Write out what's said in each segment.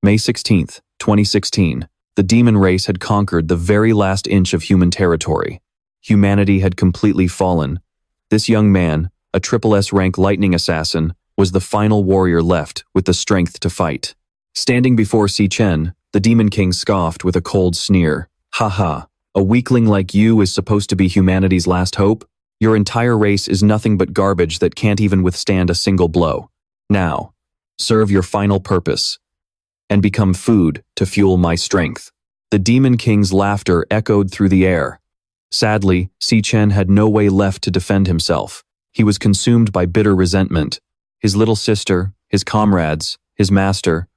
May 16th, 2016, the demon race had conquered the very last inch of human territory. Humanity had completely fallen. This young man, a SSS-rank lightning assassin, was the final warrior left with the strength to fight. Standing before Si Chen, the Demon King scoffed with a cold sneer. "Ha, a weakling like you is supposed to be humanity's last hope? Your entire race is nothing but garbage that can't even withstand a single blow. Now, serve your final purpose and become food to fuel my strength." The Demon King's laughter echoed through the air. Sadly, Si Chen had no way left to defend himself. He was consumed by bitter resentment. His little sister, his comrades, his master,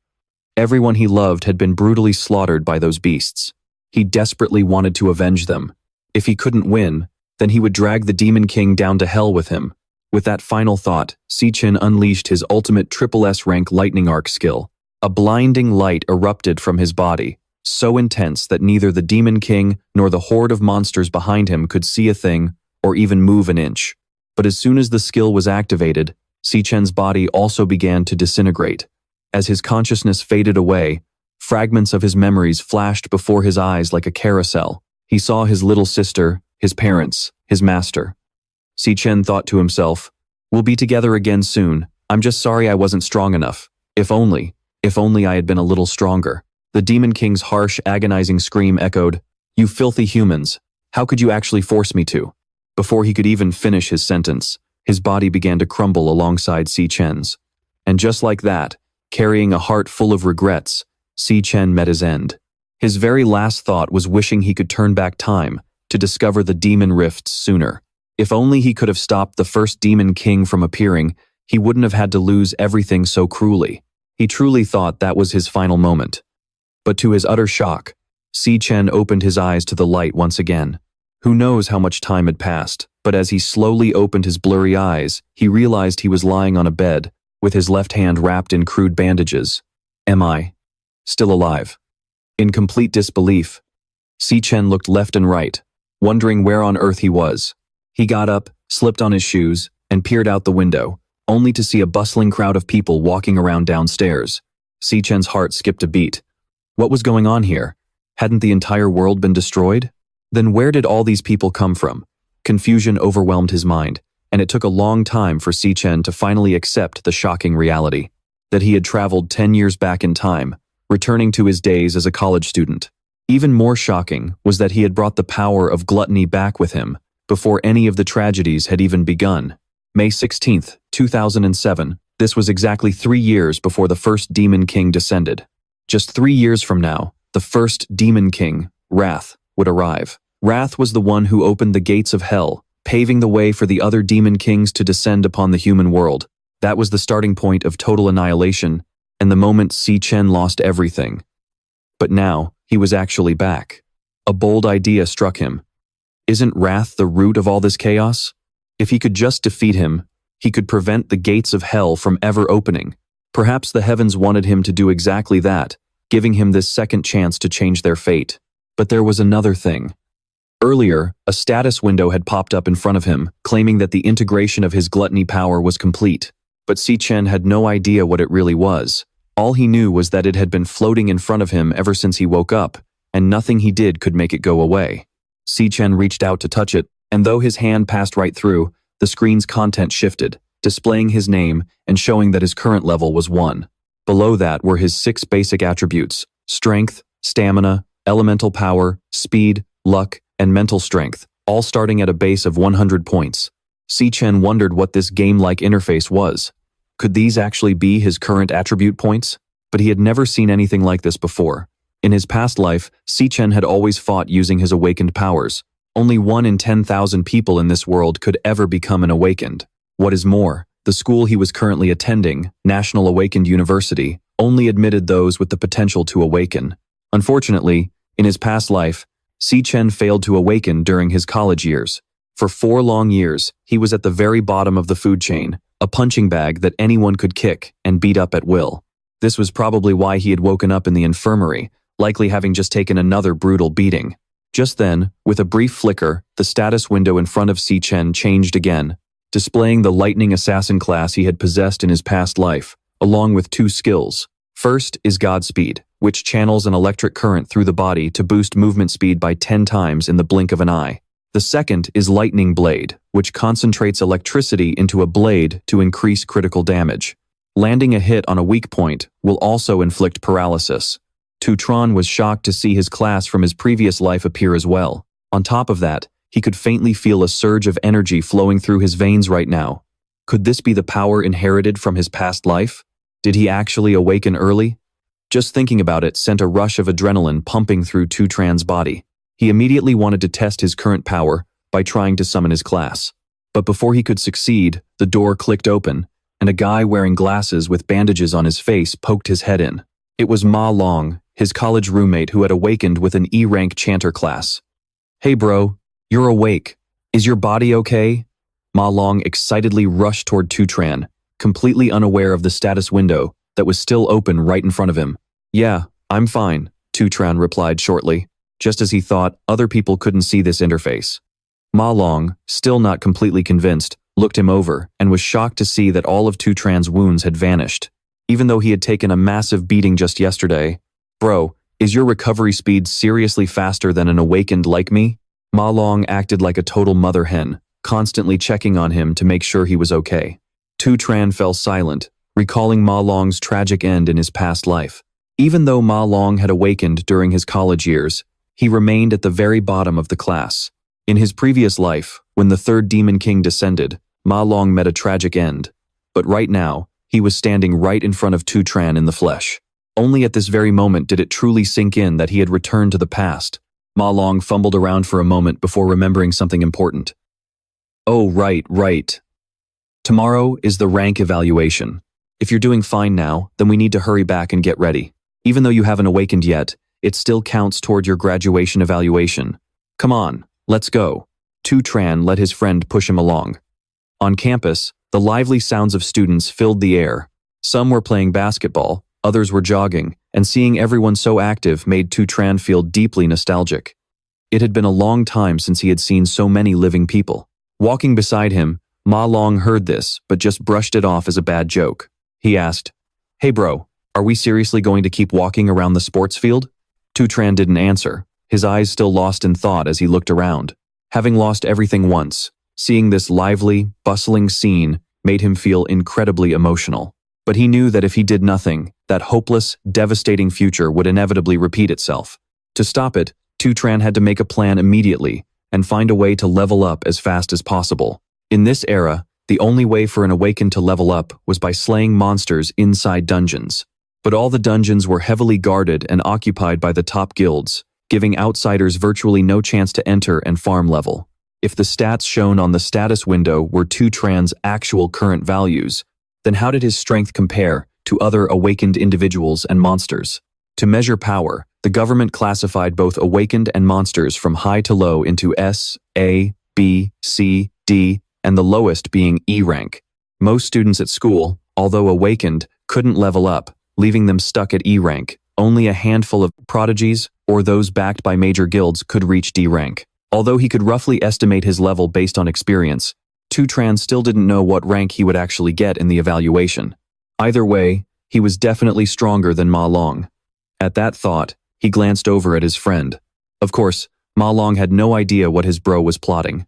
everyone he loved had been brutally slaughtered by those beasts. He desperately wanted to avenge them. If he couldn't win, then he would drag the Demon King down to hell with him. With that final thought, Si Chen unleashed his ultimate SSS-rank lightning arc skill. A blinding light erupted from his body, so intense that neither the Demon King nor the horde of monsters behind him could see a thing or even move an inch. But as soon as the skill was activated, Si Chen's body also began to disintegrate. As his consciousness faded away, fragments of his memories flashed before his eyes like a carousel. He saw his little sister, his parents, his master. Si Chen thought to himself, "We'll be together again soon. I'm just sorry I wasn't strong enough. If only I had been a little stronger." The Demon King's harsh, agonizing scream echoed, "You filthy humans, how could you actually force me to?" Before he could even finish his sentence, his body began to crumble alongside Si Chen's. And just like that, carrying a heart full of regrets, Si Chen met his end. His very last thought was wishing he could turn back time to discover the demon rifts sooner. If only he could have stopped the first Demon King from appearing, he wouldn't have had to lose everything so cruelly. He truly thought that was his final moment. But to his utter shock, Si Chen opened his eyes to the light once again. Who knows how much time had passed, but as he slowly opened his blurry eyes, he realized he was lying on a bed, with his left hand wrapped in crude bandages. Am I still alive? In complete disbelief, Si Chen looked left and right, wondering where on earth he was. He got up, slipped on his shoes, and peered out the window, only to see a bustling crowd of people walking around downstairs. Si Chen's heart skipped a beat. What was going on here? Hadn't the entire world been destroyed? Then where did all these people come from? Confusion overwhelmed his mind, and it took a long time for Si Chen to finally accept the shocking reality that he had traveled 10 years back in time, returning to his days as a college student. Even more shocking was that he had brought the power of gluttony back with him before any of the tragedies had even begun. May 16th, 2007, this was exactly 3 years before the first Demon King descended. Just 3 years from now, the first Demon King, Wrath, would arrive. Wrath was the one who opened the gates of hell, paving the way for the other Demon Kings to descend upon the human world. That was the starting point of total annihilation, and the moment Si Chen lost everything. But now, he was actually back. A bold idea struck him. Isn't Wrath the root of all this chaos? If he could just defeat him, he could prevent the gates of hell from ever opening. Perhaps the heavens wanted him to do exactly that, giving him this second chance to change their fate. But there was another thing. Earlier, a status window had popped up in front of him, claiming that the integration of his gluttony power was complete. But Si Chen had no idea what it really was. All he knew was that it had been floating in front of him ever since he woke up, and nothing he did could make it go away. Si Chen reached out to touch it, and though his hand passed right through, the screen's content shifted, displaying his name and showing that his current level was 1. Below that were his 6 basic attributes: strength, stamina, elemental power, speed, luck, and mental strength, all starting at a base of 100 points. Si Chen wondered what this game-like interface was. Could these actually be his current attribute points? But he had never seen anything like this before. In his past life, Si Chen had always fought using his awakened powers. Only 1 in 10,000 people in this world could ever become an awakened. What is more, the school he was currently attending, National Awakened University, only admitted those with the potential to awaken. Unfortunately, in his past life, Si Chen failed to awaken during his college years. For 4 long years, he was at the very bottom of the food chain, a punching bag that anyone could kick and beat up at will. This was probably why he had woken up in the infirmary, likely having just taken another brutal beating. Just then, with a brief flicker, the status window in front of Si Chen changed again, displaying the lightning assassin class he had possessed in his past life, along with 2 skills. First is Godspeed, which channels an electric current through the body to boost movement speed by 10 times in the blink of an eye. The second is Lightning Blade, which concentrates electricity into a blade to increase critical damage. Landing a hit on a weak point will also inflict paralysis. Tran was shocked to see his class from his previous life appear as well. On top of that, he could faintly feel a surge of energy flowing through his veins right now. Could this be the power inherited from his past life? Did he actually awaken early? Just thinking about it sent a rush of adrenaline pumping through Tran's body. He immediately wanted to test his current power by trying to summon his class. But before he could succeed, the door clicked open, and a guy wearing glasses with bandages on his face poked his head in. It was Ma Long, his college roommate who had awakened with an E-rank chanter class. "Hey bro, you're awake. Is your body okay?" Ma Long excitedly rushed toward Tran, completely unaware of the status window that was still open right in front of him. "Yeah, I'm fine," Tran replied shortly. Just as he thought, other people couldn't see this interface. Ma Long, still not completely convinced, looked him over and was shocked to see that all of Tran's wounds had vanished. Even though he had taken a massive beating just yesterday. "Bro, is your recovery speed seriously faster than an awakened like me?" Ma Long acted like a total mother hen, constantly checking on him to make sure he was okay. Tran fell silent, recalling Ma Long's tragic end in his past life. Even though Ma Long had awakened during his college years, he remained at the very bottom of the class. In his previous life, when the third Demon King descended, Ma Long met a tragic end. But right now, he was standing right in front of Tran in the flesh. Only at this very moment did it truly sink in that he had returned to the past. Ma Long fumbled around for a moment before remembering something important. "Oh, right. Tomorrow is the rank evaluation. If you're doing fine now, then we need to hurry back and get ready. Even though you haven't awakened yet, it still counts toward your graduation evaluation. Come on, let's go." Tran let his friend push him along. On campus, the lively sounds of students filled the air. Some were playing basketball, others were jogging, and seeing everyone so active made Tran feel deeply nostalgic. It had been a long time since he had seen so many living people. Walking beside him, Ma Long heard this, but just brushed it off as a bad joke. He asked, "Hey bro, are we seriously going to keep walking around the sports field?" Tran didn't answer, his eyes still lost in thought as he looked around. Having lost everything once, seeing this lively, bustling scene made him feel incredibly emotional. But he knew that if he did nothing, that hopeless, devastating future would inevitably repeat itself. To stop it, Tran had to make a plan immediately and find a way to level up as fast as possible. In this era, the only way for an awakened to level up was by slaying monsters inside dungeons. But all the dungeons were heavily guarded and occupied by the top guilds, giving outsiders virtually no chance to enter and farm level. If the stats shown on the status window were Tran's actual current values, then how did his strength compare to other awakened individuals and monsters? To measure power, the government classified both awakened and monsters from high to low into S, A, B, C, D, and the lowest being E rank. Most students at school, although awakened, couldn't level up, leaving them stuck at E rank. Only a handful of prodigies, or those backed by major guilds, could reach D rank. Although he could roughly estimate his level based on experience, Tran still didn't know what rank he would actually get in the evaluation. Either way, he was definitely stronger than Ma Long. At that thought, he glanced over at his friend. Of course, Ma Long had no idea what his bro was plotting.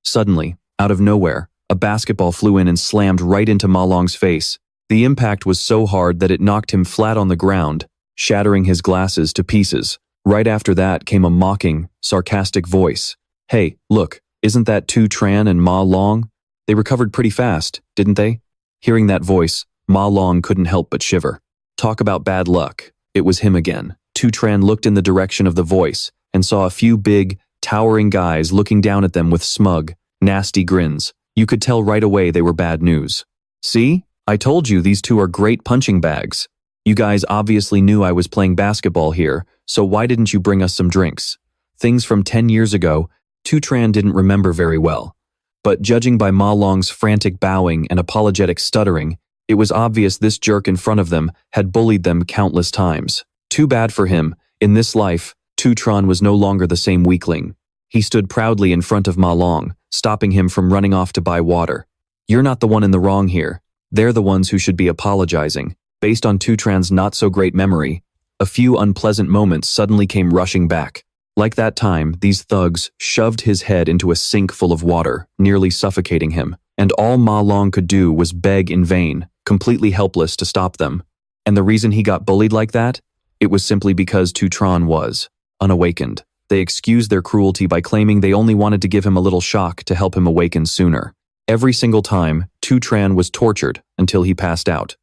Suddenly, out of nowhere, a basketball flew in and slammed right into Ma Long's face. The impact was so hard that it knocked him flat on the ground, shattering his glasses to pieces. Right after that came a mocking, sarcastic voice. "Hey, look, isn't that Tran and Ma Long? They recovered pretty fast, didn't they?" Hearing that voice, Ma Long couldn't help but shiver. Talk about bad luck. It was him again. Tran looked in the direction of the voice and saw a few big, towering guys looking down at them with smug, nasty grins. You could tell right away they were bad news. "See? I told you these two are great punching bags. You guys obviously knew I was playing basketball here, so why didn't you bring us some drinks?" Things from 10 years ago, Tran didn't remember very well. But judging by Ma Long's frantic bowing and apologetic stuttering, it was obvious this jerk in front of them had bullied them countless times. Too bad for him, in this life, Tran was no longer the same weakling. He stood proudly in front of Ma Long, stopping him from running off to buy water. "You're not the one in the wrong here. They're the ones who should be apologizing. Based on Tutran's not-so-great memory, a few unpleasant moments suddenly came rushing back. Like that time, these thugs shoved his head into a sink full of water, nearly suffocating him, and all Ma Long could do was beg in vain, completely helpless to stop them. And the reason he got bullied like that? It was simply because Tutran was unawakened. They excused their cruelty by claiming they only wanted to give him a little shock to help him awaken sooner. Every single time, Tutran was tortured until he passed out.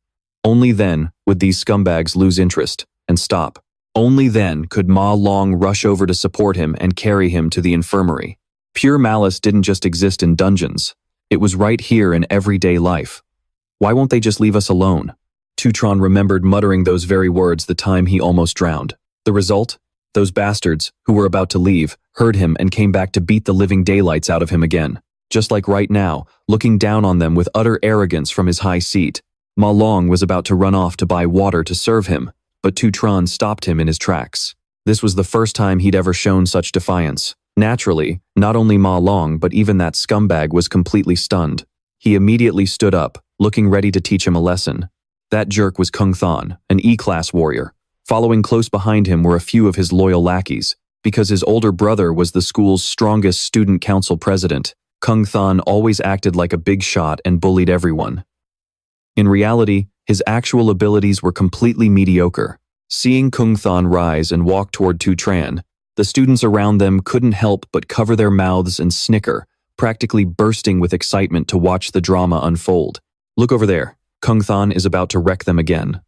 Only then would these scumbags lose interest and stop. Only then could Ma Long rush over to support him and carry him to the infirmary. Pure malice didn't just exist in dungeons. It was right here in everyday life. Why won't they just leave us alone? Tutran remembered muttering those very words the time he almost drowned. The result? Those bastards, who were about to leave, heard him and came back to beat the living daylights out of him again. Just like right now, looking down on them with utter arrogance from his high seat. Ma Long was about to run off to buy water to serve him, but Tutran stopped him in his tracks. This was the first time he'd ever shown such defiance. Naturally, not only Ma Long but even that scumbag was completely stunned. He immediately stood up, looking ready to teach him a lesson. That jerk was Kung Than, an E-class warrior. Following close behind him were a few of his loyal lackeys. Because his older brother was the school's strongest student council president, Kung Than always acted like a big shot and bullied everyone. In reality, his actual abilities were completely mediocre. Seeing Kung Than rise and walk toward Tutran, the students around them couldn't help but cover their mouths and snicker, practically bursting with excitement to watch the drama unfold. Look over there. Kung Than is about to wreck them again.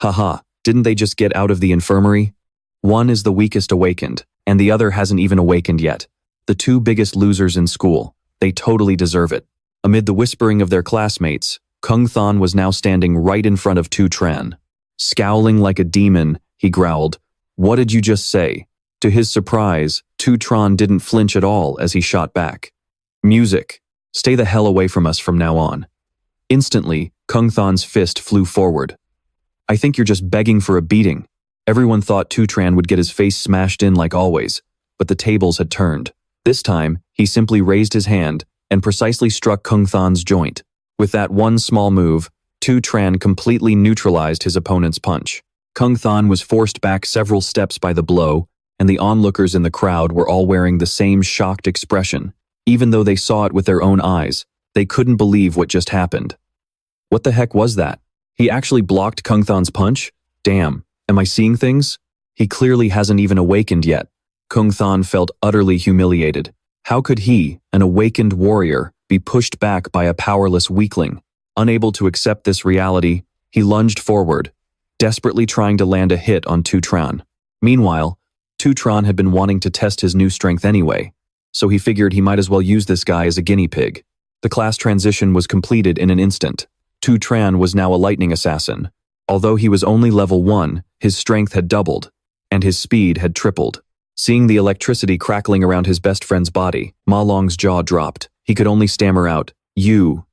Haha, didn't they just get out of the infirmary? One is the weakest awakened, and the other hasn't even awakened yet. The two biggest losers in school. They totally deserve it. Amid the whispering of their classmates, Kung Than was now standing right in front of Tutran. Scowling like a demon, he growled, "What did you just say?" To his surprise, Tutran didn't flinch at all as he shot back. "Music. Stay the hell away from us from now on." Instantly, Kung Than's fist flew forward. "I think you're just begging for a beating." Everyone thought Tutran would get his face smashed in like always, but the tables had turned. This time, he simply raised his hand and precisely struck Kung Than's joint. With that one small move, Tutran completely neutralized his opponent's punch. Kung Than was forced back several steps by the blow, and the onlookers in the crowd were all wearing the same shocked expression. Even though they saw it with their own eyes, they couldn't believe what just happened. What the heck was that? He actually blocked Kung Than's punch? Damn, am I seeing things? He clearly hasn't even awakened yet. Kung Than felt utterly humiliated. How could he, an awakened warrior, be pushed back by a powerless weakling? Unable to accept this reality, he lunged forward, desperately trying to land a hit on Tutran. Meanwhile, Tutran had been wanting to test his new strength anyway, so he figured he might as well use this guy as a guinea pig. The class transition was completed in an instant. Tutran was now a lightning assassin. Although he was only level 1, his strength had doubled, and his speed had tripled. Seeing the electricity crackling around his best friend's body, Ma Long's jaw dropped. He could only stammer out, You,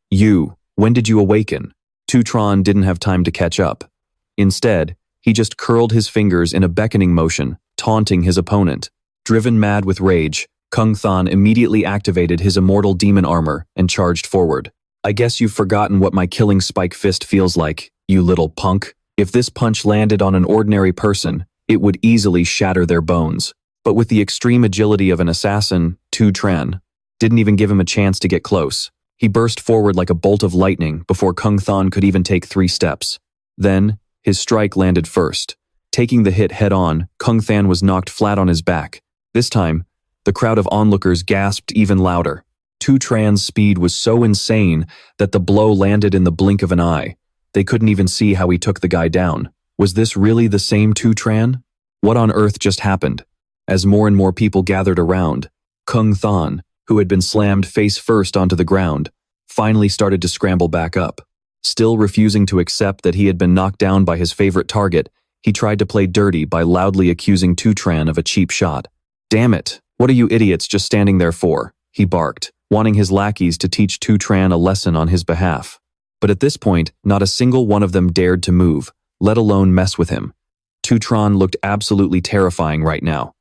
when did you awaken?" Tutran didn't have time to catch up. Instead, he just curled his fingers in a beckoning motion, taunting his opponent. Driven mad with rage, Kung Than immediately activated his immortal demon armor and charged forward. "I guess you've forgotten what my killing spike fist feels like, you little punk. If this punch landed on an ordinary person, it would easily shatter their bones." But with the extreme agility of an assassin, Tutran didn't even give him a chance to get close. He burst forward like a bolt of lightning before Kung Than could even take 3 steps. Then, his strike landed first. Taking the hit head-on, Kung Than was knocked flat on his back. This time, the crowd of onlookers gasped even louder. Tutran's speed was so insane that the blow landed in the blink of an eye. They couldn't even see how he took the guy down. Was this really the same Tutran? What on earth just happened? As more and more people gathered around, Kung Than, who had been slammed face first onto the ground, finally started to scramble back up. Still refusing to accept that he had been knocked down by his favorite target, he tried to play dirty by loudly accusing Tutran of a cheap shot. "Damn it, what are you idiots just standing there for?" he barked, wanting his lackeys to teach Tutran a lesson on his behalf. But at this point, not a single one of them dared to move, let alone mess with him. Tutran looked absolutely terrifying right now.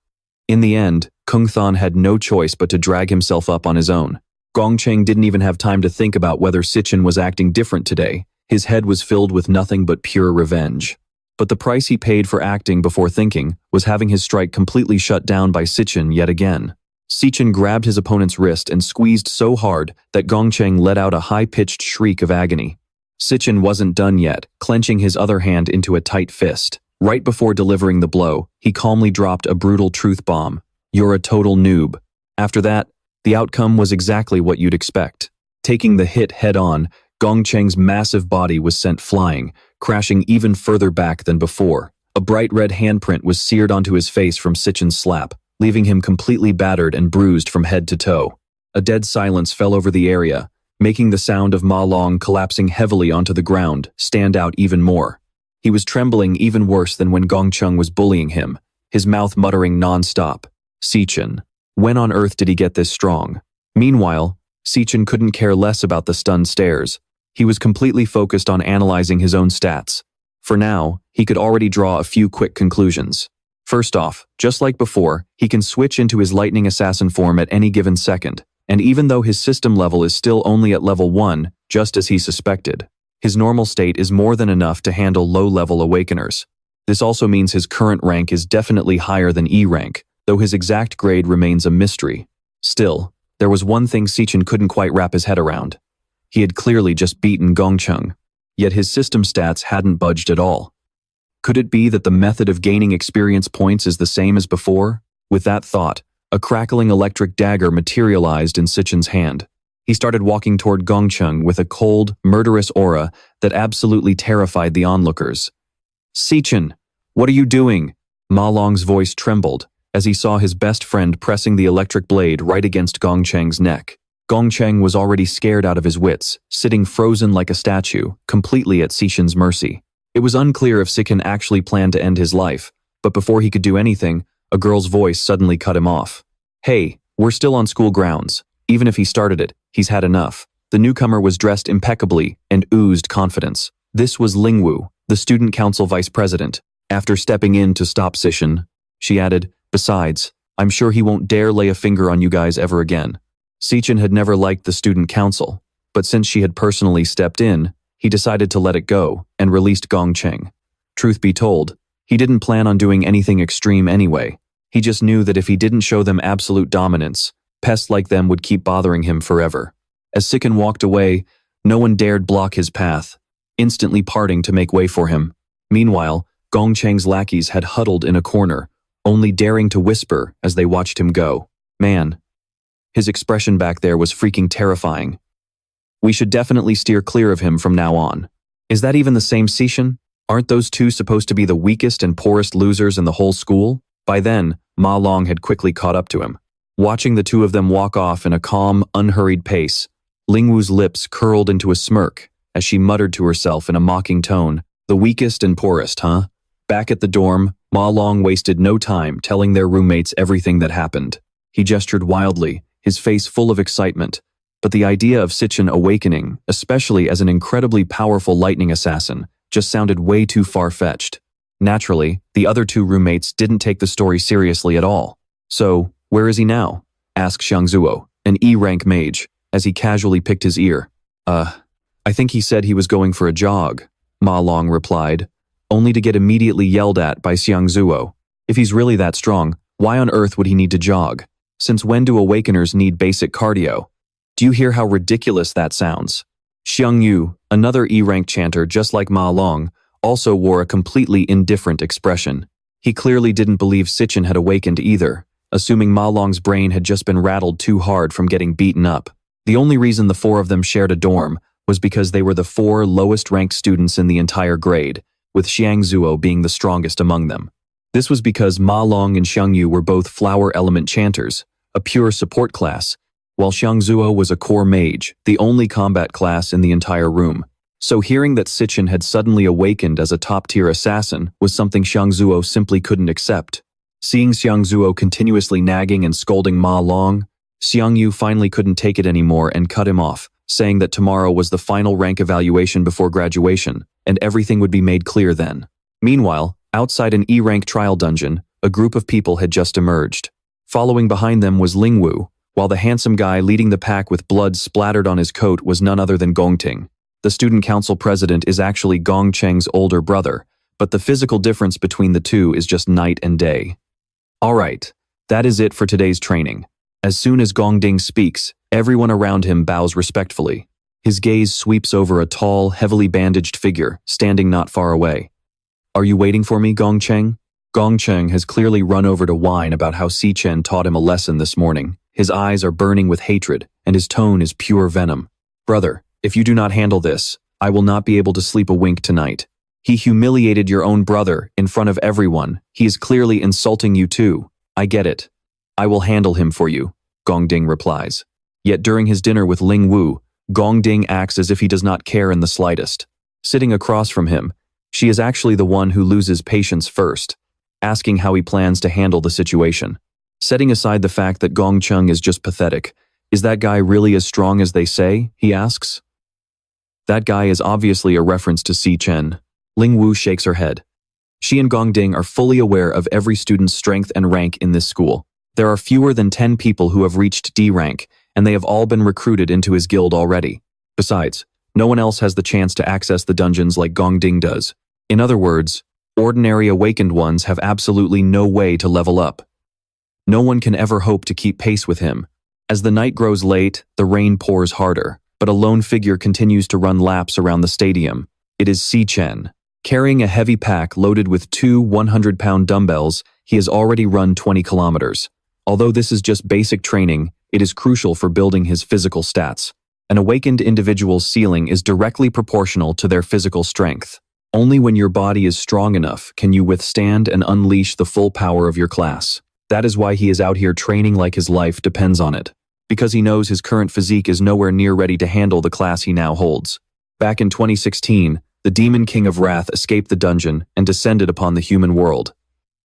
In the end, Kung Than had no choice but to drag himself up on his own. Gongcheng didn't even have time to think about whether Si Chen was acting different today. His head was filled with nothing but pure revenge. But the price he paid for acting before thinking was having his strike completely shut down by Si Chen yet again. Si Chen grabbed his opponent's wrist and squeezed so hard that Gongcheng let out a high-pitched shriek of agony. Si Chen wasn't done yet, clenching his other hand into a tight fist. Right before delivering the blow, he calmly dropped a brutal truth bomb. "You're a total noob." After that, the outcome was exactly what you'd expect. Taking the hit head-on, Gongcheng's massive body was sent flying, crashing even further back than before. A bright red handprint was seared onto his face from Si Chen's slap, leaving him completely battered and bruised from head to toe. A dead silence fell over the area, making the sound of Ma Long collapsing heavily onto the ground stand out even more. He was trembling even worse than when Gongcheng was bullying him, his mouth muttering non-stop. Si Chen. When on earth did he get this strong? Meanwhile, Si Chen couldn't care less about the stunned stares. He was completely focused on analyzing his own stats. For now, he could already draw a few quick conclusions. First off, just like before, he can switch into his lightning assassin form at any given second, and even though his system level is still only at level 1, just as he suspected, his normal state is more than enough to handle low-level awakeners. This also means his current rank is definitely higher than E rank, though his exact grade remains a mystery. Still, there was one thing Si Chen couldn't quite wrap his head around. He had clearly just beaten Gongcheng, yet his system stats hadn't budged at all. Could it be that the method of gaining experience points is the same as before? With that thought, a crackling electric dagger materialized in Si Chen's hand. He started walking toward Gongcheng with a cold, murderous aura that absolutely terrified the onlookers. "Si Chen, what are you doing?" Ma Long's voice trembled as he saw his best friend pressing the electric blade right against Gongcheng's neck. Gongcheng was already scared out of his wits, sitting frozen like a statue, completely at Si Chen's mercy. It was unclear if Si Chen actually planned to end his life, but before he could do anything, a girl's voice suddenly cut him off. "Hey, we're still on school grounds. Even if he started it, he's had enough." The newcomer was dressed impeccably and oozed confidence. This was Lingwu, the student council vice president. After stepping in to stop Si Chen, she added, "Besides, I'm sure he won't dare lay a finger on you guys ever again." Si Chen had never liked the student council, but since she had personally stepped in, he decided to let it go and released Gongcheng. Truth be told, he didn't plan on doing anything extreme anyway. He just knew that if he didn't show them absolute dominance, pests like them would keep bothering him forever. As Si Chen walked away, no one dared block his path, instantly parting to make way for him. Meanwhile, Gongcheng's lackeys had huddled in a corner, only daring to whisper as they watched him go. Man, his expression back there was freaking terrifying. We should definitely steer clear of him from now on. Is that even the same Si Chen? Aren't those two supposed to be the weakest and poorest losers in the whole school? By then, Ma Long had quickly caught up to him. Watching the two of them walk off in a calm, unhurried pace, Lingwu's lips curled into a smirk as she muttered to herself in a mocking tone, "The weakest and poorest, huh?" Back at the dorm, Ma Long wasted no time telling their roommates everything that happened. He gestured wildly, his face full of excitement, but the idea of Si Chen awakening, especially as an incredibly powerful lightning assassin, just sounded way too far-fetched. Naturally, the other two roommates didn't take the story seriously at all. "So, where is he now?" asked Xiangzuo, an E-rank mage, as he casually picked his ear. I think he said he was going for a jog," Ma Long replied, only to get immediately yelled at by Xiangzuo. If he's really that strong, why on earth would he need to jog? Since when do awakeners need basic cardio? Do you hear how ridiculous that sounds? Xiang Yu, another E-rank chanter just like Ma Long, also wore a completely indifferent expression. He clearly didn't believe Si Chen had awakened either, assuming Ma Long's brain had just been rattled too hard from getting beaten up. The only reason the four of them shared a dorm was because they were the four lowest-ranked students in the entire grade, with Xiangzuo being the strongest among them. This was because Ma Long and Xiang Yu were both flower element chanters, a pure support class, while Xiangzuo was a core mage, the only combat class in the entire room. So hearing that Si Chen had suddenly awakened as a top-tier assassin was something Xiangzuo simply couldn't accept. Seeing Xiangzuo continuously nagging and scolding Ma Long, Xiang Yu finally couldn't take it anymore and cut him off, saying that tomorrow was the final rank evaluation before graduation, and everything would be made clear then. Meanwhile, outside an E-rank trial dungeon, a group of people had just emerged. Following behind them was Lingwu, while the handsome guy leading the pack with blood splattered on his coat was none other than Gongting. The student council president is actually Gong Cheng's older brother, but the physical difference between the two is just night and day. Alright, that is it for today's training. As soon as Gong Ding speaks, everyone around him bows respectfully. His gaze sweeps over a tall, heavily bandaged figure, standing not far away. Are you waiting for me, Gong Cheng? Gong Cheng has clearly run over to whine about how Si Chen taught him a lesson this morning. His eyes are burning with hatred, and his tone is pure venom. Brother, if you do not handle this, I will not be able to sleep a wink tonight. He humiliated your own brother in front of everyone. He is clearly insulting you too. I get it. I will handle him for you, Gong Ding replies. Yet during his dinner with Ling Wu, Gong Ding acts as if he does not care in the slightest. Sitting across from him, she is actually the one who loses patience first, asking how he plans to handle the situation. Setting aside the fact that Gong Cheng is just pathetic, is that guy really as strong as they say? He asks. That guy is obviously a reference to Si Chen. Ling Wu shakes her head. She and Gong Ding are fully aware of every student's strength and rank in this school. There are fewer than 10 people who have reached D rank, and they have all been recruited into his guild already. Besides, no one else has the chance to access the dungeons like Gong Ding does. In other words, ordinary awakened ones have absolutely no way to level up. No one can ever hope to keep pace with him. As the night grows late, the rain pours harder, but a lone figure continues to run laps around the stadium. It is Si Chen. Carrying a heavy pack loaded with 2 100-pound dumbbells, he has already run 20 kilometers. Although this is just basic training, it is crucial for building his physical stats. An awakened individual's ceiling is directly proportional to their physical strength. Only when your body is strong enough can you withstand and unleash the full power of your class. That is why he is out here training like his life depends on it. Because he knows his current physique is nowhere near ready to handle the class he now holds. Back in 2016, the Demon King of Wrath escaped the dungeon and descended upon the human world.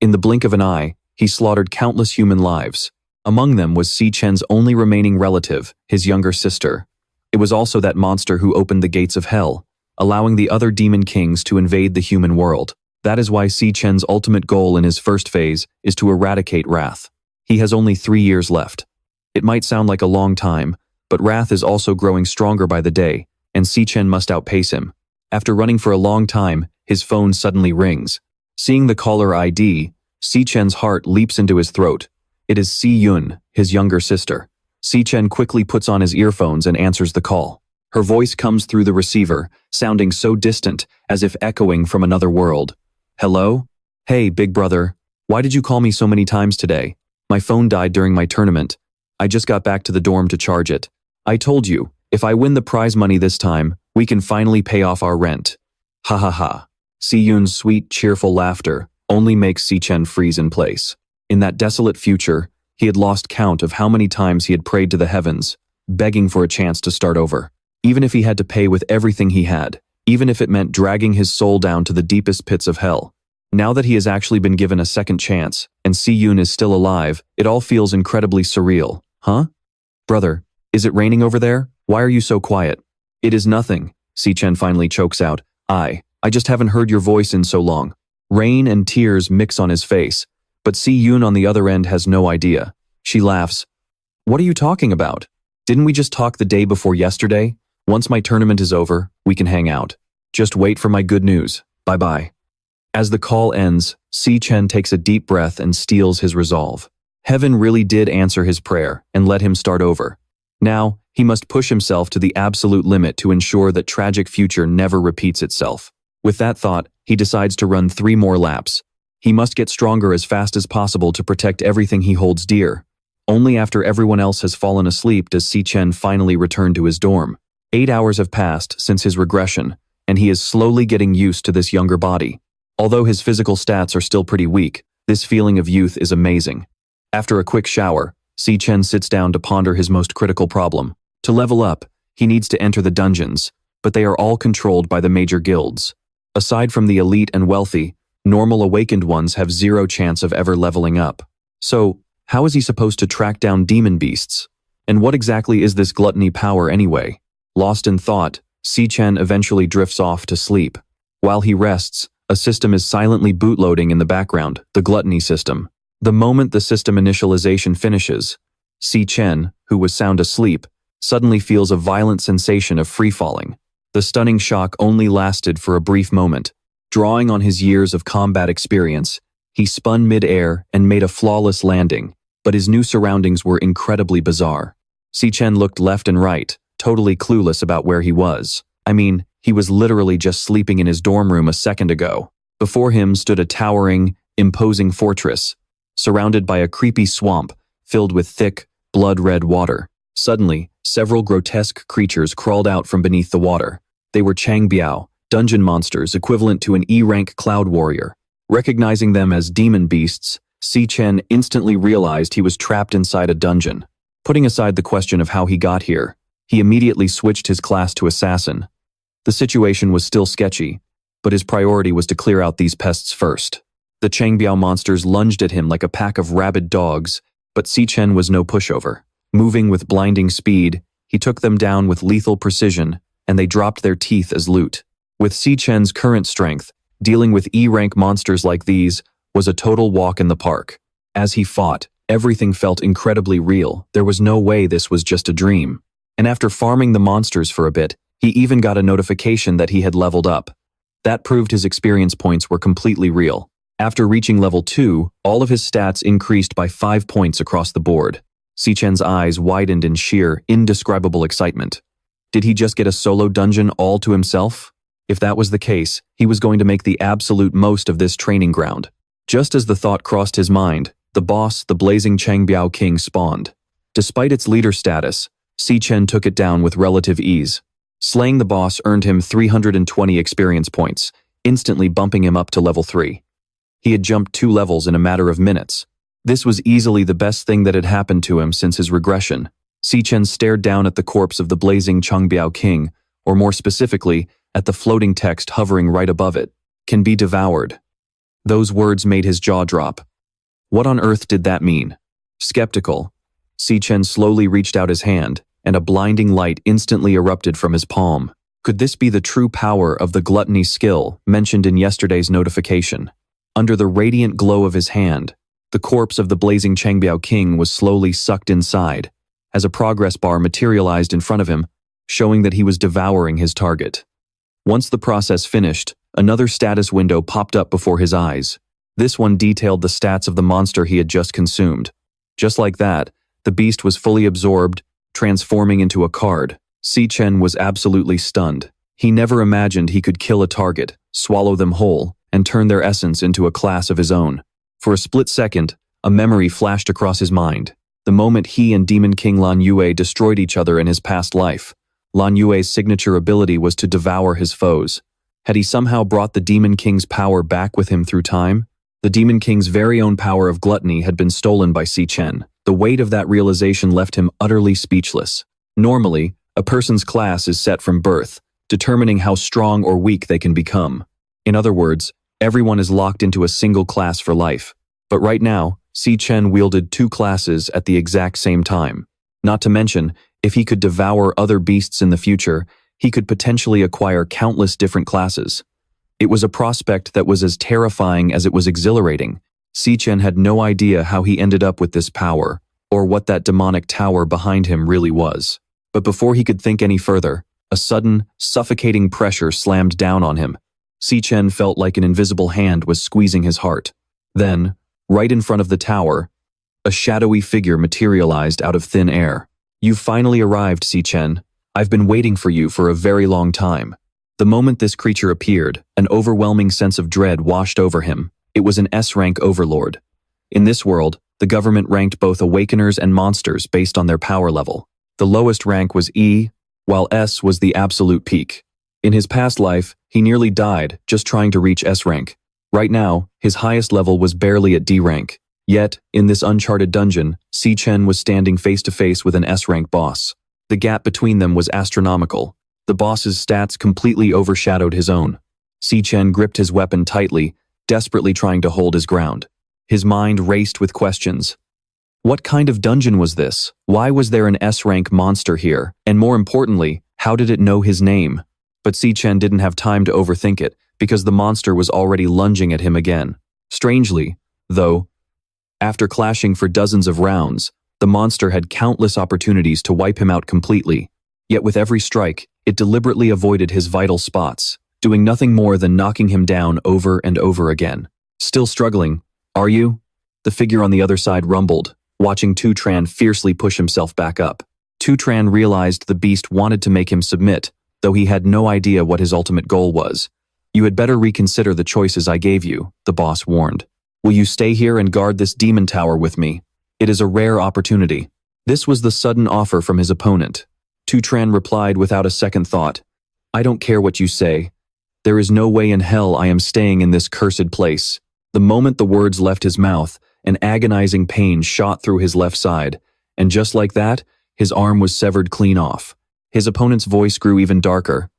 In the blink of an eye, he slaughtered countless human lives. Among them was Si Chen's only remaining relative, his younger sister. It was also that monster who opened the gates of hell, allowing the other demon kings to invade the human world. That is why Si Chen's ultimate goal in his first phase is to eradicate Wrath. He has only 3 years left. It might sound like a long time, but Wrath is also growing stronger by the day, and Si Chen must outpace him. After running for a long time, his phone suddenly rings. Seeing the caller ID, Si Chen's heart leaps into his throat. It is Si Yun, his younger sister. Si Chen quickly puts on his earphones and answers the call. Her voice comes through the receiver, sounding so distant, as if echoing from another world. Hello? Hey, big brother. Why did you call me so many times today? My phone died during my tournament. I just got back to the dorm to charge it. I told you, if I win the prize money this time, we can finally pay off our rent. Ha ha ha. Si Yun's sweet, cheerful laughter only makes Si Chen freeze in place. In that desolate future, he had lost count of how many times he had prayed to the heavens, begging for a chance to start over. Even if he had to pay with everything he had, even if it meant dragging his soul down to the deepest pits of hell. Now that he has actually been given a second chance, and Si Yun is still alive, it all feels incredibly surreal. Huh? Brother, is it raining over there? Why are you so quiet? It is nothing, Si Chen finally chokes out. I just haven't heard your voice in so long. Rain and tears mix on his face, but Si Yun on the other end has no idea. She laughs. What are you talking about? Didn't we just talk the day before yesterday? Once my tournament is over, we can hang out. Just wait for my good news. Bye-bye. As the call ends, Si Chen takes a deep breath and steels his resolve. Heaven really did answer his prayer and let him start over. Now, he must push himself to the absolute limit to ensure that tragic future never repeats itself. With that thought, he decides to run 3 more laps. He must get stronger as fast as possible to protect everything he holds dear. Only after everyone else has fallen asleep does Si Chen finally return to his dorm. 8 hours have passed since his regression, and he is slowly getting used to this younger body. Although his physical stats are still pretty weak, this feeling of youth is amazing. After a quick shower, Si Chen sits down to ponder his most critical problem. To level up, he needs to enter the dungeons, but they are all controlled by the major guilds. Aside from the elite and wealthy, normal awakened ones have 0 chance of ever leveling up. So, how is he supposed to track down demon beasts? And what exactly is this gluttony power anyway? Lost in thought, Si Chen eventually drifts off to sleep. While he rests, a system is silently bootloading in the background, the Gluttony system. The moment the system initialization finishes, Si Chen, who was sound asleep, suddenly feels a violent sensation of free-falling. The stunning shock only lasted for a brief moment. Drawing on his years of combat experience, he spun mid-air and made a flawless landing, but his new surroundings were incredibly bizarre. Si Chen looked left and right, totally clueless about where he was. I mean, he was literally just sleeping in his dorm room a second ago. Before him stood a towering, imposing fortress, surrounded by a creepy swamp filled with thick, blood-red water. Suddenly, several grotesque creatures crawled out from beneath the water. They were Changbiao, dungeon monsters equivalent to an E-rank cloud warrior. Recognizing them as demon beasts, Si Chen instantly realized he was trapped inside a dungeon. Putting aside the question of how he got here, he immediately switched his class to assassin. The situation was still sketchy, but his priority was to clear out these pests first. The Changbiao monsters lunged at him like a pack of rabid dogs, but Si Chen was no pushover. Moving with blinding speed, he took them down with lethal precision, and they dropped their teeth as loot. With Si Chen's current strength, dealing with E-rank monsters like these was a total walk in the park. As he fought, everything felt incredibly real. There was no way this was just a dream. And after farming the monsters for a bit, he even got a notification that he had leveled up. That proved his experience points were completely real. After reaching level 2, all of his stats increased by 5 points across the board. Si Chen's eyes widened in sheer, indescribable excitement. Did he just get a solo dungeon all to himself? If that was the case, he was going to make the absolute most of this training ground. Just as the thought crossed his mind, the boss, the blazing Changbiao King, spawned. Despite its leader status, Si Chen took it down with relative ease. Slaying the boss earned him 320 experience points, instantly bumping him up to level 3. He had jumped 2 levels in a matter of minutes. This was easily the best thing that had happened to him since his regression. Si Chen stared down at the corpse of the blazing Changbiao King, or more specifically, at the floating text hovering right above it. Can be devoured. Those words made his jaw drop. What on earth did that mean? Skeptical, Si Chen slowly reached out his hand, and a blinding light instantly erupted from his palm. Could this be the true power of the gluttony skill mentioned in yesterday's notification? Under the radiant glow of his hand, the corpse of the blazing Changbiao King was slowly sucked inside, as a progress bar materialized in front of him, showing that he was devouring his target. Once the process finished, another status window popped up before his eyes. This one detailed the stats of the monster he had just consumed. Just like that, the beast was fully absorbed, transforming into a card. Si Chen was absolutely stunned. He never imagined he could kill a target, swallow them whole, and turn their essence into a class of his own. For a split second, a memory flashed across his mind. The moment he and Demon King Lan Yue destroyed each other in his past life. Lan Yue's signature ability was to devour his foes. Had he somehow brought the Demon King's power back with him through time? The Demon King's very own power of gluttony had been stolen by Si Chen. The weight of that realization left him utterly speechless. Normally, a person's class is set from birth, determining how strong or weak they can become. In other words, everyone is locked into a single class for life. But right now, Si Chen wielded 2 classes at the exact same time. Not to mention, if he could devour other beasts in the future, he could potentially acquire countless different classes. It was a prospect that was as terrifying as it was exhilarating. Si Chen had no idea how he ended up with this power, or what that demonic tower behind him really was. But before he could think any further, a sudden, suffocating pressure slammed down on him. Si Chen felt like an invisible hand was squeezing his heart. Then, right in front of the tower, a shadowy figure materialized out of thin air. "You've finally arrived, Si Chen. I've been waiting for you for a very long time." The moment this creature appeared, an overwhelming sense of dread washed over him. It was an S-rank overlord. In this world, the government ranked both awakeners and monsters based on their power level. The lowest rank was E, while S was the absolute peak. In his past life, he nearly died just trying to reach S rank. Right now, his highest level was barely at D rank. Yet, in this uncharted dungeon, Si Chen was standing face to face with an S rank boss. The gap between them was astronomical. The boss's stats completely overshadowed his own. Si Chen gripped his weapon tightly, desperately trying to hold his ground. His mind raced with questions. What kind of dungeon was this? Why was there an S-rank monster here? And more importantly, how did it know his name? But Si Chen didn't have time to overthink it, because the monster was already lunging at him again. Strangely, though, after clashing for dozens of rounds, the monster had countless opportunities to wipe him out completely. Yet with every strike, It deliberately avoided his vital spots, doing nothing more than knocking him down over and over again. Still struggling, are you? The figure on the other side rumbled, watching Tu Tran fiercely push himself back up. Tu Tran realized the beast wanted to make him submit, though he had no idea what his ultimate goal was. You had better reconsider the choices I gave you, the boss warned. Will you stay here and guard this demon tower with me? It is a rare opportunity. This was the sudden offer from his opponent. Tu Tran replied without a second thought. I don't care what you say. There is no way in hell I am staying in this cursed place. The moment the words left his mouth, an agonizing pain shot through his left side, and just like that, his arm was severed clean off. His opponent's voice grew even darker.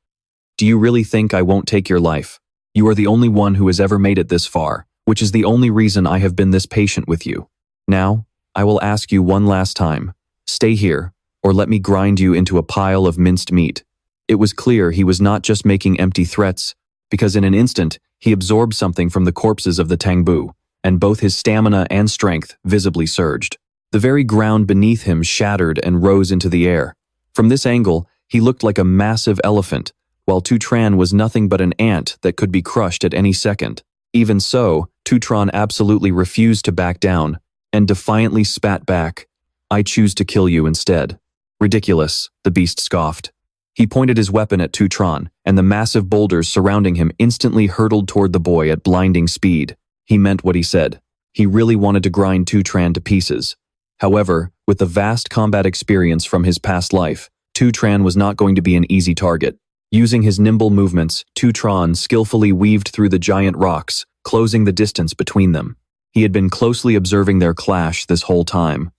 Do you really think I won't take your life? You are the only one who has ever made it this far, which is the only reason I have been this patient with you. Now, I will ask you one last time. Stay here, or let me grind you into a pile of minced meat. It was clear he was not just making empty threats, because in an instant, he absorbed something from the corpses of the Tangbu, and both his stamina and strength visibly surged. The very ground beneath him shattered and rose into the air. From this angle, he looked like a massive elephant, while Tu Tran was nothing but an ant that could be crushed at any second. Even so, Tu Tran absolutely refused to back down, and defiantly spat back. I choose to kill you instead. Ridiculous, the beast scoffed. He pointed his weapon at Tu Tran, and the massive boulders surrounding him instantly hurtled toward the boy at blinding speed. He meant what he said. He really wanted to grind Tu Tran to pieces. However, with the vast combat experience from his past life, Tu Tran was not going to be an easy target. Using his nimble movements, Tu Tran skillfully weaved through the giant rocks, closing the distance between them. He had been closely observing their clash this whole time.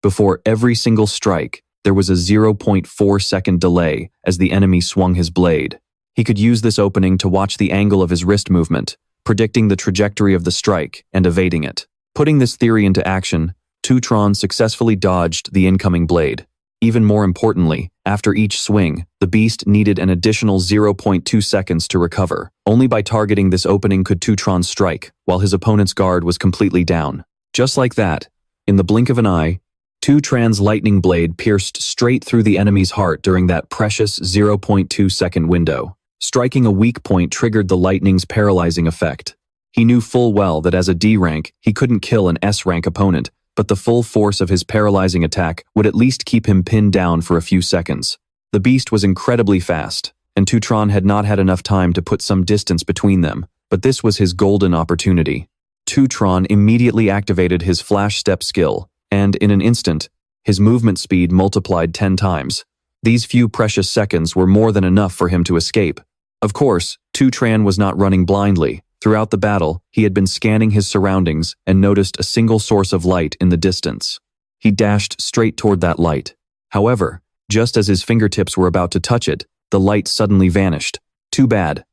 Before every single strike, there was a 0.4-second delay as the enemy swung his blade. He could use this opening to watch the angle of his wrist movement, predicting the trajectory of the strike and evading it. Putting this theory into action, Tu Tran successfully dodged the incoming blade. Even more importantly, after each swing, the beast needed an additional 0.2 seconds to recover. Only by targeting this opening could Tu Tran strike, while his opponent's guard was completely down. Just like that, in the blink of an eye, Tu Tran's lightning blade pierced straight through the enemy's heart during that precious 0.2-second window. Striking a weak point triggered the lightning's paralyzing effect. He knew full well that as a D rank, he couldn't kill an S rank opponent, but the full force of his paralyzing attack would at least keep him pinned down for a few seconds. The beast was incredibly fast, and Tu Tran had not had enough time to put some distance between them, but this was his golden opportunity. Tu Tran immediately activated his flash step skill, and in an instant, his movement speed multiplied 10 times. These few precious seconds were more than enough for him to escape. Of course, Tu Tran was not running blindly. Throughout the battle, he had been scanning his surroundings and noticed a single source of light in the distance. He dashed straight toward that light. However, just as his fingertips were about to touch it, the light suddenly vanished. Too bad.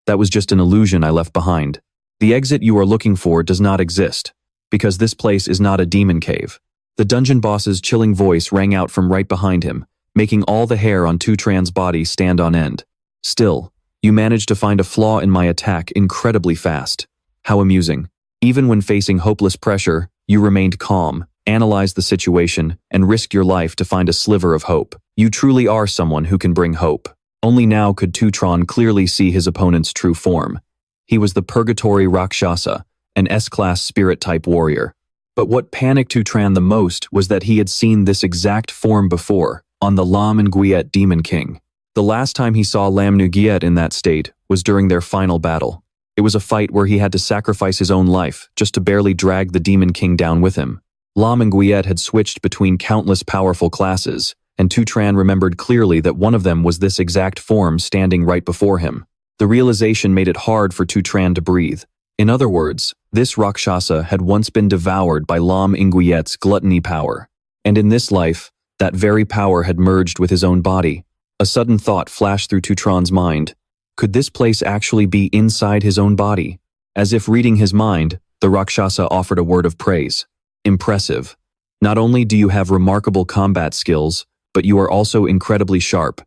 That was just an illusion I left behind. The exit you are looking for does not exist, because this place is not a demon cave. The dungeon boss's chilling voice rang out from right behind him, making all the hair on Tu Tran's body stand on end. Still, you managed to find a flaw in my attack incredibly fast. How amusing. Even when facing hopeless pressure, you remained calm, analyzed the situation, and risked your life to find a sliver of hope. You truly are someone who can bring hope. Only now could Tu Tran clearly see his opponent's true form. He was the Purgatory Rakshasa, an S-class spirit-type warrior. But what panicked Tu Tran the most was that he had seen this exact form before, on the Lam Nguyen Demon King. The last time he saw Lam Nguyen in that state was during their final battle. It was a fight where he had to sacrifice his own life just to barely drag the Demon King down with him. Lam Nguyen had switched between countless powerful classes, and Tu Tran remembered clearly that one of them was this exact form standing right before him. The realization made it hard for Tu Tran to breathe. In other words, this Rakshasa had once been devoured by Lam Nguyen's gluttony power, and in this life, that very power had merged with his own body. A sudden thought flashed through Tu Tran's mind. Could this place actually be inside his own body? As if reading his mind, the Rakshasa offered a word of praise. Impressive. Not only do you have remarkable combat skills, but you are also incredibly sharp.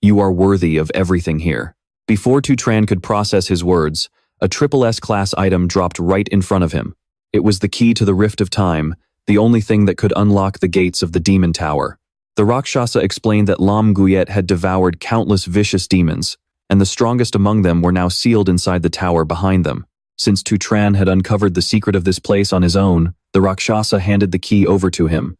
You are worthy of everything here. Before Tu Tran could process his words, a triple S-class item dropped right in front of him. It was the key to the Rift of Time, the only thing that could unlock the gates of the Demon Tower. The Rakshasa explained that Lam Guyet had devoured countless vicious demons, and the strongest among them were now sealed inside the tower behind them. Since Tutran had uncovered the secret of this place on his own, the Rakshasa handed the key over to him.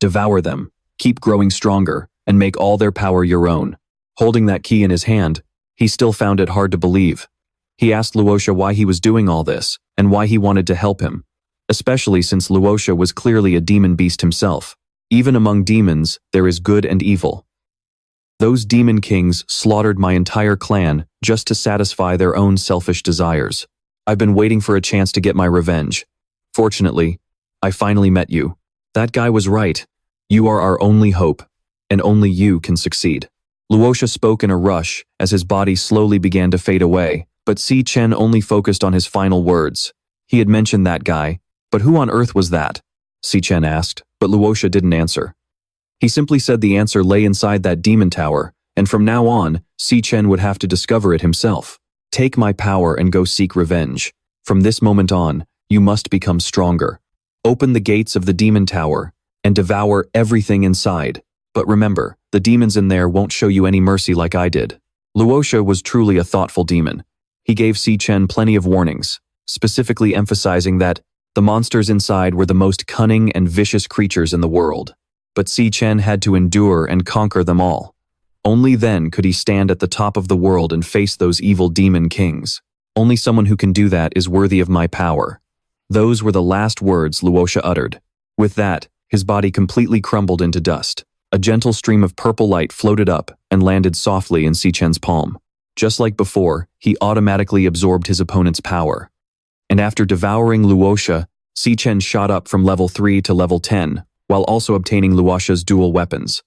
Devour them, keep growing stronger, and make all their power your own. Holding that key in his hand, he still found it hard to believe. He asked Luosha why he was doing all this, and why he wanted to help him, especially since Luosha was clearly a demon beast himself. Even among demons, there is good and evil. Those demon kings slaughtered my entire clan just to satisfy their own selfish desires. I've been waiting for a chance to get my revenge. Fortunately, I finally met you. That guy was right. You are our only hope, and only you can succeed. Luosha spoke in a rush as his body slowly began to fade away, but Si Chen only focused on his final words. He had mentioned that guy, but who on earth was that? Si Chen asked, but Luosha didn't answer. He simply said the answer lay inside that demon tower, and from now on, Si Chen would have to discover it himself. Take my power and go seek revenge. From this moment on, you must become stronger. Open the gates of the demon tower and devour everything inside. But remember, the demons in there won't show you any mercy like I did. Luosha was truly a thoughtful demon. He gave Si Chen plenty of warnings, specifically emphasizing that the monsters inside were the most cunning and vicious creatures in the world. But Si Chen had to endure and conquer them all. Only then could he stand at the top of the world and face those evil demon kings. Only someone who can do that is worthy of my power. Those were the last words Luosha uttered. With that, his body completely crumbled into dust. A gentle stream of purple light floated up and landed softly in Si Chen's palm. Just like before, he automatically absorbed his opponent's power. And after devouring Luosha, Si Chen shot up from level 3 to level 10, while also obtaining Luosha's dual weapons,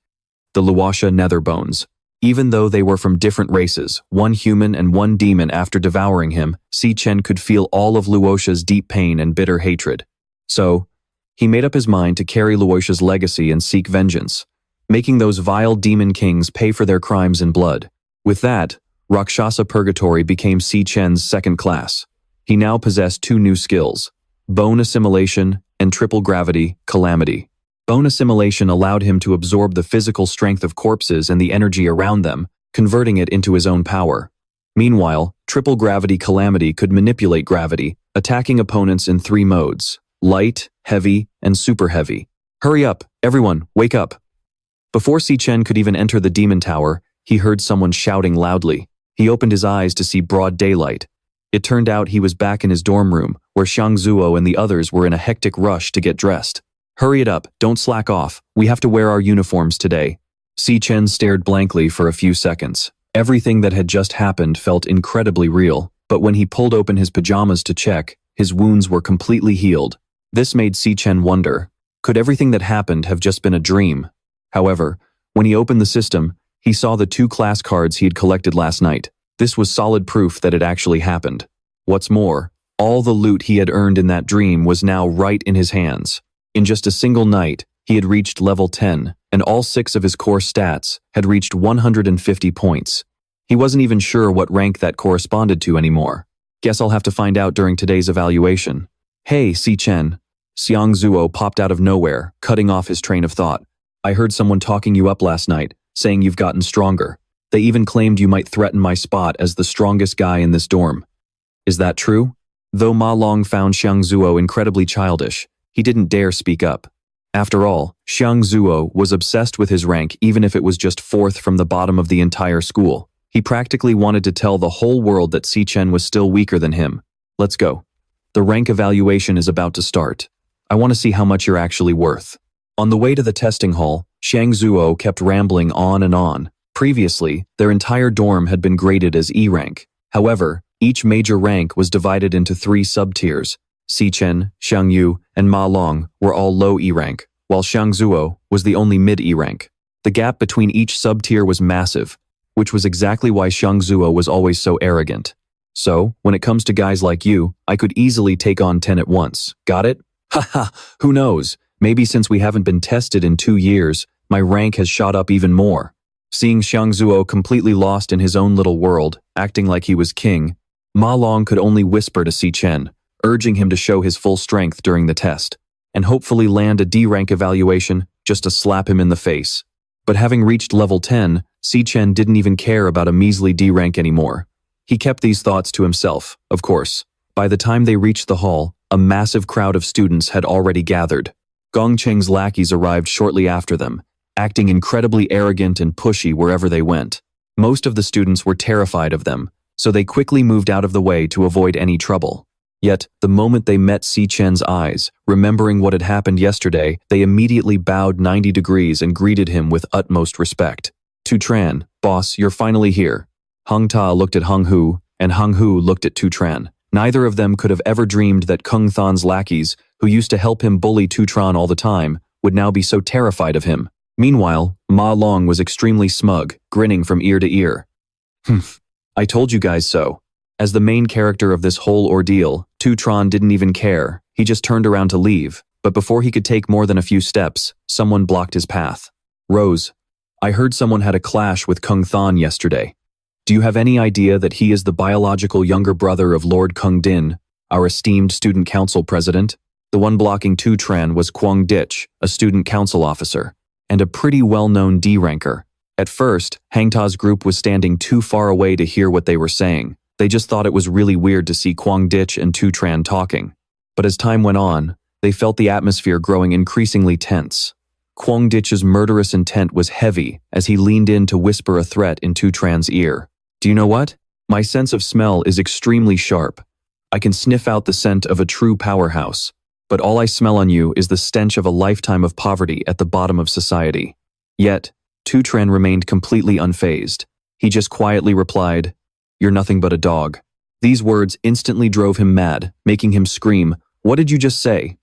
the Luosha Netherbones. Even though they were from different races, one human and one demon, after devouring him, Si Chen could feel all of Luosha's deep pain and bitter hatred. So, he made up his mind to carry Luosha's legacy and seek vengeance, making those vile demon kings pay for their crimes in blood. With that, Rakshasa Purgatory became Si Chen's second class. He now possessed two new skills, Bone Assimilation and Triple Gravity Calamity. Bone Assimilation allowed him to absorb the physical strength of corpses and the energy around them, converting it into his own power. Meanwhile, Triple Gravity Calamity could manipulate gravity, attacking opponents in 3 modes: light, heavy, and super heavy. Hurry up, everyone, wake up. Before Si Chen could even enter the demon tower, he heard someone shouting loudly. He opened his eyes to see broad daylight. It turned out he was back in his dorm room, where Xiang Zuo and the others were in a hectic rush to get dressed. Hurry it up, don't slack off, we have to wear our uniforms today. Si Chen stared blankly for a few seconds. Everything that had just happened felt incredibly real, but when he pulled open his pajamas to check, his wounds were completely healed. This made Si Chen wonder, could everything that happened have just been a dream? However, when he opened the system, he saw the 2 class cards he had collected last night. This was solid proof that it actually happened. What's more, all the loot he had earned in that dream was now right in his hands. In just a single night, he had reached level 10, and all 6 of his core stats had reached 150 points. He wasn't even sure what rank that corresponded to anymore. Guess I'll have to find out during today's evaluation. Hey, Si Chen. Xiang Zuo popped out of nowhere, cutting off his train of thought. I heard someone talking you up last night, saying you've gotten stronger. They even claimed you might threaten my spot as the strongest guy in this dorm. Is that true? Though Ma Long found Xiang Zuo incredibly childish, he didn't dare speak up. After all, Xiang Zuo was obsessed with his rank, even if it was just 4th from the bottom of the entire school. He practically wanted to tell the whole world that Si Chen was still weaker than him. Let's go. The rank evaluation is about to start. I want to see how much you're actually worth. On the way to the testing hall, Xiang Zuo kept rambling on and on. Previously, their entire dorm had been graded as E rank. However, each major rank was divided into 3 sub-tiers. Si Chen, Xiang Yu, and Ma Long were all low E rank, while Xiang Zuo was the only mid E rank. The gap between each sub-tier was massive, which was exactly why Xiang Zuo was always so arrogant. So, when it comes to guys like you, I could easily take on 10 at once. Got it? Haha, who knows? Maybe since we haven't been tested in 2 years, my rank has shot up even more. Seeing Xiang Zuo completely lost in his own little world, acting like he was king, Ma Long could only whisper to Si Chen, urging him to show his full strength during the test, and hopefully land a D rank evaluation just to slap him in the face. But having reached level 10, Si Chen didn't even care about a measly D rank anymore. He kept these thoughts to himself, of course. By the time they reached the hall, a massive crowd of students had already gathered. Gongcheng's lackeys arrived shortly after them, acting incredibly arrogant and pushy wherever they went. Most of the students were terrified of them, so they quickly moved out of the way to avoid any trouble. Yet, the moment they met Si Chen's eyes, remembering what had happened yesterday, they immediately bowed 90 degrees and greeted him with utmost respect. Tu Tran, boss, you're finally here. Hung Ta looked at Hung Hu, and Hung Hu looked at Tu Tran. Neither of them could have ever dreamed that Kung Than's lackeys, who used to help him bully Tu Tran all the time, would now be so terrified of him. Meanwhile, Ma Long was extremely smug, grinning from ear to ear. Humph, I told you guys so. As the main character of this whole ordeal, Tu Tran didn't even care. He just turned around to leave, but before he could take more than a few steps, someone blocked his path. Rose, I heard someone had a clash with Kung Than yesterday. Do you have any idea that he is the biological younger brother of Lord Kung Din, our esteemed student council president? The one blocking Tu Tran was Kwang Ditch, a student council officer, and a pretty well-known D-ranker. At first, Hang Ta's group was standing too far away to hear what they were saying. They just thought it was really weird to see Kwang Ditch and Tu Tran talking. But as time went on, they felt the atmosphere growing increasingly tense. Kwang Ditch's murderous intent was heavy as he leaned in to whisper a threat in Tu Tran's ear. Do you know what? My sense of smell is extremely sharp. I can sniff out the scent of a true powerhouse, but all I smell on you is the stench of a lifetime of poverty at the bottom of society. Yet, Tu Tran remained completely unfazed. He just quietly replied, "You're nothing but a dog." These words instantly drove him mad, making him scream, "What did you just say?"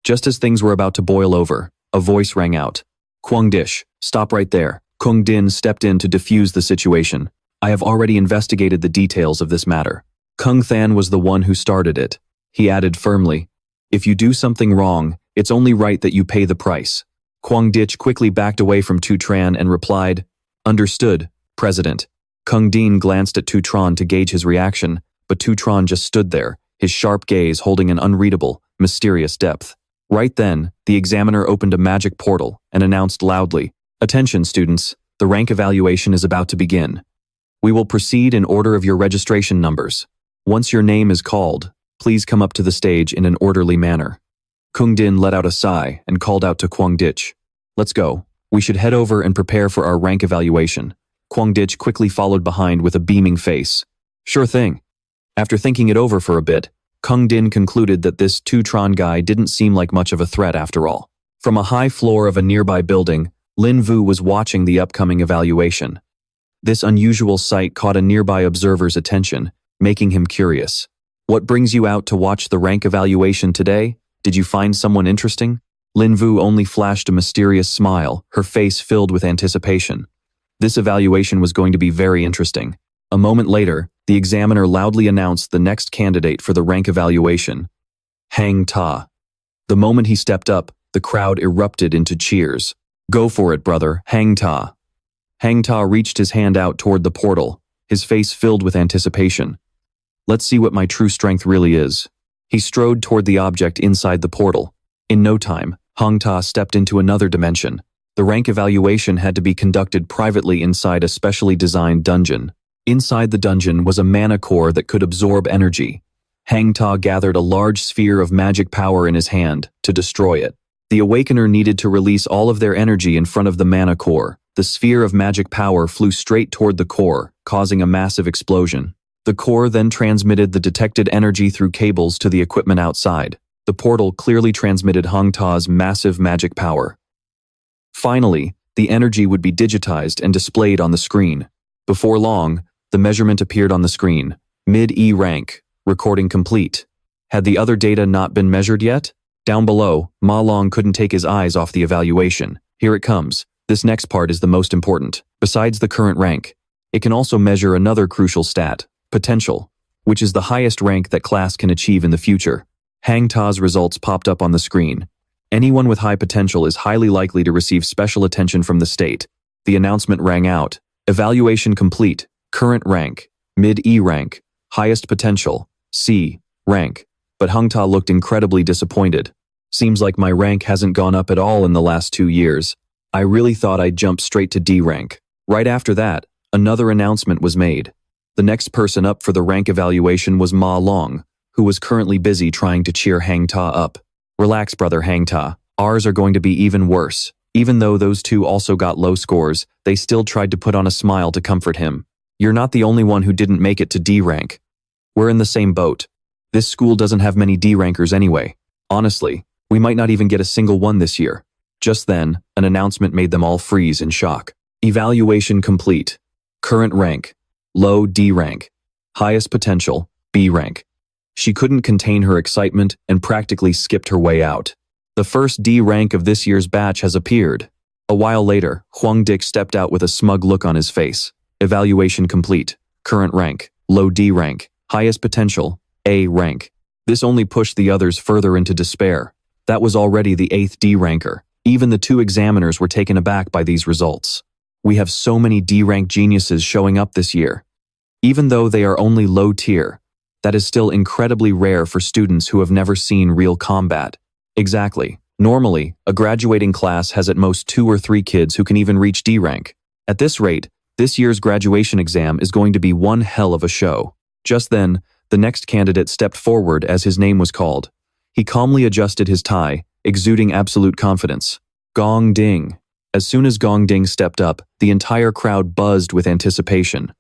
Just as things were about to boil over, a voice rang out. "Kwang Dish, stop right there." Kung Din stepped in to defuse the situation. "I have already investigated the details of this matter. Kung Than was the one who started it." He added firmly, "If you do something wrong, it's only right that you pay the price." Kwang Ditch quickly backed away from Tu Tran and replied, "Understood, President." Kung Din glanced at Tu Tran to gauge his reaction, but Tu Tran just stood there, his sharp gaze holding an unreadable, mysterious depth. Right then, the examiner opened a magic portal and announced loudly, "Attention, students, the rank evaluation is about to begin. We will proceed in order of your registration numbers. Once your name is called, please come up to the stage in an orderly manner." Kung Din let out a sigh and called out to Kwang Ditch, "Let's go. We should head over and prepare for our rank evaluation." Kwang Ditch quickly followed behind with a beaming face. "Sure thing." After thinking it over for a bit, Kung Din concluded that this Tu Tran guy didn't seem like much of a threat after all. From a high floor of a nearby building, Lin Vu was watching the upcoming evaluation. This unusual sight caught a nearby observer's attention, making him curious. "What brings you out to watch the rank evaluation today? Did you find someone interesting?" Lin Vu only flashed a mysterious smile, her face filled with anticipation. This evaluation was going to be very interesting. A moment later, the examiner loudly announced the next candidate for the rank evaluation, Hang Ta. The moment he stepped up, the crowd erupted into cheers. "Go for it, brother, Hang Ta." Hang Ta reached his hand out toward the portal, his face filled with anticipation. "Let's see what my true strength really is." He strode toward the object inside the portal. In no time, Hang Ta stepped into another dimension. The rank evaluation had to be conducted privately inside a specially designed dungeon. Inside the dungeon was a mana core that could absorb energy. Hang Ta gathered a large sphere of magic power in his hand to destroy it. The Awakener needed to release all of their energy in front of the mana core. The sphere of magic power flew straight toward the core, causing a massive explosion. The core then transmitted the detected energy through cables to the equipment outside. The portal clearly transmitted Hang Ta's massive magic power. Finally, the energy would be digitized and displayed on the screen. Before long, the measurement appeared on the screen. Mid-E rank, recording complete. Had the other data not been measured yet? Down below, Ma Long couldn't take his eyes off the evaluation. Here it comes. This next part is the most important. Besides the current rank, it can also measure another crucial stat, potential, which is the highest rank that class can achieve in the future. Hang Ta's results popped up on the screen. Anyone with high potential is highly likely to receive special attention from the state. The announcement rang out. Evaluation complete. Current rank. Mid-E rank. Highest potential. C rank. But Hang Ta looked incredibly disappointed. "Seems like my rank hasn't gone up at all in the last 2 years. I really thought I'd jump straight to D rank. Right after that, another announcement was made. The next person up for the rank evaluation was Ma Long, who was currently busy trying to cheer Hang Ta up. Relax, brother Hang Ta. Ours are going to be even worse. Even though those two also got low scores, they still tried to put on a smile to comfort him. You're not the only one who didn't make it to D rank. We're in the same boat. This school doesn't have many D rankers anyway. Honestly, we might not even get a single one this year. Just then, an announcement made them all freeze in shock. Evaluation complete. Current rank, low D rank. Highest potential, B rank. She couldn't contain her excitement and practically skipped her way out. The first D rank of this year's batch has appeared. A while later, Huang Dick stepped out with a smug look on his face. Evaluation complete. Current rank, low D rank. Highest potential, A rank. This only pushed the others further into despair. That was already the 8th D ranker. Even the 2 examiners were taken aback by these results. We have so many D rank geniuses showing up this year. Even though they are only low tier, that is still incredibly rare for students who have never seen real combat. Exactly. Normally, a graduating class has at most 2 or 3 kids who can even reach D rank. At this rate, this year's graduation exam is going to be one hell of a show. Just then, the next candidate stepped forward as his name was called. He calmly adjusted his tie, exuding absolute confidence. Gong Ding. As soon as Gong Ding stepped up, the entire crowd buzzed with anticipation.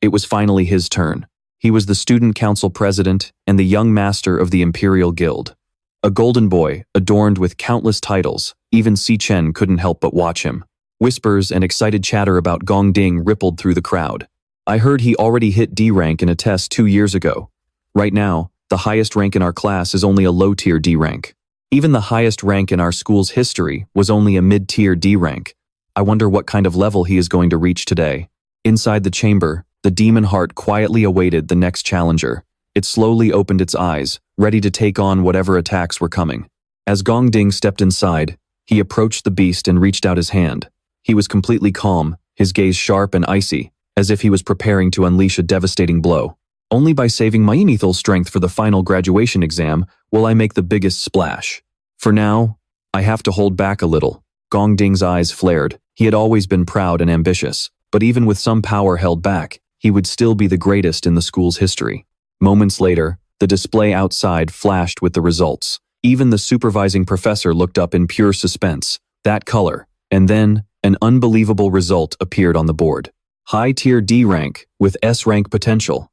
It was finally his turn. He was the student council president and the young master of the Imperial Guild. A golden boy, adorned with countless titles, even Si Chen couldn't help but watch him. Whispers and excited chatter about Gong Ding rippled through the crowd. I heard he already hit D rank in a test 2 years ago. Right now, the highest rank in our class is only a low-tier D rank. Even the highest rank in our school's history was only a mid-tier D rank. I wonder what kind of level he is going to reach today. Inside the chamber, the demon heart quietly awaited the next challenger. It slowly opened its eyes, ready to take on whatever attacks were coming. As Gong Ding stepped inside, he approached the beast and reached out his hand. He was completely calm, his gaze sharp and icy, as if he was preparing to unleash a devastating blow. Only by saving my lethal strength for the final graduation exam will I make the biggest splash. For now, I have to hold back a little. Gong Ding's eyes flared. He had always been proud and ambitious, but even with some power held back, he would still be the greatest in the school's history. Moments later, the display outside flashed with the results. Even the supervising professor looked up in pure suspense. That color. And then, an unbelievable result appeared on the board. High-tier D rank with S-rank potential.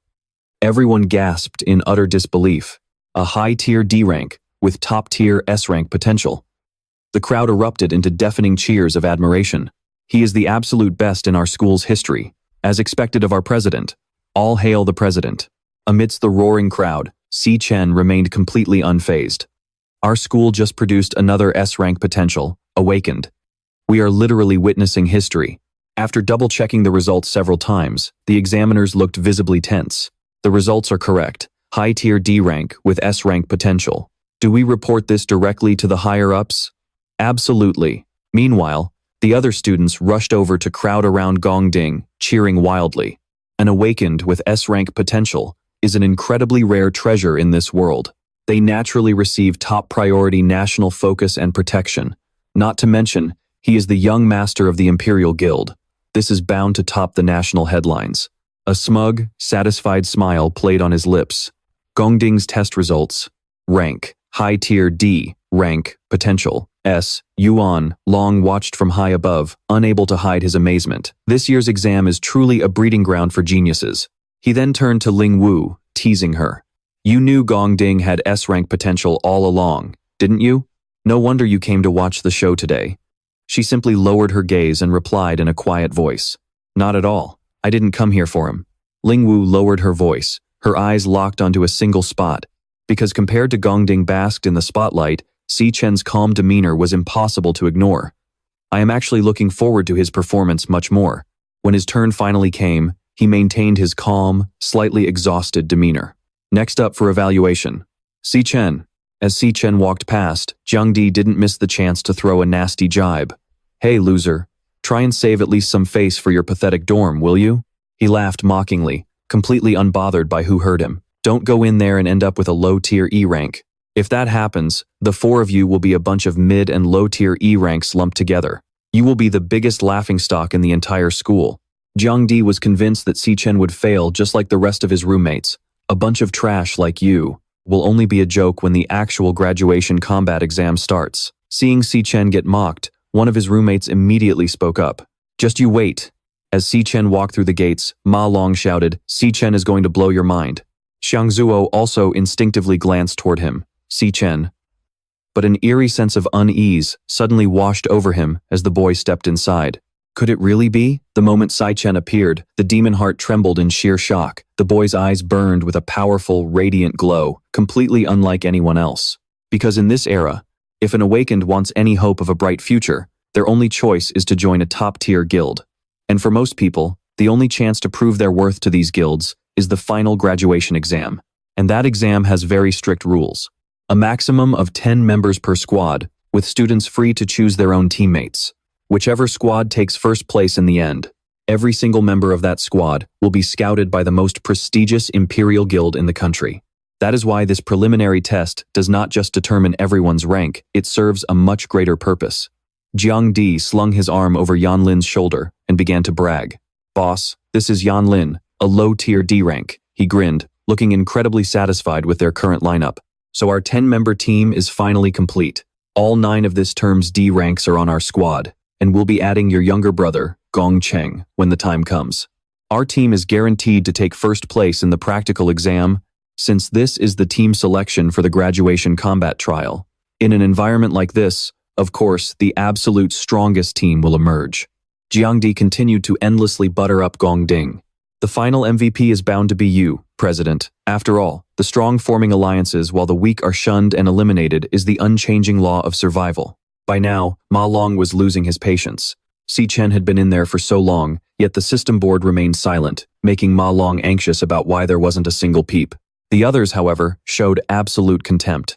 Everyone gasped in utter disbelief. A high-tier D rank with top-tier S-rank potential. The crowd erupted into deafening cheers of admiration. He is the absolute best in our school's history, as expected of our president. All hail the president. Amidst the roaring crowd, Si Chen remained completely unfazed. Our school just produced another S-rank potential, awakened. We are literally witnessing history. After double-checking the results several times, the examiners looked visibly tense. The results are correct. High-tier D rank with S-rank potential. Do we report this directly to the higher-ups? Absolutely. Meanwhile, the other students rushed over to crowd around Gong Ding, cheering wildly. An awakened with S-rank potential is an incredibly rare treasure in this world. They naturally receive top-priority national focus and protection. Not to mention, he is the young master of the Imperial Guild. This is bound to top the national headlines. A smug, satisfied smile played on his lips. Gong Ding's test results. Rank, high-tier D, rank, potential, S. Yuan Long watched from high above, unable to hide his amazement. This year's exam is truly a breeding ground for geniuses. He then turned to Ling Wu, teasing her. You knew Gong Ding had S-rank potential all along, didn't you? No wonder you came to watch the show today. She simply lowered her gaze and replied in a quiet voice. Not at all. I didn't come here for him. Ling Wu lowered her voice, her eyes locked onto a single spot. Because compared to Gong Ding basked in the spotlight, Si Chen's calm demeanor was impossible to ignore. I am actually looking forward to his performance much more. When his turn finally came, he maintained his calm, slightly exhausted demeanor. Next up for evaluation. Si Chen. As Si Chen walked past, Jiang Di didn't miss the chance to throw a nasty jibe. Hey, loser. Try and save at least some face for your pathetic dorm, will you? He laughed mockingly, completely unbothered by who heard him. Don't go in there and end up with a low-tier E rank. If that happens, the 4 of you will be a bunch of mid and low-tier E ranks lumped together. You will be the biggest laughingstock in the entire school. Jiangdi was convinced that Si Chen would fail just like the rest of his roommates. A bunch of trash like you will only be a joke when the actual graduation combat exam starts. Seeing Si Chen get mocked, one of his roommates immediately spoke up. Just you wait. As Si Chen walked through the gates, Ma Long shouted, Si Chen is going to blow your mind. Xiang Zuo also instinctively glanced toward him. Si Chen. But an eerie sense of unease suddenly washed over him as the boy stepped inside. Could it really be? The moment Si Chen appeared, the demon heart trembled in sheer shock. The boy's eyes burned with a powerful, radiant glow, completely unlike anyone else. Because in this era, if an awakened wants any hope of a bright future, their only choice is to join a top-tier guild. And for most people, the only chance to prove their worth to these guilds is the final graduation exam. And that exam has very strict rules. A maximum of 10 members per squad, with students free to choose their own teammates. Whichever squad takes first place in the end, every single member of that squad will be scouted by the most prestigious imperial guild in the country. That is why this preliminary test does not just determine everyone's rank, it serves a much greater purpose. Jiang Di slung his arm over Yan Lin's shoulder and began to brag. Boss, this is Yan Lin, a low-tier D rank. He grinned, looking incredibly satisfied with their current lineup. So our 10-member team is finally complete. All 9 of this term's D ranks are on our squad, and we'll be adding your younger brother, Gong Cheng, when the time comes. Our team is guaranteed to take first place in the practical exam, since this is the team selection for the graduation combat trial. In an environment like this, of course, the absolute strongest team will emerge. Jiangdi continued to endlessly butter up Gong Ding. The final MVP is bound to be you, President. After all, the strong forming alliances while the weak are shunned and eliminated is the unchanging law of survival. By now, Ma Long was losing his patience. Si Chen had been in there for so long, yet the system board remained silent, making Ma Long anxious about why there wasn't a single peep. The others, however, showed absolute contempt.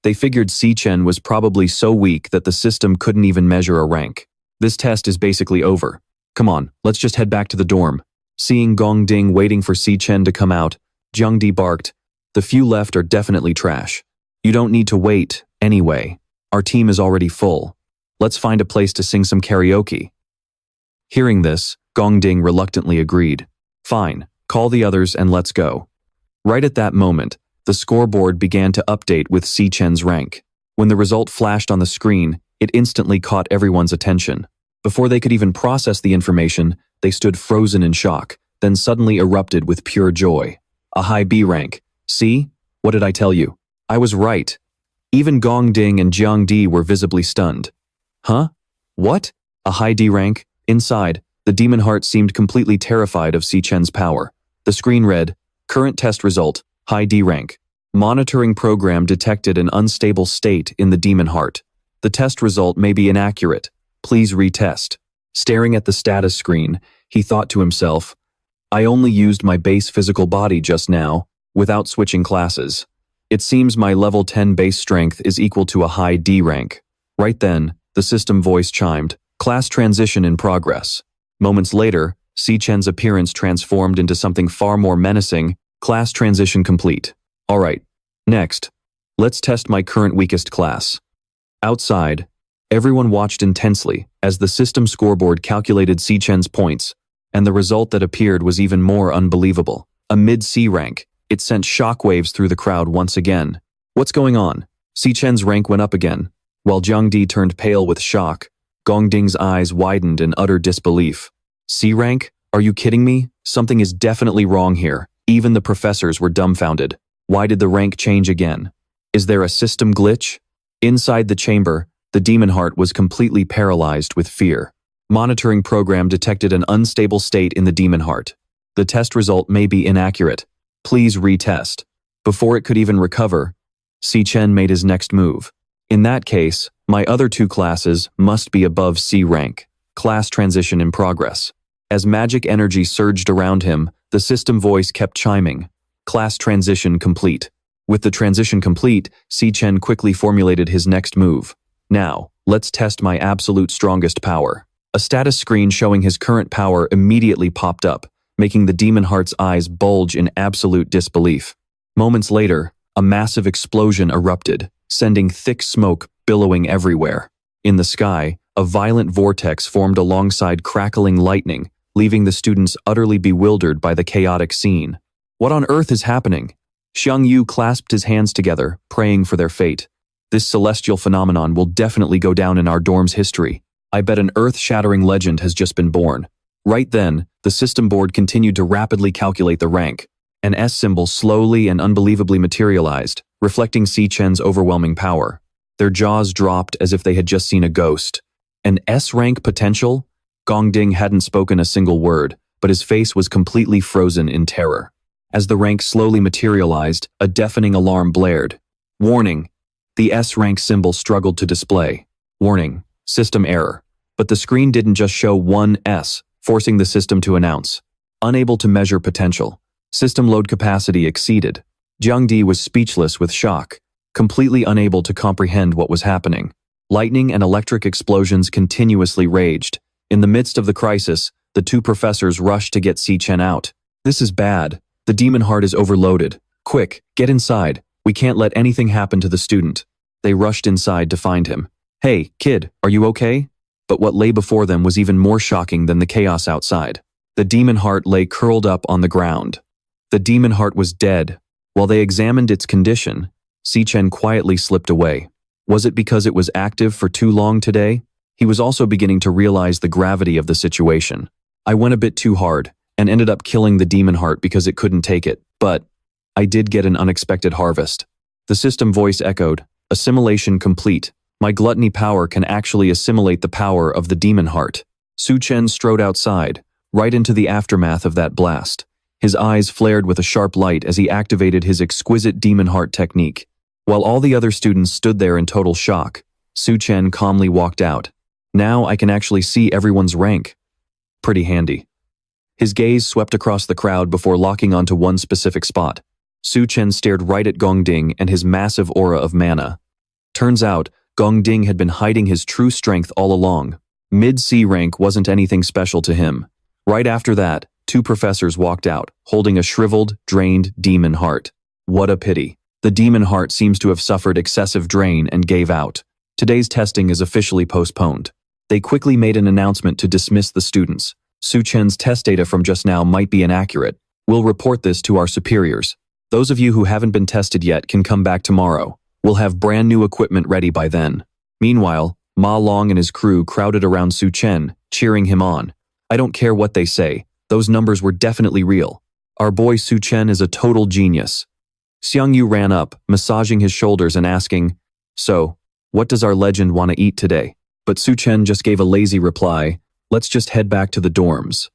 They figured Si Chen was probably so weak that the system couldn't even measure a rank. This test is basically over. Come on, let's just head back to the dorm. Seeing Gong Ding waiting for Si Chen to come out, Jiang Di barked, the few left are definitely trash. You don't need to wait, anyway. Our team is already full. Let's find a place to sing some karaoke. Hearing this, Gong Ding reluctantly agreed. Fine, call the others and let's go. Right at that moment, the scoreboard began to update with Si Chen's rank. When the result flashed on the screen, it instantly caught everyone's attention. Before they could even process the information, they stood frozen in shock, then suddenly erupted with pure joy. A high B rank. See? What did I tell you? I was right. Even Gong Ding and Jiang Di were visibly stunned. Huh? What? A high D rank? Inside, the demon heart seemed completely terrified of Si Chen's power. The screen read, current test result, high D rank. Monitoring program detected an unstable state in the demon heart. The test result may be inaccurate. Please retest. Staring at the status screen, he thought to himself, I only used my base physical body just now, without switching classes. It seems my level 10 base strength is equal to a high D rank. Right then, the system voice chimed, class transition in progress. Moments later, Si Chen's appearance transformed into something far more menacing, class transition complete. Alright, next, let's test my current weakest class. Outside, everyone watched intensely as the system scoreboard calculated Si Chen's points, and the result that appeared was even more unbelievable. A mid-C rank, it sent shockwaves through the crowd once again. What's going on? Si Chen's rank went up again. While Jiang Di turned pale with shock, Gong Ding's eyes widened in utter disbelief. C rank? Are you kidding me? Something is definitely wrong here. Even the professors were dumbfounded. Why did the rank change again? Is there a system glitch? Inside the chamber, the demon heart was completely paralyzed with fear. Monitoring program detected an unstable state in the demon heart. The test result may be inaccurate. Please retest. Before it could even recover, Si Chen made his next move. In that case, my other 2 classes must be above C rank. Class transition in progress. As magic energy surged around him, the system voice kept chiming. Class transition complete. With the transition complete, Si Chen quickly formulated his next move. Now, let's test my absolute strongest power. A status screen showing his current power immediately popped up, making the demon heart's eyes bulge in absolute disbelief. Moments later, a massive explosion erupted, sending thick smoke billowing everywhere. In the sky, a violent vortex formed alongside crackling lightning, leaving the students utterly bewildered by the chaotic scene. What on earth is happening? Xiang Yu clasped his hands together, praying for their fate. This celestial phenomenon will definitely go down in our dorm's history. I bet an earth-shattering legend has just been born. Right then, the system board continued to rapidly calculate the rank. An S symbol slowly and unbelievably materialized, reflecting Si Chen's overwhelming power. Their jaws dropped as if they had just seen a ghost. An S-rank potential? Gongding hadn't spoken a single word, but his face was completely frozen in terror. As the rank slowly materialized, a deafening alarm blared. Warning! The S-rank symbol struggled to display. Warning, system error. But the screen didn't just show one S, forcing the system to announce. Unable to measure potential. System load capacity exceeded. Jiangdi was speechless with shock, completely unable to comprehend what was happening. Lightning and electric explosions continuously raged. In the midst of the crisis, the two professors rushed to get Si Chen out. This is bad. The demon heart is overloaded. Quick, get inside. We can't let anything happen to the student. They rushed inside to find him. Hey, kid, are you okay? But what lay before them was even more shocking than the chaos outside. The demon heart lay curled up on the ground. The demon heart was dead. While they examined its condition, Si Chen quietly slipped away. Was it because it was active for too long today? He was also beginning to realize the gravity of the situation. I went a bit too hard, and ended up killing the demon heart because it couldn't take it, but I did get an unexpected harvest. The system voice echoed, assimilation complete. My gluttony power can actually assimilate the power of the demon heart. Si Chen strode outside, right into the aftermath of that blast. His eyes flared with a sharp light as he activated his exquisite demon heart technique. While all the other students stood there in total shock, Si Chen calmly walked out. Now I can actually see everyone's rank. Pretty handy. His gaze swept across the crowd before locking onto one specific spot. Si Chen stared right at Gongding and his massive aura of mana. Turns out, Gongding had been hiding his true strength all along. Mid-C rank wasn't anything special to him. Right after that, two professors walked out, holding a shriveled, drained demon heart. What a pity. The demon heart seems to have suffered excessive drain and gave out. Today's testing is officially postponed. They quickly made an announcement to dismiss the students. Si Chen's test data from just now might be inaccurate. We'll report this to our superiors. Those of you who haven't been tested yet can come back tomorrow. We'll have brand new equipment ready by then. Meanwhile, Ma Long and his crew crowded around Si Chen, cheering him on. I don't care what they say. Those numbers were definitely real. Our boy Si Chen is a total genius. Xiang Yu ran up, massaging his shoulders and asking, So, what does our legend want to eat today? But Si Chen just gave a lazy reply, let's just head back to the dorms.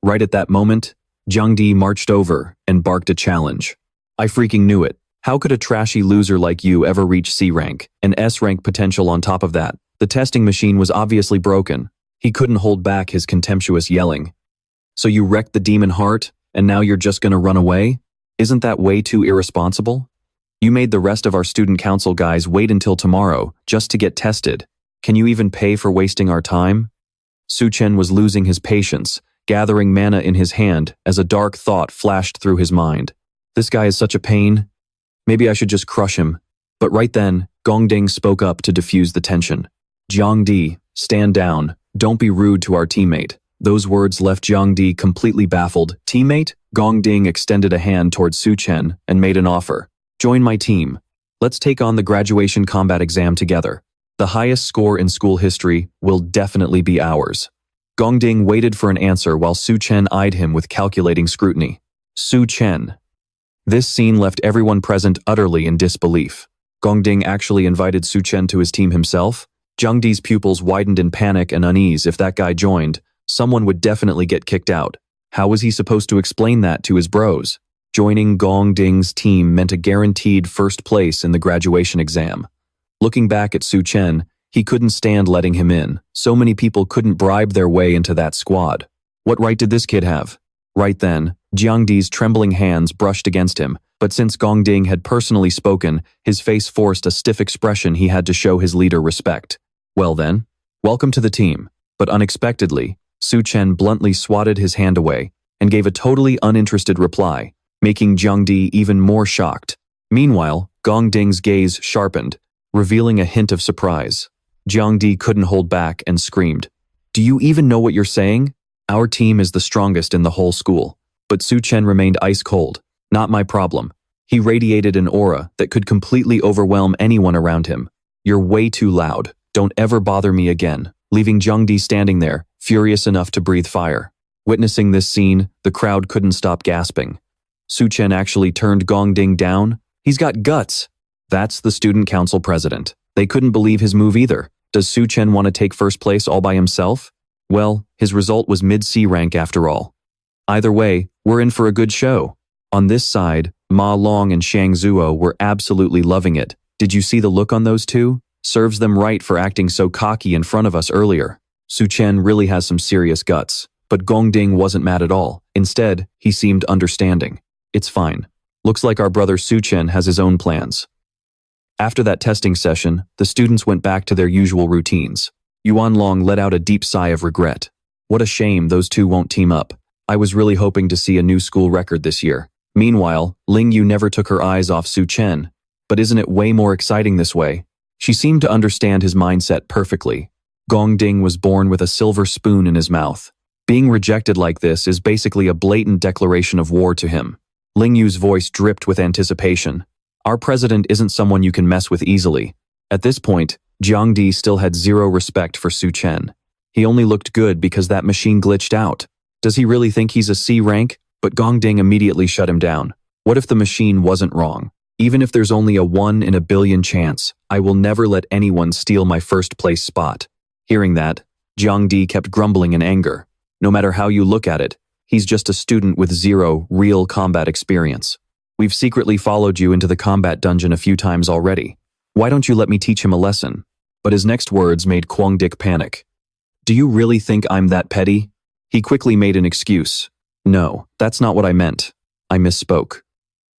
Right at that moment, Jiangdi marched over and barked a challenge. I freaking knew it. How could a trashy loser like you ever reach C rank, and S rank potential on top of that? The testing machine was obviously broken. He couldn't hold back his contemptuous yelling. So you wrecked the demon heart, and now you're just gonna run away? Isn't that way too irresponsible? You made the rest of our student council guys wait until tomorrow just to get tested. Can you even pay for wasting our time? Si Chen was losing his patience, gathering mana in his hand as a dark thought flashed through his mind. This guy is such a pain. Maybe I should just crush him. But right then, Gongding spoke up to diffuse the tension. Jiangdi, stand down. Don't be rude to our teammate. Those words left Jiangdi completely baffled. Teammate? Gongding extended a hand towards Si Chen and made an offer. Join my team. Let's take on the graduation combat exam together. The highest score in school history will definitely be ours. Gongding waited for an answer while Si Chen eyed him with calculating scrutiny. Si Chen. This scene left everyone present utterly in disbelief. Gongding actually invited Si Chen to his team himself? Jiangdi's pupils widened in panic and unease. If that guy joined, someone would definitely get kicked out. How was he supposed to explain that to his bros? Joining Gongding's team meant a guaranteed first place in the graduation exam. Looking back at Si Chen, he couldn't stand letting him in. So many people couldn't bribe their way into that squad. What right did this kid have? Right then, Jiangdi's trembling hands brushed against him, but since Gongding had personally spoken, his face forced a stiff expression. He had to show his leader respect. Well then, welcome to the team. But unexpectedly, Si Chen bluntly swatted his hand away and gave a totally uninterested reply, making Jiangdi even more shocked. Meanwhile, Gongding's gaze sharpened, revealing a hint of surprise. Jiang Di couldn't hold back and screamed, "Do you even know what you're saying? Our team is the strongest in the whole school." But Si Chen remained ice cold. "Not my problem." He radiated an aura that could completely overwhelm anyone around him. "You're way too loud. Don't ever bother me again," leaving Jiang Di standing there, furious enough to breathe fire. Witnessing this scene, the crowd couldn't stop gasping. Si Chen actually turned Gong Ding down? He's got guts. That's the student council president. They couldn't believe his move either. Does Si Chen want to take first place all by himself? Well, his result was mid-C rank after all. Either way, we're in for a good show. On this side, Ma Long and Shang Zuo were absolutely loving it. Did you see the look on those two? Serves them right for acting so cocky in front of us earlier. Si Chen really has some serious guts. But Gong Ding wasn't mad at all. Instead, he seemed understanding. "It's fine. Looks like our brother Si Chen has his own plans." After that testing session, the students went back to their usual routines. Yuan Long let out a deep sigh of regret. What a shame those two won't team up. I was really hoping to see a new school record this year. Meanwhile, Ling Yu never took her eyes off Si Chen. But isn't it way more exciting this way? She seemed to understand his mindset perfectly. Gong Ding was born with a silver spoon in his mouth. Being rejected like this is basically a blatant declaration of war to him. Ling Yu's voice dripped with anticipation. Our president isn't someone you can mess with easily. At this point, Jiang Di still had zero respect for Si Chen. He only looked good because that machine glitched out. Does he really think he's a C rank? But Gong Ding immediately shut him down. What if the machine wasn't wrong? Even if there's only a 1 in a billion chance, I will never let anyone steal my first place spot. Hearing that, Jiang Di kept grumbling in anger. No matter how you look at it, he's just a student with zero real combat experience. We've secretly followed you into the combat dungeon a few times already. Why don't you let me teach him a lesson? But his next words made Kwang Dik panic. Do you really think I'm that petty? He quickly made an excuse. No, that's not what I meant. I misspoke.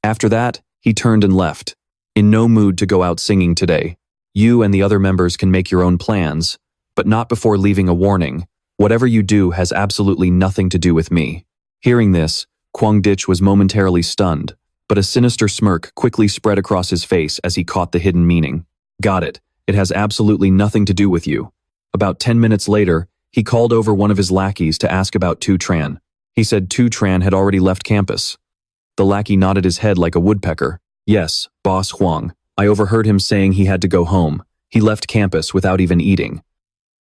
After that, he turned and left. In no mood to go out singing today. You and the other members can make your own plans, but not before leaving a warning. Whatever you do has absolutely nothing to do with me. Hearing this, Kwang Dich was momentarily stunned, but a sinister smirk quickly spread across his face as he caught the hidden meaning. Got it. It has absolutely nothing to do with you. About 10 minutes later, he called over one of his lackeys to ask about Tu Tran. He said Tu Tran had already left campus. The lackey nodded his head like a woodpecker. Yes, Boss Huang. I overheard him saying he had to go home. He left campus without even eating.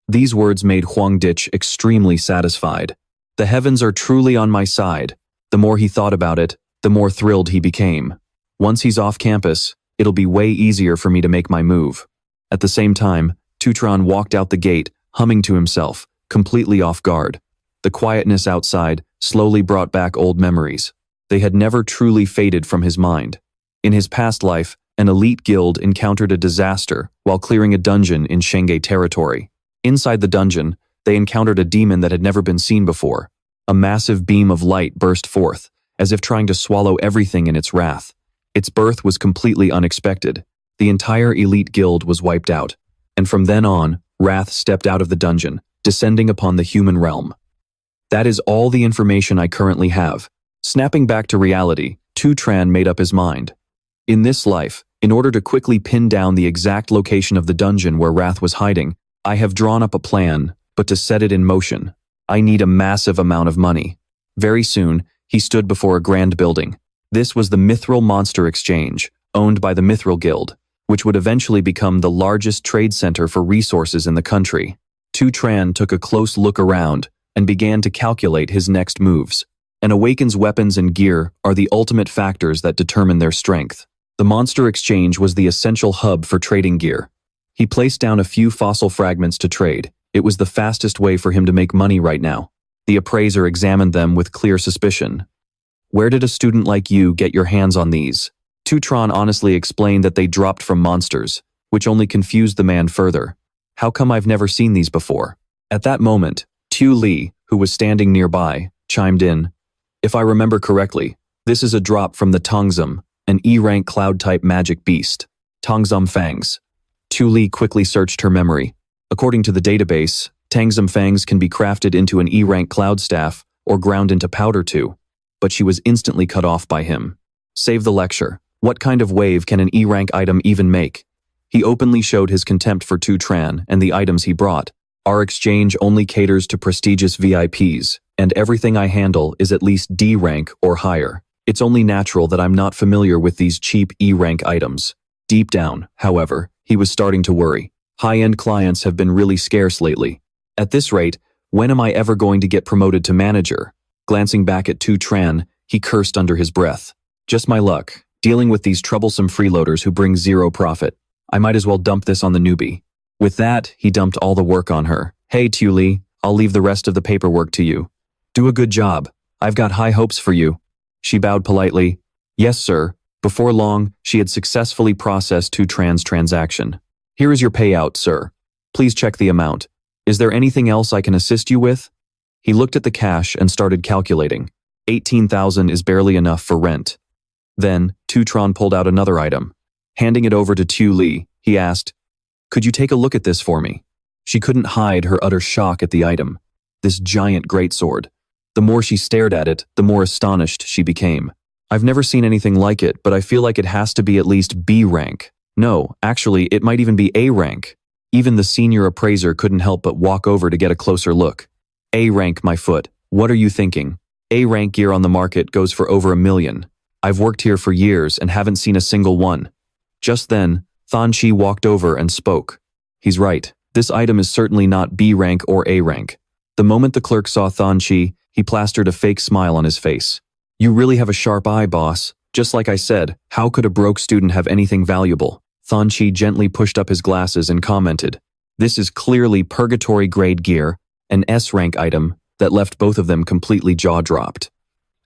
These words made Huang Dich extremely satisfied. The heavens are truly on my side. The more he thought about it, the more thrilled he became. Once he's off campus, it'll be way easier for me to make my move. At the same time, Tutran walked out the gate, humming to himself, completely off guard. The quietness outside slowly brought back old memories. They had never truly faded from his mind. In his past life, an elite guild encountered a disaster while clearing a dungeon in Shenge territory. Inside the dungeon, they encountered a demon that had never been seen before. A massive beam of light burst forth, as if trying to swallow everything in its wrath. Its birth was completely unexpected. The entire elite guild was wiped out, and from then on, Wrath stepped out of the dungeon, descending upon the human realm. That is all the information I currently have. Snapping back to reality, Tu Tran made up his mind. In this life, in order to quickly pin down the exact location of the dungeon where Wrath was hiding, I have drawn up a plan, but to set it in motion, I need a massive amount of money. Very soon, he stood before a grand building. This was the Mithril Monster Exchange, owned by the Mithril Guild, which would eventually become the largest trade center for resources in the country. Tu Tran took a close look around and began to calculate his next moves. An Awaken's weapons and gear are the ultimate factors that determine their strength. The Monster Exchange was the essential hub for trading gear. He placed down a few fossil fragments to trade. It was the fastest way for him to make money right now. The appraiser examined them with clear suspicion. Where did a student like you get your hands on these? Tutron honestly explained that they dropped from monsters, which only confused the man further. How come I've never seen these before? At that moment, Tu Li, who was standing nearby, chimed in. If I remember correctly, this is a drop from the Tongzum, an E-rank cloud-type magic beast. Tongzum Fangs. Tu Li quickly searched her memory. According to the database, Tangzum Fangs can be crafted into an E-rank cloud staff or ground into powder too. But she was instantly cut off by him. Save the lecture. What kind of wave can an E-rank item even make? He openly showed his contempt for Tu Tran and the items he brought. Our exchange only caters to prestigious VIPs, and everything I handle is at least D rank or higher. It's only natural that I'm not familiar with these cheap E rank items. Deep down, however, he was starting to worry. High-end clients have been really scarce lately. At this rate, when am I ever going to get promoted to manager? Glancing back at Tu Tran, he cursed under his breath. Just my luck, dealing with these troublesome freeloaders who bring zero profit. I might as well dump this on the newbie. With that, he dumped all the work on her. Hey, Tu Li, I'll leave the rest of the paperwork to you. Do a good job. I've got high hopes for you. She bowed politely. Yes, sir. Before long, she had successfully processed Tu Tran's transaction. Here is your payout, sir. Please check the amount. Is there anything else I can assist you with? He looked at the cash and started calculating. 18,000 is barely enough for rent. Then, Tu Tran pulled out another item. Handing it over to Tu Li, he asked, Could you take a look at this for me? She couldn't hide her utter shock at the item. This giant greatsword. The more she stared at it, the more astonished she became. I've never seen anything like it, but I feel like it has to be at least B rank. No, actually, it might even be A rank. Even the senior appraiser couldn't help but walk over to get a closer look. A rank, my foot. What are you thinking? A rank gear on the market goes for over $1 million. I've worked here for years and haven't seen a single one. Just then, Thon Chi walked over and spoke. He's right. This item is certainly not B rank or A rank. The moment the clerk saw Thon Chi, he plastered a fake smile on his face. You really have a sharp eye, boss. Just like I said, how could a broke student have anything valuable? Thon Chi gently pushed up his glasses and commented, This is clearly purgatory grade gear, an S-rank item that left both of them completely jaw-dropped.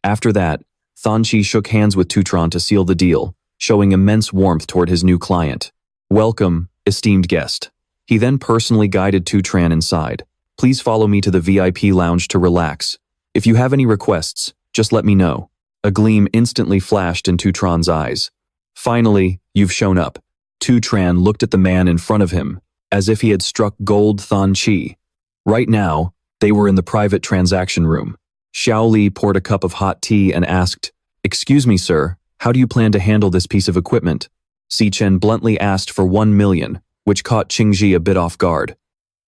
After that, Thon Chi shook hands with Tu Tran to seal the deal, showing immense warmth toward his new client. Welcome, esteemed guest. He then personally guided Tu Tran inside. Please follow me to the VIP lounge to relax. If you have any requests, just let me know. A gleam instantly flashed in Tu Tran's eyes. Finally, you've shown up. Tu Tran looked at the man in front of him, as if he had struck gold. Thon Chi. Right now, they were in the private transaction room. Xiao Li poured a cup of hot tea and asked, Excuse me, sir, how do you plan to handle this piece of equipment? Si Chen bluntly asked for 1 million, which caught Qingji a bit off guard.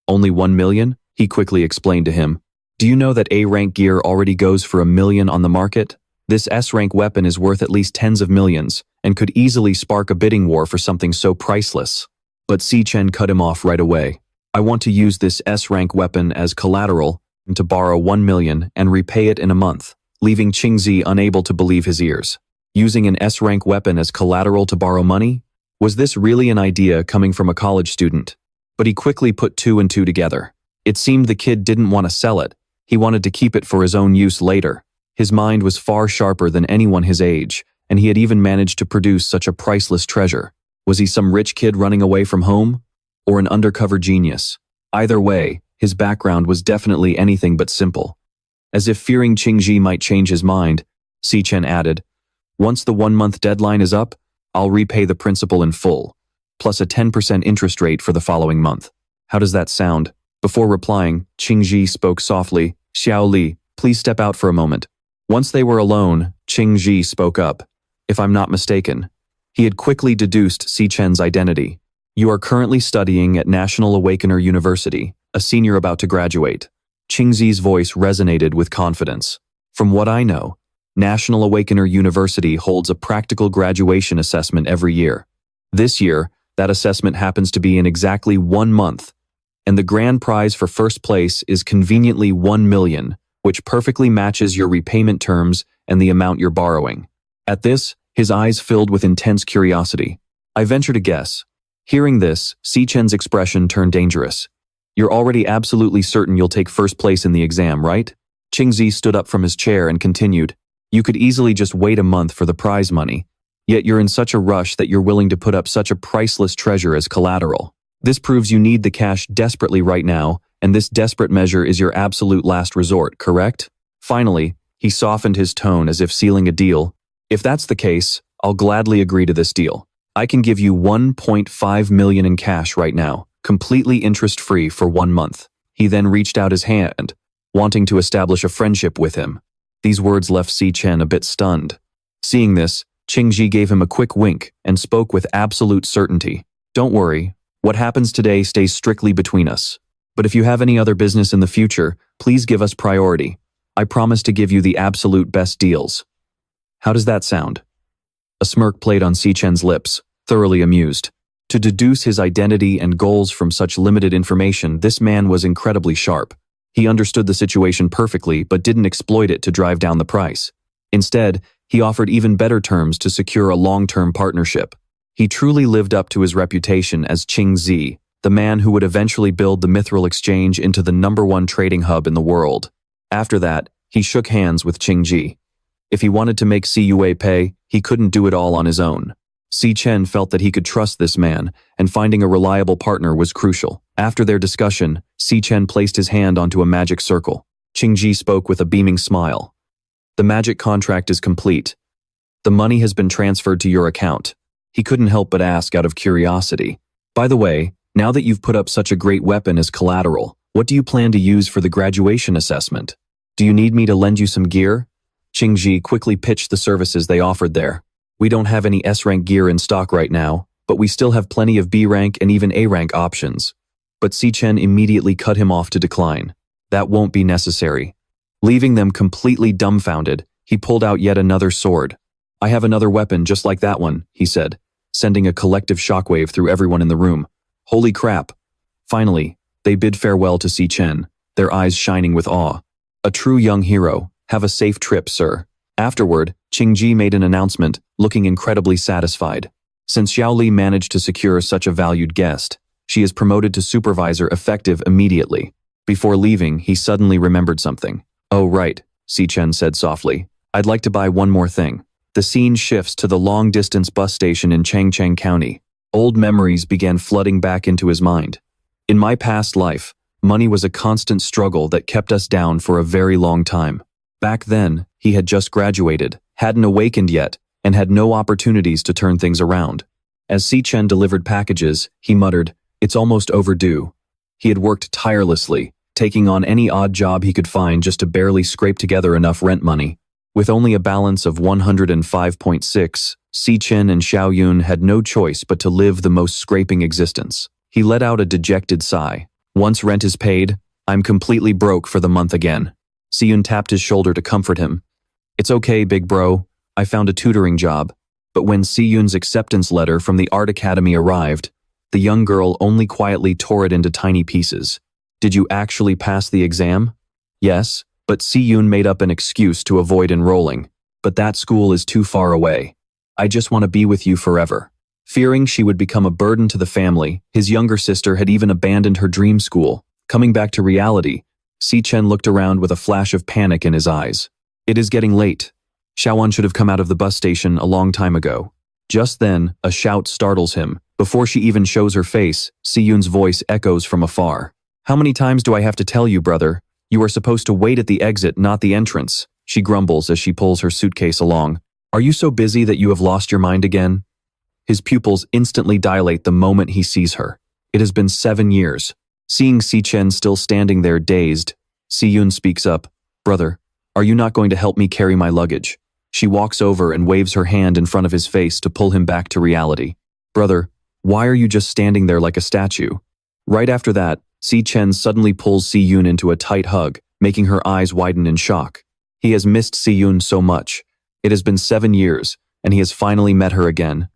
Only 1 million? He quickly explained to him. Do you know that A-rank gear already goes for $1 million on the market? This S-rank weapon is worth at least tens of millions, and could easily spark a bidding war for something so priceless. But Si Chen cut him off right away. I want to use this S-rank weapon as collateral and to borrow 1 million and repay it in a month, leaving Qingzi unable to believe his ears. Using an S-rank weapon as collateral to borrow money? Was this really an idea coming from a college student? But he quickly put two and two together. It seemed the kid didn't want to sell it. He wanted to keep it for his own use later. His mind was far sharper than anyone his age, and he had even managed to produce such a priceless treasure. Was he some rich kid running away from home? Or an undercover genius? Either way, his background was definitely anything but simple. As if fearing Qingji might change his mind, Si Chen added, Once the 1-month deadline is up, I'll repay the principal in full, plus a 10% interest rate for the following month. How does that sound? Before replying, Qingji spoke softly, Xiao Li, please step out for a moment. Once they were alone, Qingji spoke up. If I'm not mistaken, he had quickly deduced Si Chen's identity. You are currently studying at National Awakener University, a senior about to graduate. Qingzi's voice resonated with confidence. From what I know, National Awakener University holds a practical graduation assessment every year. This year, that assessment happens to be in exactly 1 month, and the grand prize for first place is conveniently 1 million, which perfectly matches your repayment terms and the amount you're borrowing. At this, his eyes filled with intense curiosity. I venture to guess. Hearing this, Si Chen's expression turned dangerous. You're already absolutely certain you'll take first place in the exam, right? Qingzi stood up from his chair and continued. You could easily just wait a month for the prize money, yet you're in such a rush that you're willing to put up such a priceless treasure as collateral. This proves you need the cash desperately right now, and this desperate measure is your absolute last resort, correct? Finally, he softened his tone as if sealing a deal. If that's the case, I'll gladly agree to this deal. I can give you 1.5 million in cash right now, completely interest-free for 1 month. He then reached out his hand, wanting to establish a friendship with him. These words left Si Chen a bit stunned. Seeing this, Qingji gave him a quick wink and spoke with absolute certainty. Don't worry, what happens today stays strictly between us. But if you have any other business in the future, please give us priority. I promise to give you the absolute best deals. How does that sound? A smirk played on Si Chen's lips, thoroughly amused. To deduce his identity and goals from such limited information, this man was incredibly sharp. He understood the situation perfectly but didn't exploit it to drive down the price. Instead, he offered even better terms to secure a long-term partnership. He truly lived up to his reputation as Qing Zi, the man who would eventually build the Mithril Exchange into the #1 trading hub in the world. After that, he shook hands with Qing Ji. If he wanted to make Si Yue pay, he couldn't do it all on his own. Si Chen felt that he could trust this man, and finding a reliable partner was crucial. After their discussion, Si Chen placed his hand onto a magic circle. Qing Ji spoke with a beaming smile. The magic contract is complete. The money has been transferred to your account. He couldn't help but ask out of curiosity. By the way, now that you've put up such a great weapon as collateral, what do you plan to use for the graduation assessment? Do you need me to lend you some gear? Qing Ji quickly pitched the services they offered there. We don't have any S-rank gear in stock right now, but we still have plenty of B-rank and even A-rank options. But Si Chen immediately cut him off to decline. That won't be necessary. Leaving them completely dumbfounded, he pulled out yet another sword. I have another weapon just like that one, he said, sending a collective shockwave through everyone in the room. Holy crap! Finally, they bid farewell to Si Chen, their eyes shining with awe. A true young hero. Have a safe trip, sir. Afterward, Qing Ji made an announcement, looking incredibly satisfied. Since Xiao Li managed to secure such a valued guest, she is promoted to supervisor effective immediately. Before leaving, he suddenly remembered something. Oh right, Si Chen said softly. I'd like to buy one more thing. The scene shifts to the long-distance bus station in Changcheng County. Old memories began flooding back into his mind. In my past life, money was a constant struggle that kept us down for a very long time. Back then, he had just graduated, hadn't awakened yet, and had no opportunities to turn things around. As Si Chen delivered packages, he muttered, "It's almost overdue." He had worked tirelessly, taking on any odd job he could find just to barely scrape together enough rent money. With only a balance of 105.6, Si Chen and Xiao Yun had no choice but to live the most scraping existence. He let out a dejected sigh. Once rent is paid, I'm completely broke for the month again. Si Yun tapped his shoulder to comfort him. It's okay, big bro. I found a tutoring job. But when Si Yun's acceptance letter from the art academy arrived, the young girl only quietly tore it into tiny pieces. Did you actually pass the exam? Yes, but Si Yun made up an excuse to avoid enrolling. But that school is too far away. I just want to be with you forever. Fearing she would become a burden to the family, his younger sister had even abandoned her dream school. Coming back to reality, Si Chen looked around with a flash of panic in his eyes. It is getting late. Xiaowan should have come out of the bus station a long time ago. Just then, a shout startles him. Before she even shows her face, Si Yun's voice echoes from afar. How many times do I have to tell you, brother? You are supposed to wait at the exit, not the entrance, she grumbles as she pulls her suitcase along. Are you so busy that you have lost your mind again? His pupils instantly dilate the moment he sees her. It has been 7 years. Seeing Si Chen still standing there dazed, Si Yun speaks up. Brother, are you not going to help me carry my luggage? She walks over and waves her hand in front of his face to pull him back to reality. Brother, why are you just standing there like a statue? Right after that, Si Chen suddenly pulls Si Yun into a tight hug, making her eyes widen in shock. He has missed Si Yun so much. It has been 7 years, and he has finally met her again.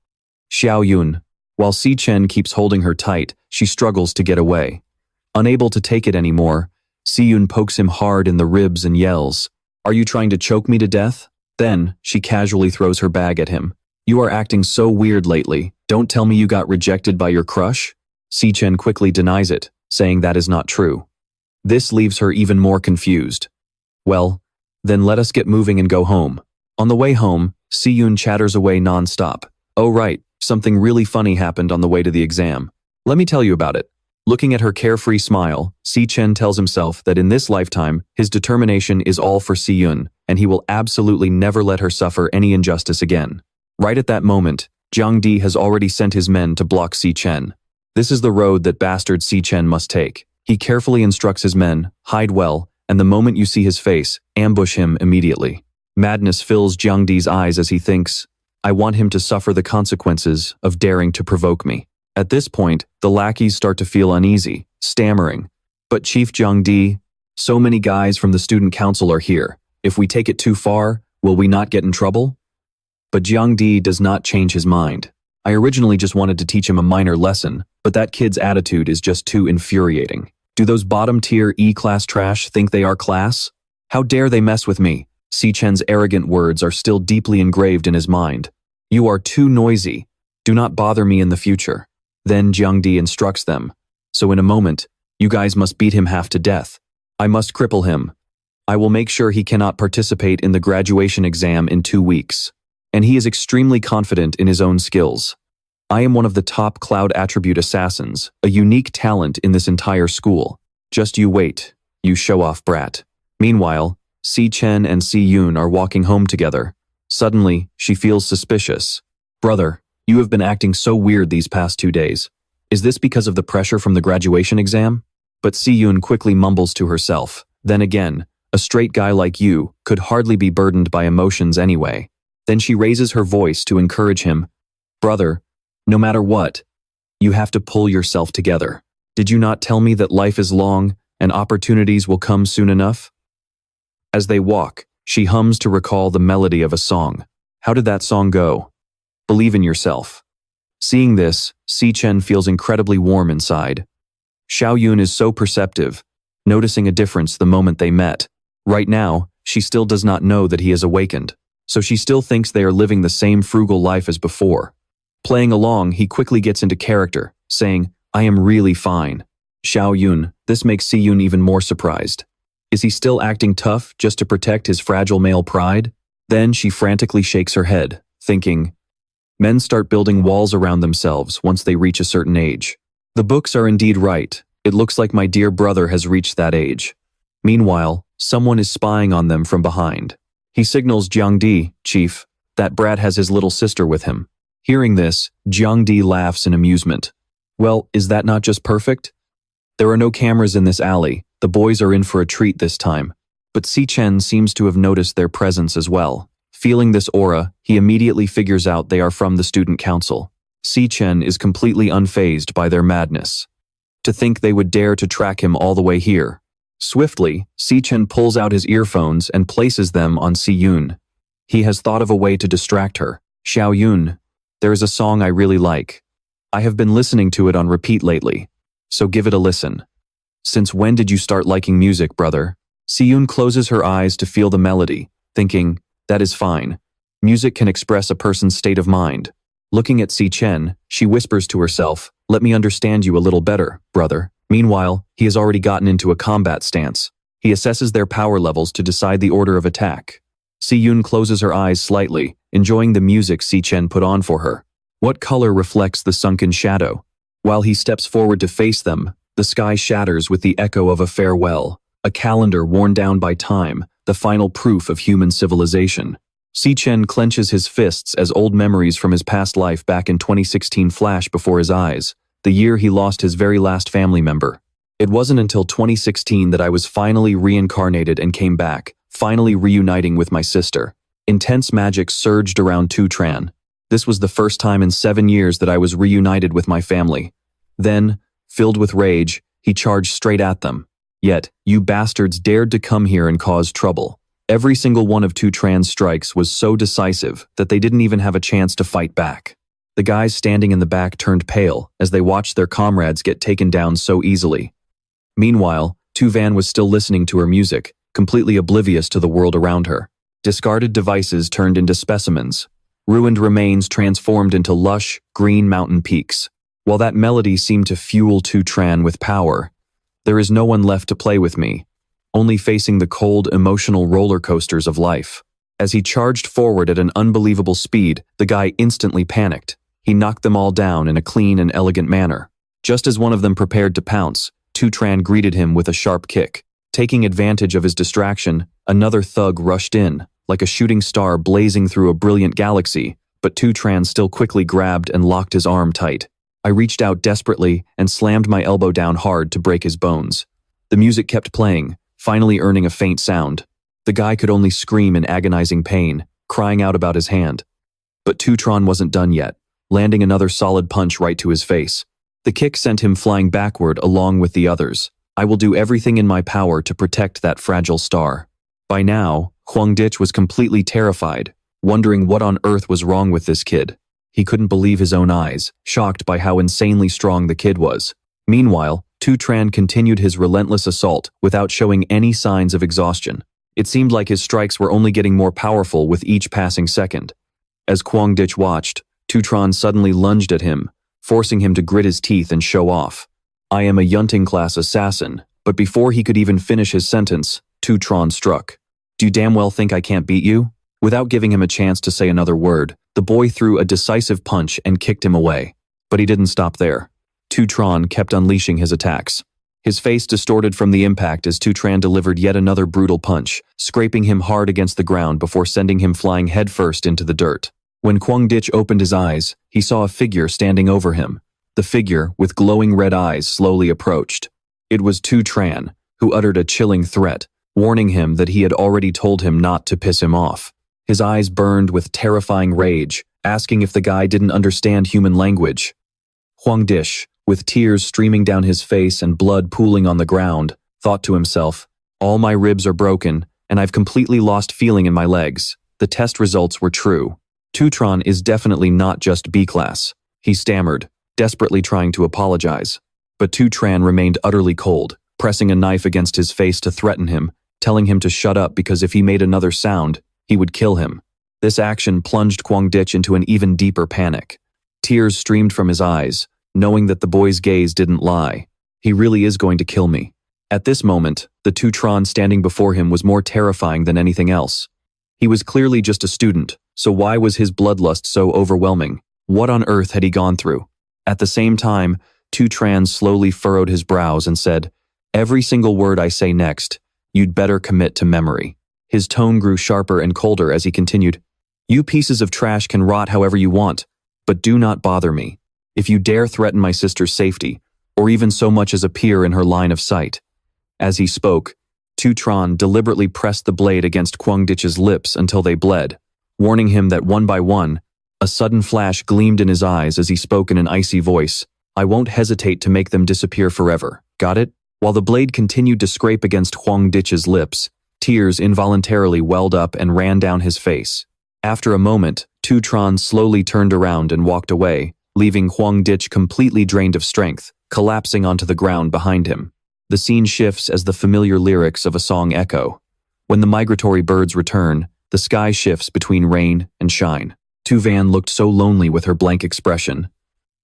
Xiao Yun. While Si Chen keeps holding her tight, she struggles to get away. Unable to take it anymore, Si Yun pokes him hard in the ribs and yells, Are you trying to choke me to death? Then, she casually throws her bag at him. You are acting so weird lately. Don't tell me you got rejected by your crush? Si Chen quickly denies it, saying that is not true. This leaves her even more confused. Well, then let us get moving and go home. On the way home, Si Yun chatters away non-stop. Oh right, something really funny happened on the way to the exam. Let me tell you about it. Looking at her carefree smile, Si Chen tells himself that in this lifetime, his determination is all for Si Yun, and he will absolutely never let her suffer any injustice again. Right at that moment, Jiang Di has already sent his men to block Si Chen. This is the road that bastard Si Chen must take. He carefully instructs his men, hide well, and the moment you see his face, ambush him immediately. Madness fills Jiang Di's eyes as he thinks, I want him to suffer the consequences of daring to provoke me. At this point, the lackeys start to feel uneasy, stammering. But Chief Jiangdi, so many guys from the student council are here. If we take it too far, will we not get in trouble? But Jiangdi does not change his mind. I originally just wanted to teach him a minor lesson, but that kid's attitude is just too infuriating. Do those bottom-tier E-class trash think they are class? How dare they mess with me? Si Chen's arrogant words are still deeply engraved in his mind. You are too noisy. Do not bother me in the future. Then Jiangdi instructs them. So in a moment, you guys must beat him half to death. I must cripple him. I will make sure he cannot participate in the graduation exam in 2 weeks. And he is extremely confident in his own skills. I am one of the top cloud attribute assassins, a unique talent in this entire school. Just you wait, you show-off brat. Meanwhile, Si Chen and Si Yun are walking home together. Suddenly, she feels suspicious. Brother, you have been acting so weird these past 2 days. Is this because of the pressure from the graduation exam? But Si Yun quickly mumbles to herself. Then again, a straight guy like you could hardly be burdened by emotions anyway. Then she raises her voice to encourage him. Brother, no matter what, you have to pull yourself together. Did you not tell me that life is long and opportunities will come soon enough? As they walk, she hums to recall the melody of a song. How did that song go? Believe in yourself. Seeing this, Si Chen feels incredibly warm inside. Xiao Yun is so perceptive, noticing a difference the moment they met. Right now, she still does not know that he has awakened, so she still thinks they are living the same frugal life as before. Playing along, he quickly gets into character, saying, I am really fine. Xiao Yun, this makes Si Yun even more surprised. Is he still acting tough just to protect his fragile male pride? Then she frantically shakes her head, thinking, men start building walls around themselves once they reach a certain age. The books are indeed right. It looks like my dear brother has reached that age. Meanwhile, someone is spying on them from behind. He signals Jiangdi, Chief, that brat has his little sister with him. Hearing this, Jiangdi laughs in amusement. Well, is that not just perfect? There are no cameras in this alley. The boys are in for a treat this time. But Si Chen seems to have noticed their presence as well. Feeling this aura, he immediately figures out they are from the student council. Si Chen is completely unfazed by their madness. To think they would dare to track him all the way here. Swiftly, Si Chen pulls out his earphones and places them on Si Yun. He has thought of a way to distract her. Xiao Yun, there is a song I really like. I have been listening to it on repeat lately, so give it a listen. Since when did you start liking music, brother? Si Yun closes her eyes to feel the melody, thinking, that is fine. Music can express a person's state of mind. Looking at Si Chen, she whispers to herself, let me understand you a little better, brother. Meanwhile, he has already gotten into a combat stance. He assesses their power levels to decide the order of attack. Si Yun closes her eyes slightly, enjoying the music Si Chen put on for her. What color reflects the sunken shadow? While he steps forward to face them, the sky shatters with the echo of a farewell, a calendar worn down by time, the final proof of human civilization. Si Chen clenches his fists as old memories from his past life back in 2016 flash before his eyes, the year he lost his very last family member. It wasn't until 2016 that I was finally reincarnated and came back, finally reuniting with my sister. Intense magic surged around Tu Tran. This was the first time in 7 years that I was reunited with my family. Then, filled with rage, he charged straight at them. Yet, you bastards dared to come here and cause trouble. Every single one of Tu Tran's strikes was so decisive that they didn't even have a chance to fight back. The guys standing in the back turned pale as they watched their comrades get taken down so easily. Meanwhile, Tu Van was still listening to her music, completely oblivious to the world around her. Discarded devices turned into specimens. Ruined remains transformed into lush, green mountain peaks. While that melody seemed to fuel Tu Tran with power, there is no one left to play with me, only facing the cold, emotional roller coasters of life. As he charged forward at an unbelievable speed, the guy instantly panicked. He knocked them all down in a clean and elegant manner. Just as one of them prepared to pounce, Tu Tran greeted him with a sharp kick. Taking advantage of his distraction, another thug rushed in, like a shooting star blazing through a brilliant galaxy, but Tu Tran still quickly grabbed and locked his arm tight. I reached out desperately and slammed my elbow down hard to break his bones. The music kept playing, finally earning a faint sound. The guy could only scream in agonizing pain, crying out about his hand. But Tu Tran wasn't done yet. landing another solid punch right to his face. The kick sent him flying backward along with the others. I will do everything in my power to protect that fragile star. By now, Huang Dich was completely terrified, wondering what on earth was wrong with this kid. He couldn't believe his own eyes, shocked by how insanely strong the kid was. Meanwhile, Tu Tran continued his relentless assault without showing any signs of exhaustion. It seemed like his strikes were only getting more powerful with each passing second. As Huang Dich watched, Tu Tran suddenly lunged at him, forcing him to grit his teeth and show off. I am a Yunting-class assassin, but before he could even finish his sentence, Tu Tran struck. Do you damn well think I can't beat you? Without giving him a chance to say another word, the boy threw a decisive punch and kicked him away. But he didn't stop there. Tu Tran kept unleashing his attacks. His face distorted from the impact as Tu Tran delivered yet another brutal punch, scraping him hard against the ground before sending him flying headfirst into the dirt. When Huang Dich opened his eyes, he saw a figure standing over him. The figure, with glowing red eyes, slowly approached. It was Tu Tran, who uttered a chilling threat, warning him that he had already told him not to piss him off. His eyes burned with terrifying rage, asking if the guy didn't understand human language. Huang Dich, with tears streaming down his face and blood pooling on the ground, thought to himself, all my ribs are broken, and I've completely lost feeling in my legs. The test results were true. Tu Tran is definitely not just B-class. He stammered, desperately trying to apologize. But Tu Tran remained utterly cold, pressing a knife against his face to threaten him, telling him to shut up because if he made another sound, he would kill him. This action plunged Huang Dich into an even deeper panic. Tears streamed from his eyes, knowing that the boy's gaze didn't lie. He really is going to kill me. At this moment, the Tu Tran standing before him was more terrifying than anything else. He was clearly just a student, so why was his bloodlust so overwhelming? What on earth had he gone through? At the same time, Tu Tran slowly furrowed his brows and said, every single word I say next, you'd better commit to memory. His tone grew sharper and colder as he continued, you pieces of trash can rot however you want, but do not bother me. If you dare threaten my sister's safety, or even so much as appear in her line of sight. As he spoke, Tu Tran deliberately pressed the blade against Huang Dich's lips until they bled, warning him that one by one, a sudden flash gleamed in his eyes as he spoke in an icy voice, I won't hesitate to make them disappear forever, got it? While the blade continued to scrape against Huang Dich's lips, tears involuntarily welled up and ran down his face. After a moment, Tu Tran slowly turned around and walked away, leaving Huang Dich completely drained of strength, collapsing onto the ground behind him. The scene shifts as the familiar lyrics of a song echo. When the migratory birds return, the sky shifts between rain and shine. Tu Van looked so lonely with her blank expression.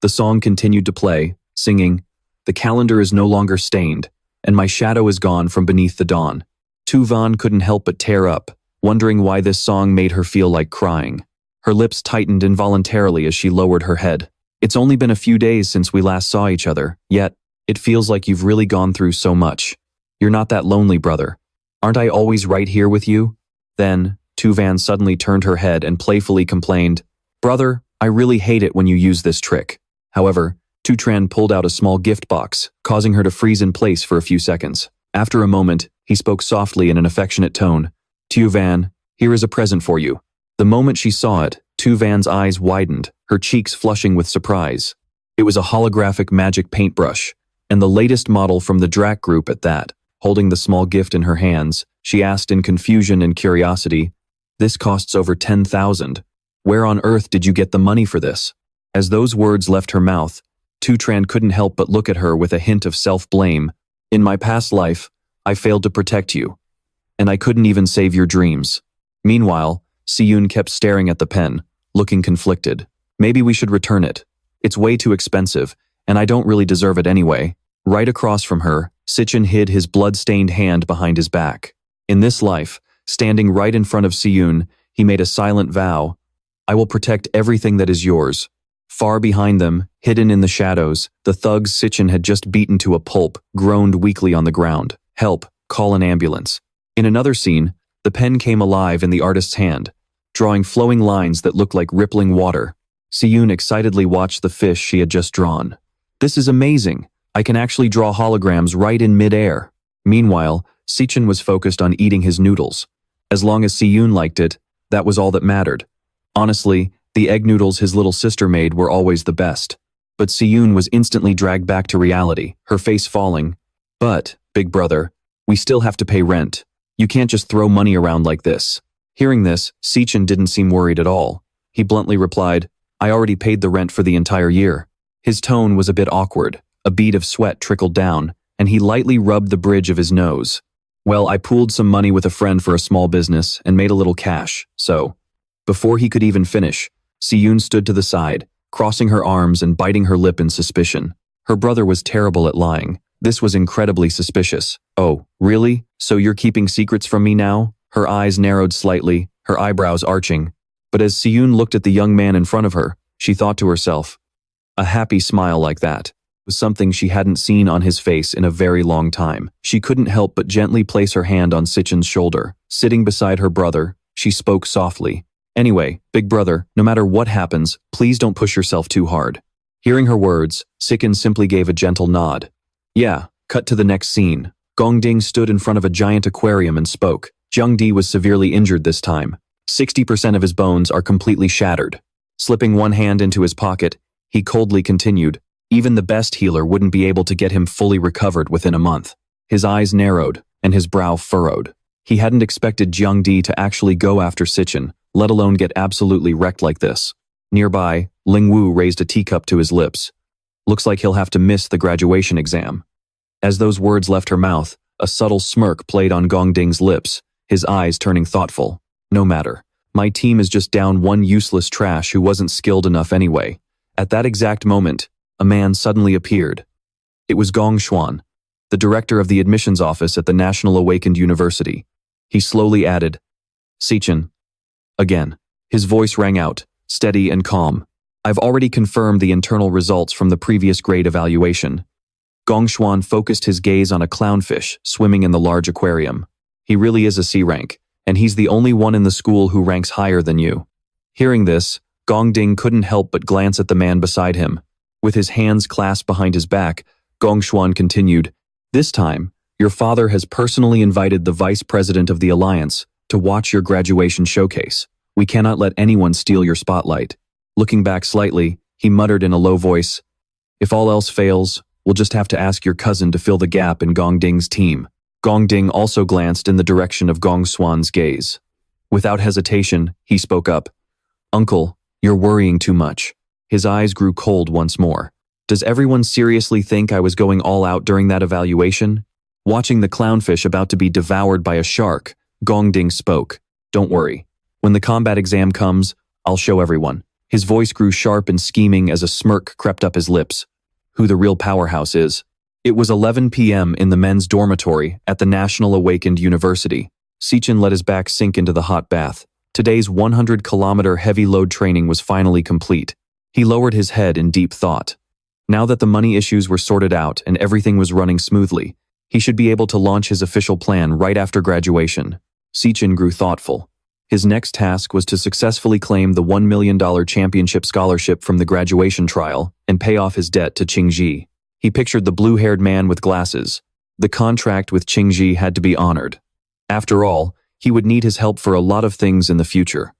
The song continued to play, singing, the calendar is no longer stained, and my shadow is gone from beneath the dawn. Tu Van couldn't help but tear up, wondering why this song made her feel like crying. Her lips tightened involuntarily as she lowered her head. It's only been a few days since we last saw each other, yet it feels like you've really gone through so much. You're not that lonely, brother. Aren't I always right here with you? Then, Tu Van suddenly turned her head and playfully complained, brother, I really hate it when you use this trick. However, Tu Tran pulled out a small gift box, causing her to freeze in place for a few seconds. After a moment, he spoke softly in an affectionate tone. Tu Van, here is a present for you. The moment she saw it, Tu Van's eyes widened, her cheeks flushing with surprise. It was a holographic magic paintbrush, and the latest model from the Drac group at that. Holding the small gift in her hands, she asked in confusion and curiosity, this costs over 10,000. Where on earth did you get the money for this? As those words left her mouth, Tu Tran couldn't help but look at her with a hint of self-blame. In my past life, I failed to protect you, and I couldn't even save your dreams. Meanwhile, Si Chen kept staring at the pen, looking conflicted. Maybe we should return it. It's way too expensive, and I don't really deserve it anyway. Right across from her, Si Chen hid his blood-stained hand behind his back. In this life, standing right in front of Si Chen, he made a silent vow. I will protect everything that is yours. Far behind them, hidden in the shadows, the thugs Si Chen had just beaten to a pulp, groaned weakly on the ground. Help, call an ambulance. In another scene, the pen came alive in the artist's hand, drawing flowing lines that looked like rippling water. Si Chen excitedly watched the fish she had just drawn. This is amazing. I can actually draw holograms right in mid-air. Meanwhile, Si Chen was focused on eating his noodles. As long as Si Chen liked it, that was all that mattered. Honestly, The egg noodles his little sister made were always the best. But Si Chen was instantly dragged back to reality, her face falling. But, big brother, we still have to pay rent. You can't just throw money around like this. Hearing this, Si Chen didn't seem worried at all. He bluntly replied, I already paid the rent for the entire year. His tone was a bit awkward. A bead of sweat trickled down, and he lightly rubbed the bridge of his nose. Well, I pooled some money with a friend for a small business and made a little cash, so. Before he could even finish, Si Chen stood to the side, crossing her arms and biting her lip in suspicion. Her brother was terrible at lying. This was incredibly suspicious. Oh, really? So you're keeping secrets from me now? Her eyes narrowed slightly, her eyebrows arching. But as Si Chen looked at the young man in front of her, she thought to herself, a happy smile like that was something she hadn't seen on his face in a very long time. She couldn't help but gently place her hand on Si Chen's shoulder. Sitting beside her brother, she spoke softly. Anyway, big brother, no matter what happens, please don't push yourself too hard. Hearing her words, Si Chen simply gave a gentle nod. Yeah, cut to the next scene. Gongding stood in front of a giant aquarium and spoke. Jiangdi was severely injured this time. 60% of his bones are completely shattered. Slipping one hand into his pocket, he coldly continued, even the best healer wouldn't be able to get him fully recovered within a month. His eyes narrowed, and his brow furrowed. He hadn't expected Jiangdi to actually go after Si Chen, let alone get absolutely wrecked like this. Nearby, Ling Wu raised a teacup to his lips. Looks like he'll have to miss the graduation exam. As those words left her mouth, a subtle smirk played on Gongding's lips, his eyes turning thoughtful. No matter. My team is just down one useless trash who wasn't skilled enough anyway. At that exact moment, a man suddenly appeared. It was Gong Xuan, the director of the admissions office at the National Awakened University. He slowly added, Si Chen. Again. His voice rang out, steady and calm. I've already confirmed the internal results from the previous grade evaluation. Gong Xuan focused his gaze on a clownfish swimming in the large aquarium. He really is a C rank, and he's the only one in the school who ranks higher than you. Hearing this, Gongding couldn't help but glance at the man beside him. With his hands clasped behind his back, Gong Xuan continued, This time, your father has personally invited the vice president of the alliance to watch your graduation showcase. We cannot let anyone steal your spotlight. Looking back slightly, he muttered in a low voice, If all else fails, we'll just have to ask your cousin to fill the gap in Gongding's team. Gongding also glanced in the direction of Gong Xuan's gaze. Without hesitation, he spoke up. Uncle, you're worrying too much. His eyes grew cold once more. Does everyone seriously think I was going all out during that evaluation? Watching the clownfish about to be devoured by a shark, Gongding spoke. Don't worry. When the combat exam comes, I'll show everyone. His voice grew sharp and scheming as a smirk crept up his lips. Who the real powerhouse is. It was 11 p.m. in the men's dormitory at the National Awakened University. Si Chen let his back sink into the hot bath. Today's 100-kilometer heavy load training was finally complete. He lowered his head in deep thought. Now that the money issues were sorted out and everything was running smoothly, he should be able to launch his official plan right after graduation. Si Chen grew thoughtful. His next task was to successfully claim the $1 million championship scholarship from the graduation trial and pay off his debt to Qingji. He pictured the blue-haired man with glasses. The contract with Qingji had to be honored. After all, he would need his help for a lot of things in the future.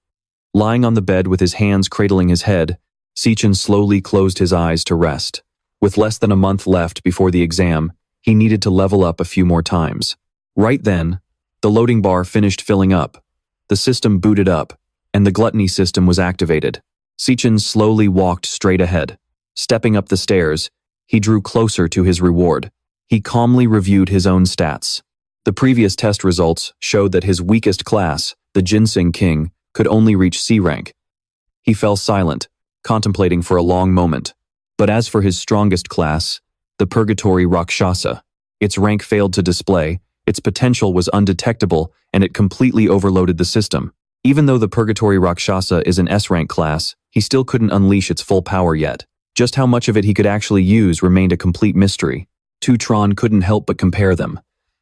Lying on the bed with his hands cradling his head, Si Chen slowly closed his eyes to rest. With less than a month left before the exam, he needed to level up a few more times. Right then, the loading bar finished filling up. The system booted up, and the gluttony system was activated. Si Chen slowly walked straight ahead. Stepping up the stairs, he drew closer to his reward. He calmly reviewed his own stats. The previous test results showed that his weakest class, the Ginseng King, could only reach C rank. He fell silent, contemplating for a long moment. But as for his strongest class, the Purgatory Rakshasa, its rank failed to display, its potential was undetectable, and it completely overloaded the system. Even though the Purgatory Rakshasa is an S-rank class, he still couldn't unleash its full power yet. Just how much of it he could actually use remained a complete mystery. Tran couldn't help but compare them,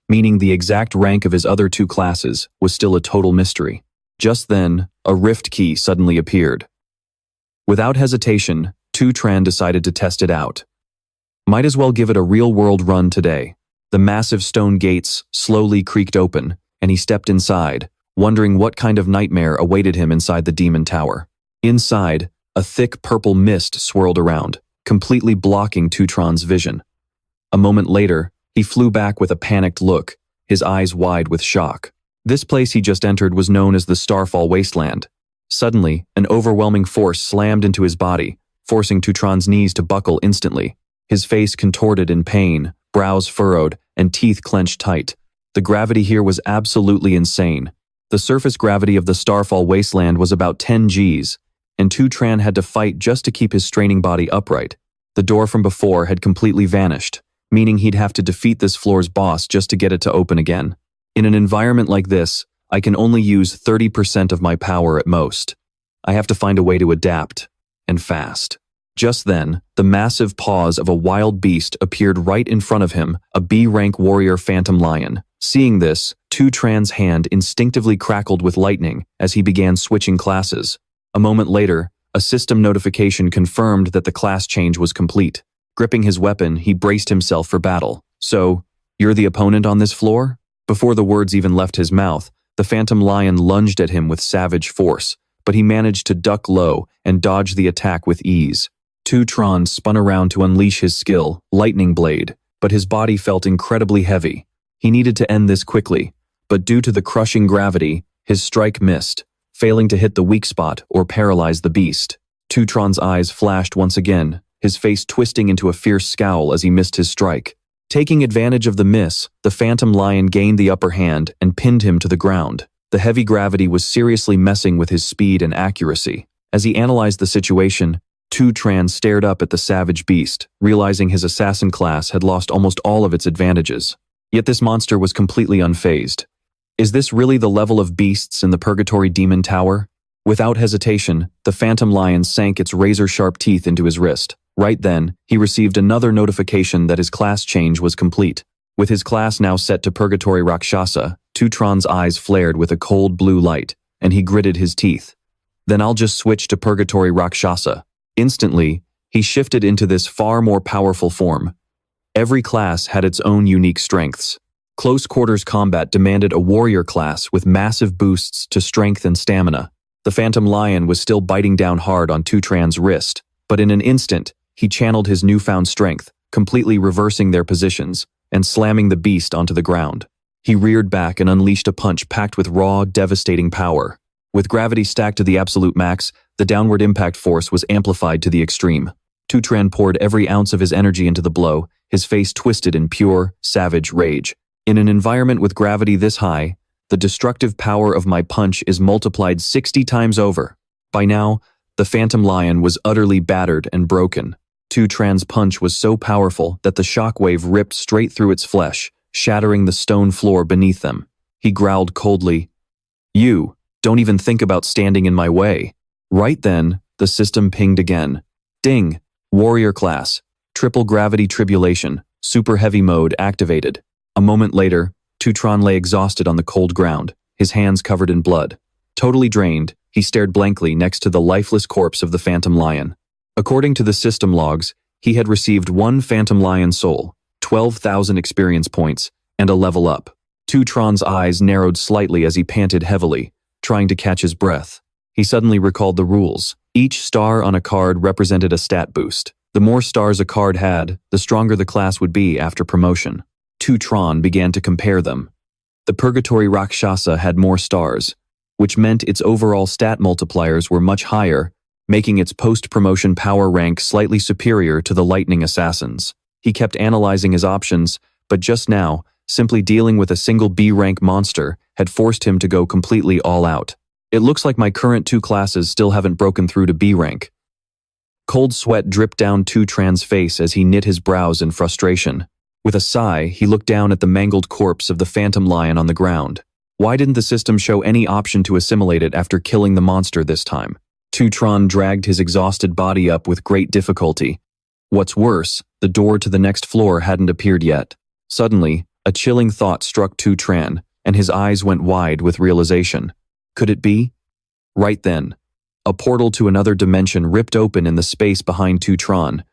meaning the exact rank of his other two classes was still a total mystery. Just then, a rift key suddenly appeared. Without hesitation, Tran decided to test it out. Might as well give it a real-world run today. The massive stone gates slowly creaked open, and he stepped inside, wondering what kind of nightmare awaited him inside the demon tower. Inside, a thick purple mist swirled around, completely blocking Tutron's vision. A moment later, he flew back with a panicked look, his eyes wide with shock. This place he just entered was known as the Starfall Wasteland. Suddenly, an overwhelming force slammed into his body, forcing Tutron's knees to buckle instantly. His face contorted in pain, brows furrowed, and teeth clenched tight. The gravity here was absolutely insane. The surface gravity of the Starfall Wasteland was about 10 Gs, and Tutron had to fight just to keep his straining body upright. The door from before had completely vanished, meaning he'd have to defeat this floor's boss just to get it to open again. In an environment like this, I can only use 30% of my power at most. I have to find a way to adapt, and fast. Just then, the massive paws of a wild beast appeared right in front of him, a B-rank warrior phantom lion. Seeing this, Tutron's hand instinctively crackled with lightning as he began switching classes. A moment later, a system notification confirmed that the class change was complete. Gripping his weapon, he braced himself for battle. "So, you're the opponent on this floor?" Before the words even left his mouth, the phantom lion lunged at him with savage force, but he managed to duck low and dodge the attack with ease. Tutron spun around to unleash his skill, Lightning Blade, but his body felt incredibly heavy. He needed to end this quickly, but due to the crushing gravity, his strike missed, failing to hit the weak spot or paralyze the beast. Tutron's eyes flashed once again, his face twisting into a fierce scowl as he missed his strike. Taking advantage of the miss, the phantom lion gained the upper hand and pinned him to the ground. The heavy gravity was seriously messing with his speed and accuracy. As he analyzed the situation, Tutron stared up at the savage beast, realizing his assassin class had lost almost all of its advantages. Yet this monster was completely unfazed. Is this really the level of beasts in the Purgatory Demon Tower? Without hesitation, the phantom lion sank its razor-sharp teeth into his wrist. Right then, he received another notification that his class change was complete. With his class now set to Purgatory Rakshasa, Tutron's eyes flared with a cold blue light, and he gritted his teeth. "Then I'll just switch to Purgatory Rakshasa." Instantly, he shifted into this far more powerful form. Every class had its own unique strengths. Close quarters combat demanded a warrior class with massive boosts to strength and stamina. The phantom lion was still biting down hard on Tutron's wrist, but in an instant, he channeled his newfound strength, completely reversing their positions, and slamming the beast onto the ground. He reared back and unleashed a punch packed with raw, devastating power. With gravity stacked to the absolute max, the downward impact force was amplified to the extreme. Tutron poured every ounce of his energy into the blow, his face twisted in pure, savage rage. In an environment with gravity this high, the destructive power of my punch is multiplied 60 times over. By now, the phantom lion was utterly battered and broken. Tutron's punch was so powerful that the shockwave ripped straight through its flesh, shattering the stone floor beneath them. He growled coldly, "You, don't even think about standing in my way." Right then, the system pinged again. Ding! Warrior class, triple gravity tribulation, super heavy mode activated. A moment later, Tutron lay exhausted on the cold ground, his hands covered in blood. Totally drained, he stared blankly next to the lifeless corpse of the phantom lion. According to the system logs, he had received 1 phantom lion soul, 12,000 experience points, and a level up. Tutron's eyes narrowed slightly as he panted heavily, trying to catch his breath. He suddenly recalled the rules. Each star on a card represented a stat boost. The more stars a card had, the stronger the class would be after promotion. Tutron began to compare them. The Purgatory Rakshasa had more stars, which meant its overall stat multipliers were much higher, making its post-promotion power rank slightly superior to the Lightning Assassins. He kept analyzing his options, but just now, simply dealing with a single B-rank monster had forced him to go completely all out. It looks like my current 2 classes still haven't broken through to B rank. Cold sweat dripped down Tutron's face as he knit his brows in frustration. With a sigh, he looked down at the mangled corpse of the phantom lion on the ground. Why didn't the system show any option to assimilate it after killing the monster this time? Tutron dragged his exhausted body up with great difficulty. What's worse, the door to the next floor hadn't appeared yet. Suddenly, a chilling thought struck Tutron, and his eyes went wide with realization. Could it be? Right then, a portal to another dimension ripped open in the space behind Tutron,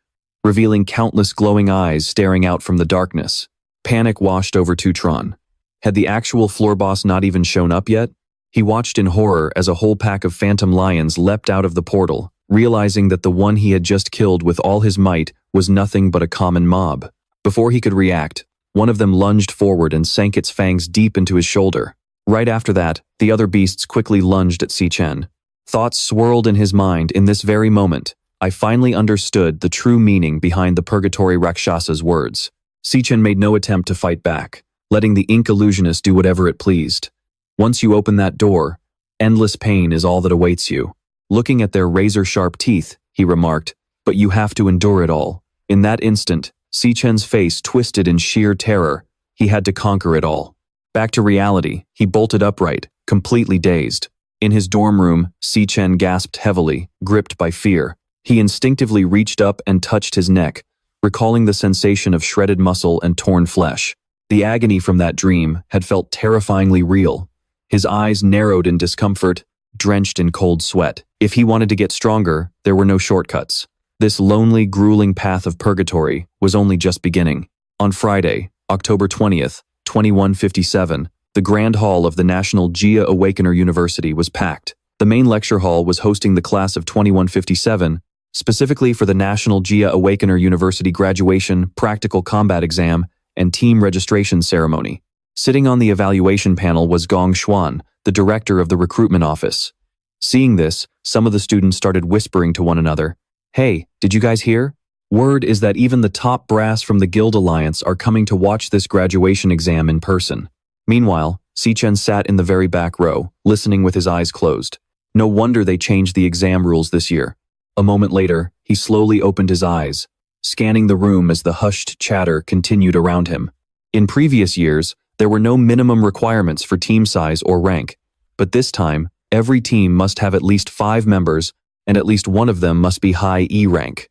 revealing countless glowing eyes staring out from the darkness. Panic washed over Tutron. Had the actual floor boss not even shown up yet? He watched in horror as a whole pack of phantom lions leapt out of the portal, realizing that the one he had just killed with all his might was nothing but a common mob. Before he could react, one of them lunged forward and sank its fangs deep into his shoulder. Right after that, the other beasts quickly lunged at Si Chen. Thoughts swirled in his mind. In this very moment, I finally understood the true meaning behind the Purgatory Rakshasa's words. Si Chen made no attempt to fight back, letting the ink illusionist do whatever it pleased. Once you open that door, endless pain is all that awaits you. Looking at their razor-sharp teeth, he remarked, but you have to endure it all. In that instant, Si Chen's face twisted in sheer terror. He had to conquer it all. Back to reality, he bolted upright, completely dazed. In his dorm room, Si Chen gasped heavily, gripped by fear. He instinctively reached up and touched his neck, recalling the sensation of shredded muscle and torn flesh. The agony from that dream had felt terrifyingly real. His eyes narrowed in discomfort, drenched in cold sweat. If he wanted to get stronger, there were no shortcuts. This lonely, grueling path of purgatory was only just beginning. On Friday, October 20th, 2157, the Grand Hall of the National Jia Awakener University was packed. The main lecture hall was hosting the class of 2157, specifically for the National Jia Awakener University graduation, practical combat exam, and team registration ceremony. Sitting on the evaluation panel was Gong Xuan, the director of the recruitment office. Seeing this, some of the students started whispering to one another, "Hey, did you guys hear? Word is that even the top brass from the Guild Alliance are coming to watch this graduation exam in person." Meanwhile, Si Chen sat in the very back row, listening with his eyes closed. No wonder they changed the exam rules this year. A moment later, he slowly opened his eyes, scanning the room as the hushed chatter continued around him. In previous years, there were no minimum requirements for team size or rank, but this time, every team must have at least 5 members, and at least one of them must be high E rank.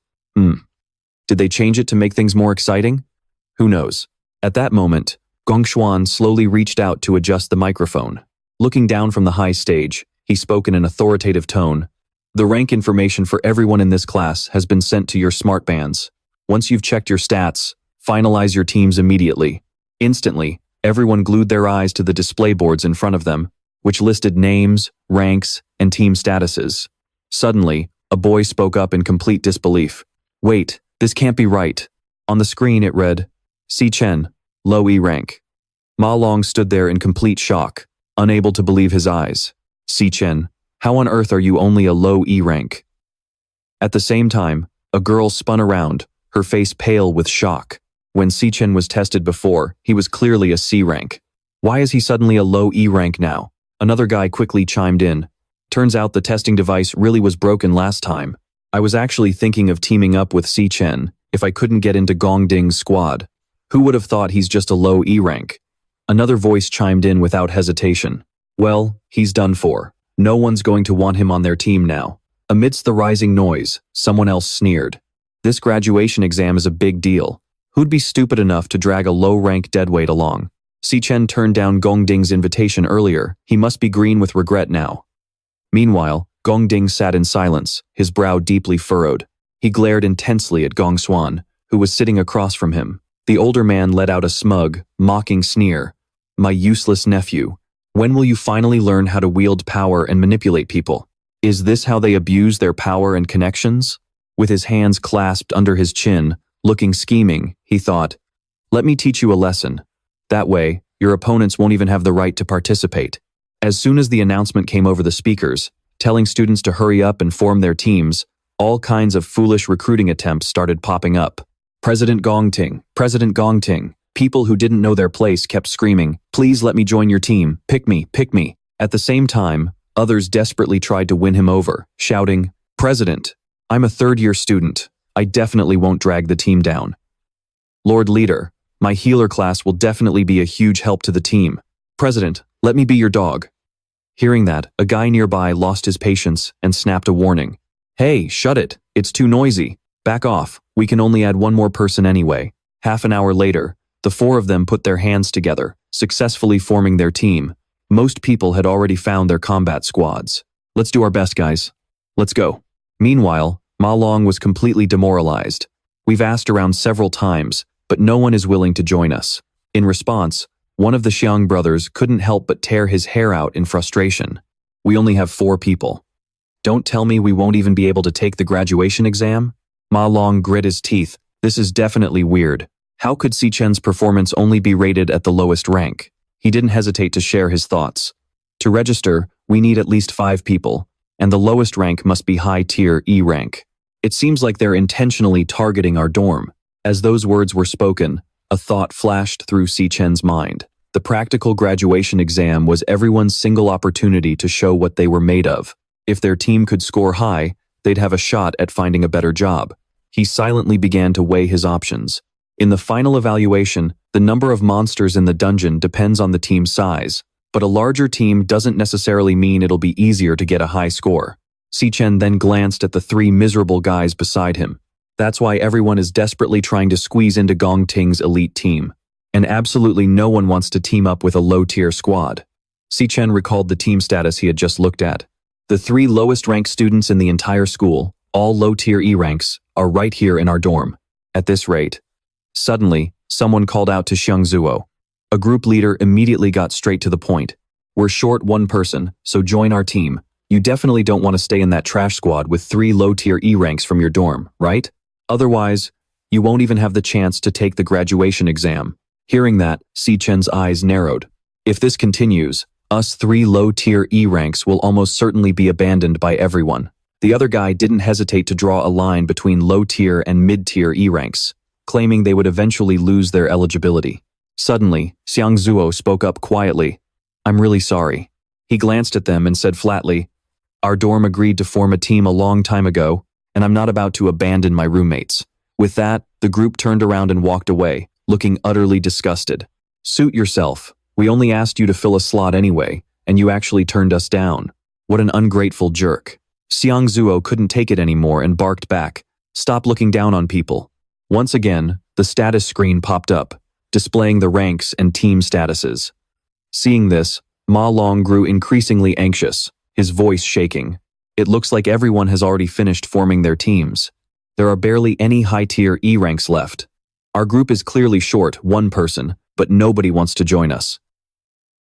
Did they change it to make things more exciting? Who knows? At that moment, Gong Xuan slowly reached out to adjust the microphone. Looking down from the high stage, he spoke in an authoritative tone. "The rank information for everyone in this class has been sent to your smart bands. Once you've checked your stats, finalize your teams immediately." Instantly, everyone glued their eyes to the display boards in front of them, which listed names, ranks, and team statuses. Suddenly, a boy spoke up in complete disbelief. "Wait, this can't be right." On the screen it read, "Si Chen, low E rank." Ma Long stood there in complete shock, unable to believe his eyes. "Si Chen, how on earth are you only a low E rank?" At the same time, a girl spun around, her face pale with shock. When Si Chen was tested before, he was clearly a C rank. Why is he suddenly a low E rank now? Another guy quickly chimed in. "Turns out the testing device really was broken last time. I was actually thinking of teaming up with Si Chen if I couldn't get into Gong Ding's squad. Who would have thought he's just a low E rank?" Another voice chimed in without hesitation. "Well, he's done for. No one's going to want him on their team now." Amidst the rising noise, someone else sneered. "This graduation exam is a big deal. Who'd be stupid enough to drag a low-rank deadweight along?" Si Chen turned down Gong Ding's invitation earlier. He must be green with regret now. Meanwhile, Gong Ding sat in silence, his brow deeply furrowed. He glared intensely at Gong Xuan, who was sitting across from him. The older man let out a smug, mocking sneer. "My useless nephew, when will you finally learn how to wield power and manipulate people? Is this how they abuse their power and connections?" With his hands clasped under his chin, looking scheming, he thought, "Let me teach you a lesson. That way, your opponents won't even have the right to participate." As soon as the announcement came over the speakers, telling students to hurry up and form their teams, all kinds of foolish recruiting attempts started popping up. "President Gongting, President Gongting." People who didn't know their place kept screaming, "Please let me join your team, pick me, pick me." At the same time, others desperately tried to win him over, shouting, "President, I'm a third-year student. I definitely won't drag the team down. Lord Leader, my healer class will definitely be a huge help to the team. President, let me be your dog." Hearing that, a guy nearby lost his patience and snapped a warning. "Hey, shut it, it's too noisy. Back off, we can only add one more person anyway." Half an hour later, the 4 of them put their hands together, successfully forming their team. Most people had already found their combat squads. "Let's do our best, guys. Let's go." Meanwhile, Ma Long was completely demoralized. "We've asked around several times, but no one is willing to join us." In response, One of the Xiang brothers couldn't help but tear his hair out in frustration. We only have 4 people. Don't tell me we won't even be able to take the graduation exam? Ma Long grit his teeth. This is definitely weird. How could Si Chen's performance only be rated at the lowest rank? He didn't hesitate to share his thoughts. To register, we need at least 5 people, and the lowest rank must be high-tier E rank. It seems like they're intentionally targeting our dorm. As those words were spoken, a thought flashed through Si Chen's mind. The practical graduation exam was everyone's single opportunity to show what they were made of. If their team could score high, they'd have a shot at finding a better job. He silently began to weigh his options. In the final evaluation, the number of monsters in the dungeon depends on the team's size, but a larger team doesn't necessarily mean it'll be easier to get a high score. Si Chen then glanced at the 3 miserable guys beside him. That's why everyone is desperately trying to squeeze into Gong Ting's elite team. And absolutely no one wants to team up with a low-tier squad. Si Chen recalled the team status he had just looked at. The 3 lowest-ranked students in the entire school, all low-tier E ranks, are right here in our dorm. At this rate. Suddenly, someone called out to Xiang Zuo. A group leader immediately got straight to the point. We're short 1 person, so join our team. You definitely don't want to stay in that trash squad with 3 low-tier E ranks from your dorm, right? Otherwise, you won't even have the chance to take the graduation exam. Hearing that, Si Chen's eyes narrowed. If this continues, us 3 low-tier E ranks will almost certainly be abandoned by everyone. The other guy didn't hesitate to draw a line between low-tier and mid-tier E ranks, claiming they would eventually lose their eligibility. Suddenly, Xiang Zuo spoke up quietly. I'm really sorry. He glanced at them and said flatly, our dorm agreed to form a team a long time ago, and I'm not about to abandon my roommates. With that, the group turned around and walked away, looking utterly disgusted. Suit yourself. We only asked you to fill a slot anyway, and you actually turned us down. What an ungrateful jerk. Xiang Zuo couldn't take it anymore and barked back. Stop looking down on people. Once again, the status screen popped up, displaying the ranks and team statuses. Seeing this, Ma Long grew increasingly anxious, his voice shaking. It looks like everyone has already finished forming their teams. There are barely any high-tier E ranks left. Our group is clearly short 1 person, but nobody wants to join us.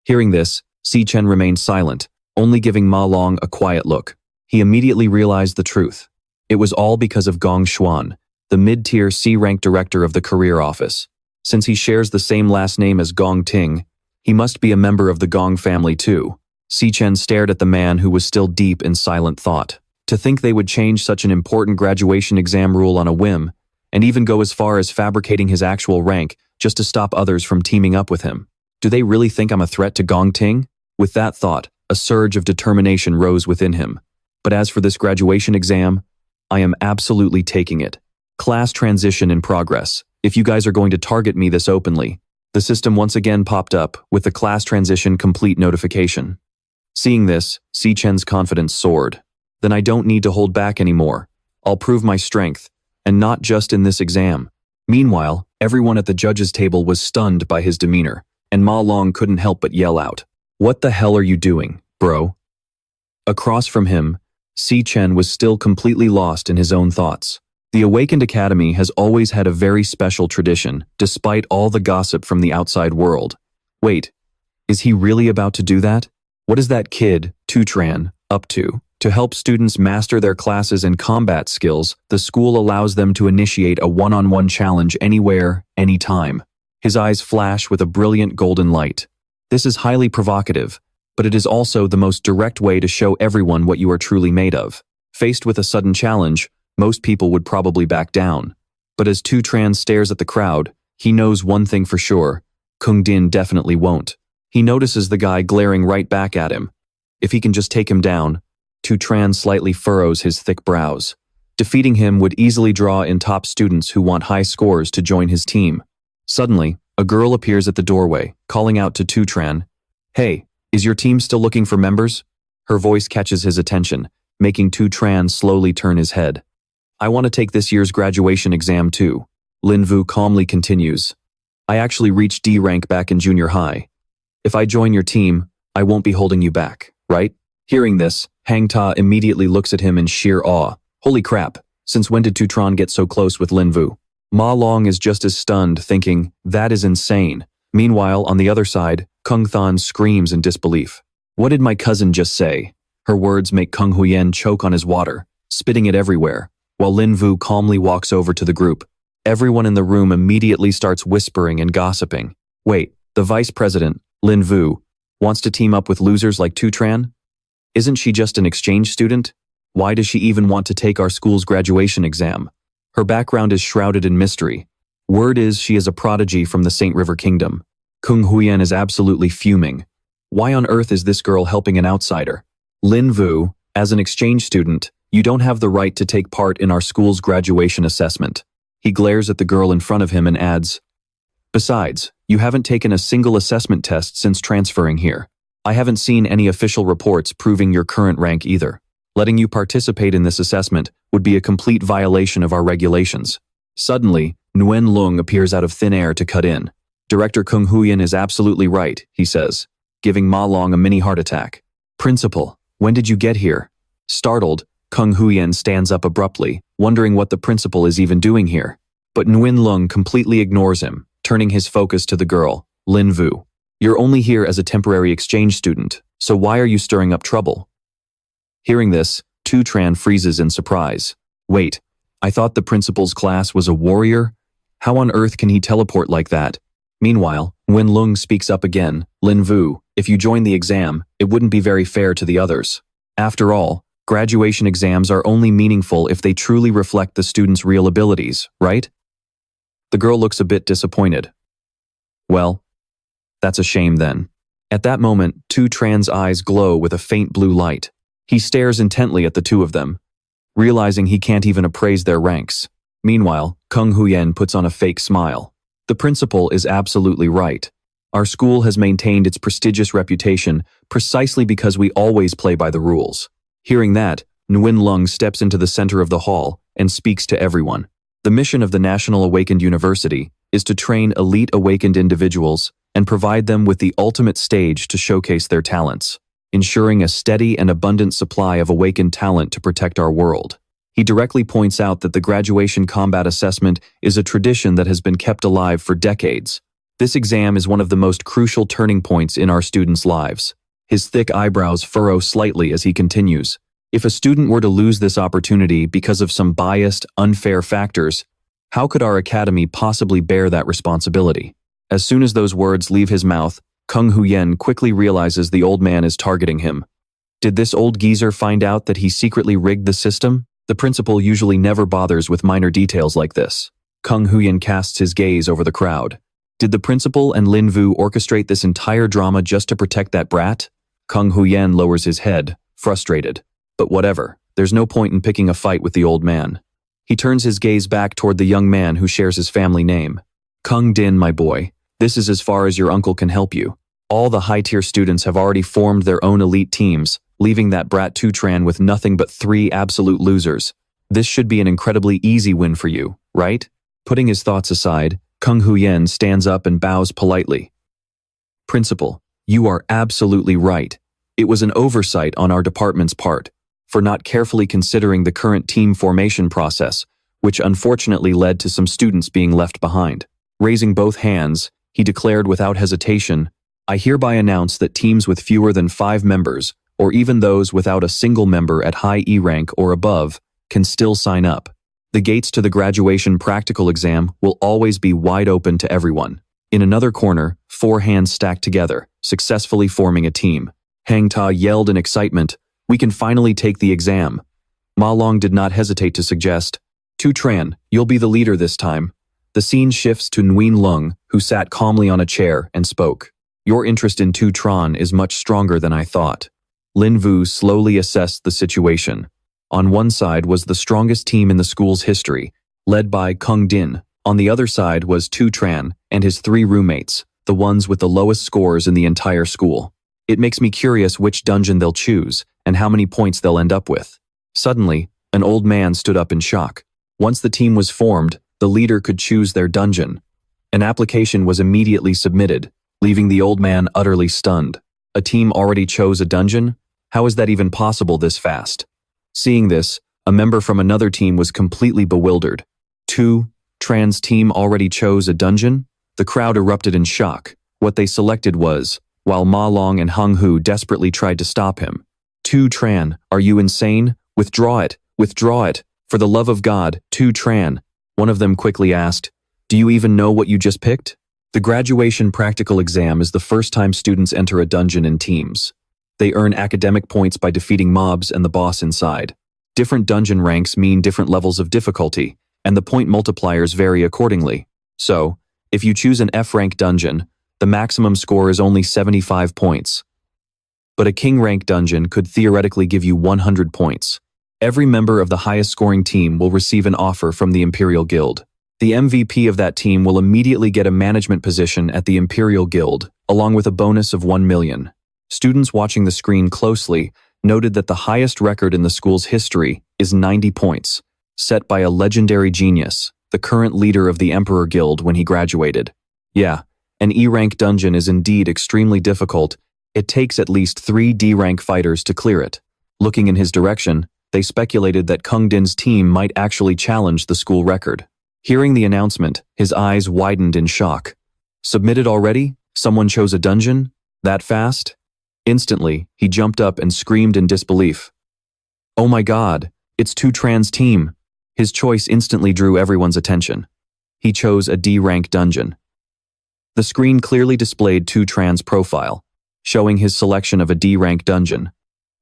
Hearing this, Si Chen remained silent, only giving Ma Long a quiet look. He immediately realized the truth. It was all because of Gong Xuan, the mid-tier C-rank director of the career office. Since he shares the same last name as Gong Ting, he must be a member of the Gong family too. Si Chen stared at the man who was still deep in silent thought. To think they would change such an important graduation exam rule on a whim, and even go as far as fabricating his actual rank just to stop others from teaming up with him. Do they really think I'm a threat to Gong Ting? With that thought, a surge of determination rose within him. But as for this graduation exam, I am absolutely taking it. Class transition in progress. If you guys are going to target me this openly. The system once again popped up with the class transition complete notification. Seeing this, Si Chen's confidence soared. Then I don't need to hold back anymore. I'll prove my strength, and not just in this exam. Meanwhile, everyone at the judges' table was stunned by his demeanor, and Ma Long couldn't help but yell out, "What the hell are you doing, bro?" Across from him, Si Chen was still completely lost in his own thoughts. The Awakened Academy has always had a very special tradition, despite all the gossip from the outside world. Wait, is he really about to do that? What is that kid, Tutran, up to? To help students master their classes and combat skills, the school allows them to initiate a one-on-one challenge anywhere, anytime. His eyes flash with a brilliant golden light. This is highly provocative, but it is also the most direct way to show everyone what you are truly made of. Faced with a sudden challenge, most people would probably back down. But as Tutran stares at the crowd, he knows one thing for sure. Kung Din definitely won't. He notices the guy glaring right back at him. If he can just take him down, Tutran slightly furrows his thick brows. Defeating him would easily draw in top students who want high scores to join his team. Suddenly, a girl appears at the doorway, calling out to Tutran, "Hey, is your team still looking for members?" Her voice catches his attention, making Tutran slowly turn his head. "I want to take this year's graduation exam too," Lin Vu calmly continues. "I actually reached D rank back in junior high. If I join your team, I won't be holding you back, right?" Hearing this, Hang Ta immediately looks at him in sheer awe. Holy crap, since when did Tutran get so close with Lin Vu? Ma Long is just as stunned, thinking, that is insane. Meanwhile, on the other side, Kung Than screams in disbelief. What did my cousin just say? Her words make Kung Huyen choke on his water, spitting it everywhere, while Lin Vu calmly walks over to the group. Everyone in the room immediately starts whispering and gossiping. Wait, the vice president, Lin Vu, wants to team up with losers like Tu Tran? Isn't she just an exchange student? Why does she even want to take our school's graduation exam? Her background is shrouded in mystery. Word is she is a prodigy from the Saint River Kingdom. Kung Huyen is absolutely fuming. Why on earth is this girl helping an outsider? Lin Vu, as an exchange student, you don't have the right to take part in our school's graduation assessment. He glares at the girl in front of him and adds, besides, you haven't taken a single assessment test since transferring here. I haven't seen any official reports proving your current rank either. Letting you participate in this assessment would be a complete violation of our regulations. Suddenly, Nguyen Lung appears out of thin air to cut in. Director Kung Huyen is absolutely right, he says, giving Ma Long a mini heart attack. Principal, when did you get here? Startled, Kung Huyen stands up abruptly, wondering what the principal is even doing here. But Nguyen Lung completely ignores him, turning his focus to the girl, Lin Vu. You're only here as a temporary exchange student, so why are you stirring up trouble? Hearing this, Tu Tran freezes in surprise. Wait, I thought the principal's class was a warrior? How on earth can he teleport like that? Meanwhile, Nguyen Lung speaks up again. Lin Vu, if you join the exam, it wouldn't be very fair to the others. After all, graduation exams are only meaningful if they truly reflect the student's real abilities, right? The girl looks a bit disappointed. Well, that's a shame then. At that moment, Tu Tran's eyes glow with a faint blue light. He stares intently at the two of them, realizing he can't even appraise their ranks. Meanwhile, Kung Huyen puts on a fake smile. The principal is absolutely right. Our school has maintained its prestigious reputation precisely because we always play by the rules. Hearing that, Nguyen Lung steps into the center of the hall and speaks to everyone. The mission of the National Awakened University is to train elite awakened individuals and provide them with the ultimate stage to showcase their talents, ensuring a steady and abundant supply of awakened talent to protect our world. He directly points out that the graduation combat assessment is a tradition that has been kept alive for decades. This exam is one of the most crucial turning points in our students' lives. His thick eyebrows furrow slightly as he continues. If a student were to lose this opportunity because of some biased, unfair factors, how could our academy possibly bear that responsibility? As soon as those words leave his mouth, Kung Huyen quickly realizes the old man is targeting him. Did this old geezer find out that he secretly rigged the system? The principal usually never bothers with minor details like this. Kung Huyen casts his gaze over the crowd. Did the principal and Lin Vu orchestrate this entire drama just to protect that brat? Kung Huyen lowers his head, frustrated. But whatever, there's no point in picking a fight with the old man. He turns his gaze back toward the young man who shares his family name. Kung Din, my boy, this is as far as your uncle can help you. All the high-tier students have already formed their own elite teams, leaving that brat Tu Tran with nothing but 3 absolute losers. This should be an incredibly easy win for you, right? Putting his thoughts aside, Kung Huyen stands up and bows politely. Principal, you are absolutely right. It was an oversight on our department's part for not carefully considering the current team formation process, which unfortunately led to some students being left behind. Raising both hands, he declared without hesitation, I hereby announce that teams with fewer than 5 members, or even those without a single member at high E rank or above, can still sign up. The gates to the graduation practical exam will always be wide open to everyone. In another corner, 4 hands stacked together, successfully forming a team. Hang Ta yelled in excitement, we can finally take the exam. Ma Long did not hesitate to suggest, Tu Tran, you'll be the leader this time. The scene shifts to Nguyen Lung, who sat calmly on a chair and spoke. Your interest in Tu Tran is much stronger than I thought. Lin Vu slowly assessed the situation. On one side was the strongest team in the school's history, led by Kung Din. On the other side was Tu Tran and his 3 roommates, the ones with the lowest scores in the entire school. It makes me curious which dungeon they'll choose and how many points they'll end up with. Suddenly, an old man stood up in shock. Once the team was formed, the leader could choose their dungeon. An application was immediately submitted, leaving the old man utterly stunned. A team already chose a dungeon? How is that even possible this fast? Seeing this, a member from another team was completely bewildered. Tu Tran's team already chose a dungeon? The crowd erupted in shock, What they selected was, while Ma Long and Hung Hu desperately tried to stop him. Tu Tran, are you insane? Withdraw it, withdraw it. For the love of God, Tu Tran. One of them quickly asked, do you even know what you just picked? The graduation practical exam is the first time students enter a dungeon in teams. They earn academic points by defeating mobs and the boss inside. Different dungeon ranks mean different levels of difficulty, and the point multipliers vary accordingly. So, if you choose an F-rank dungeon, the maximum score is only 75 points. But a king rank dungeon could theoretically give you 100 points. Every member of the highest scoring team will receive an offer from the Imperial Guild. The MVP of that team will immediately get a management position at the Imperial Guild, along with a bonus of 1 million. Students watching the screen closely noted that the highest record in the school's history is 90 points, set by a legendary genius, the current leader of the Emperor Guild when he graduated. Yeah, an E-rank dungeon is indeed extremely difficult. It takes at least 3 D-rank fighters to clear it. Looking in his direction, they speculated that Kung Din's team might actually challenge the school record. Hearing the announcement, his eyes widened in shock. Submitted already? Someone chose a dungeon? That fast? Instantly, he jumped up and screamed in disbelief. Oh my God, it's Tu Tran's team. His choice instantly drew everyone's attention. He chose a D-rank dungeon. The screen clearly displayed Tu Tran's profile, showing his selection of a D-rank dungeon.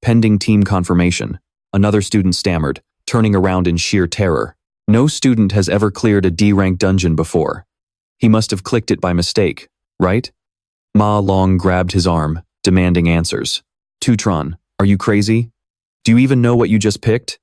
Pending team confirmation, another student stammered, turning around in sheer terror. No student has ever cleared a D-rank dungeon before. He must have clicked it by mistake, right? Ma Long grabbed his arm, demanding answers. Tu Tran, are you crazy? Do you even know what you just picked?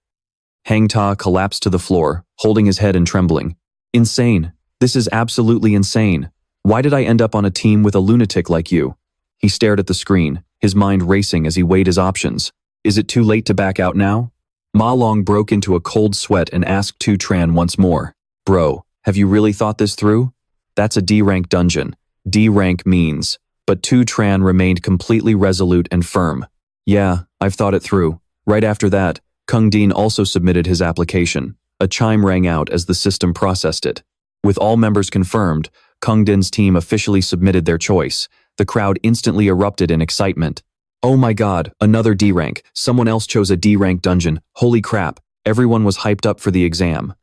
Hang Ta collapsed to the floor, holding his head and trembling. Insane. This is absolutely insane. Why did I end up on a team with a lunatic like you? He stared at the screen, his mind racing as he weighed his options. Is it too late to back out now? Ma Long broke into a cold sweat and asked Tu Tran once more. Bro, have you really thought this through? That's a D-rank dungeon. D-rank means. But Tu Tran remained completely resolute and firm. Yeah, I've thought it through. Right after that, Kung Din also submitted his application. A chime rang out as the system processed it. With all members confirmed, Kung Din's team officially submitted their choice. The crowd instantly erupted in excitement. Oh my God, another D-rank. Someone else chose a D-rank dungeon. Holy crap, everyone was hyped up for the exam.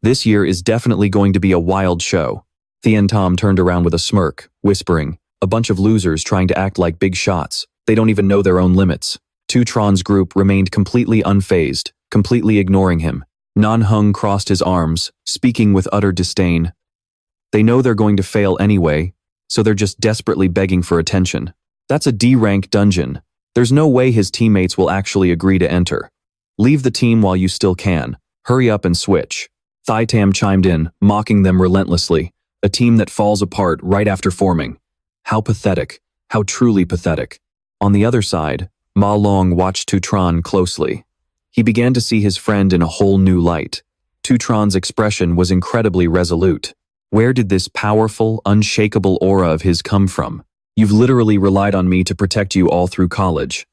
This year is definitely going to be a wild show. Thien Tom turned around with a smirk, whispering, a bunch of losers trying to act like big shots. They don't even know their own limits. Tu Tran's group remained completely unfazed, completely ignoring him. Nan Hung crossed his arms, speaking with utter disdain. They know they're going to fail anyway, so they're just desperately begging for attention. That's a D-rank dungeon. There's no way his teammates will actually agree to enter. Leave the team while you still can. Hurry up and switch. Thai Tam chimed in, mocking them relentlessly. A team that falls apart right after forming. How pathetic. How truly pathetic. On the other side, Ma Long watched Tu Tran closely. He began to see his friend in a whole new light. Tu Tran's expression was incredibly resolute. Where did this powerful, unshakable aura of his come from? You've literally relied on me to protect you all through college.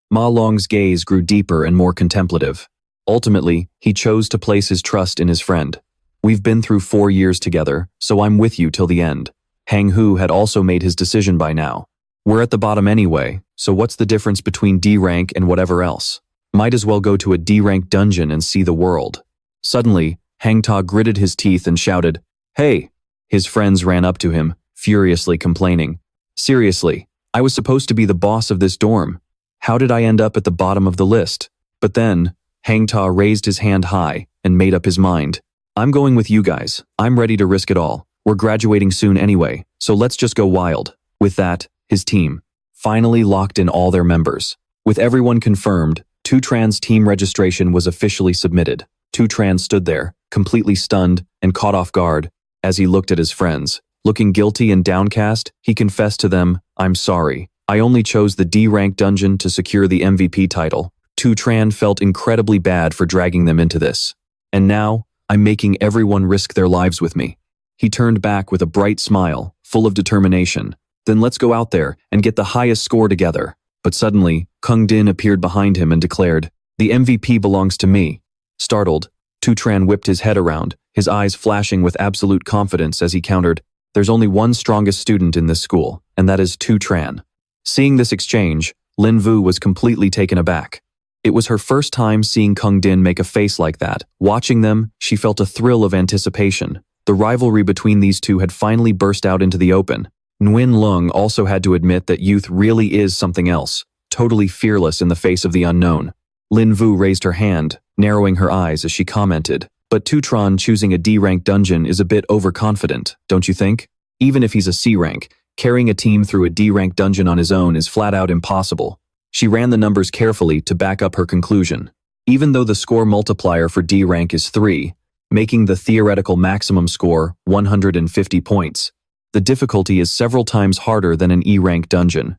Ma Long's gaze grew deeper and more contemplative. Ultimately, he chose to place his trust in his friend. We've been through 4 years together, so I'm with you till the end. Hang Hu had also made his decision by now. We're at the bottom anyway, so what's the difference between D-rank and whatever else? Might as well go to a D-rank dungeon and see the world. Suddenly, Hang Ta gritted his teeth and shouted, Hey! His friends ran up to him, furiously complaining. Seriously, I was supposed to be the boss of this dorm. How did I end up at the bottom of the list? But then, Hang Ta raised his hand high and made up his mind. I'm going with you guys. I'm ready to risk it all. We're graduating soon anyway, so let's just go wild. With that, his team finally locked in all their members. With everyone confirmed, Tu Tran's team registration was officially submitted. Tu Tran stood there, completely stunned and caught off guard, as he looked at his friends. Looking guilty and downcast, he confessed to them, I'm sorry. I only chose the D-rank dungeon to secure the MVP title. Tu Tran felt incredibly bad for dragging them into this. And now, I'm making everyone risk their lives with me. He turned back with a bright smile, full of determination. Then let's go out there and get the highest score together. But suddenly, Kung Din appeared behind him and declared, The MVP belongs to me. Startled, Tu Tran whipped his head around, his eyes flashing with absolute confidence as he countered, There's only one strongest student in this school, and and that is Tu Tran. Seeing this exchange, Lin Vu was completely taken aback. It was her first time seeing Kung Din make a face like that. Watching them, she felt a thrill of anticipation. The rivalry between these two had finally burst out into the open. Nguyen Lung also had to admit that youth really is something else, totally fearless in the face of the unknown. Lin Vu raised her hand, narrowing her eyes as she commented, "But Tu Tran choosing a D-rank dungeon is a bit overconfident, don't you think? Even if he's a C-rank, carrying a team through a D-rank dungeon on his own is flat out impossible." She ran the numbers carefully to back up her conclusion. Even though the score multiplier for D-rank is 3, making the theoretical maximum score 150 points, the difficulty is several times harder than an E-rank dungeon.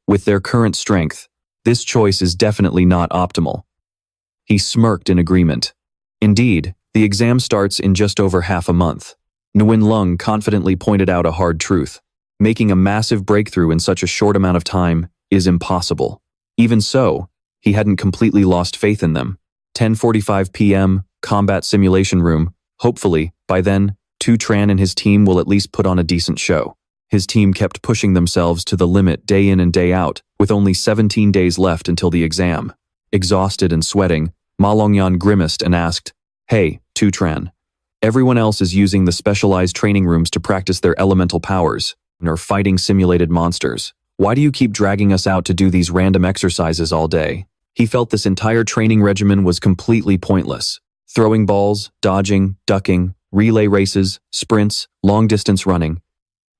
With their current strength, this choice is definitely not optimal. He smirked in agreement. Indeed, the exam starts in just over half a month. Nguyen Lung confidently pointed out a hard truth. Making a massive breakthrough in such a short amount of time is impossible. Even so, he hadn't completely lost faith in them. 10:45 p.m., combat simulation room. Hopefully, by then, Tu Tran and his team will at least put on a decent show. His team kept pushing themselves to the limit day in and day out, with only 17 days left until the exam. Exhausted and sweating, Ma Longyan grimaced and asked, "Hey, Tu Tran. Everyone else is using the specialized training rooms to practice their elemental powers, and are fighting simulated monsters. Why do you keep dragging us out to do these random exercises all day?" He felt this entire training regimen was completely pointless. Throwing balls, dodging, ducking, relay races, sprints, long-distance running.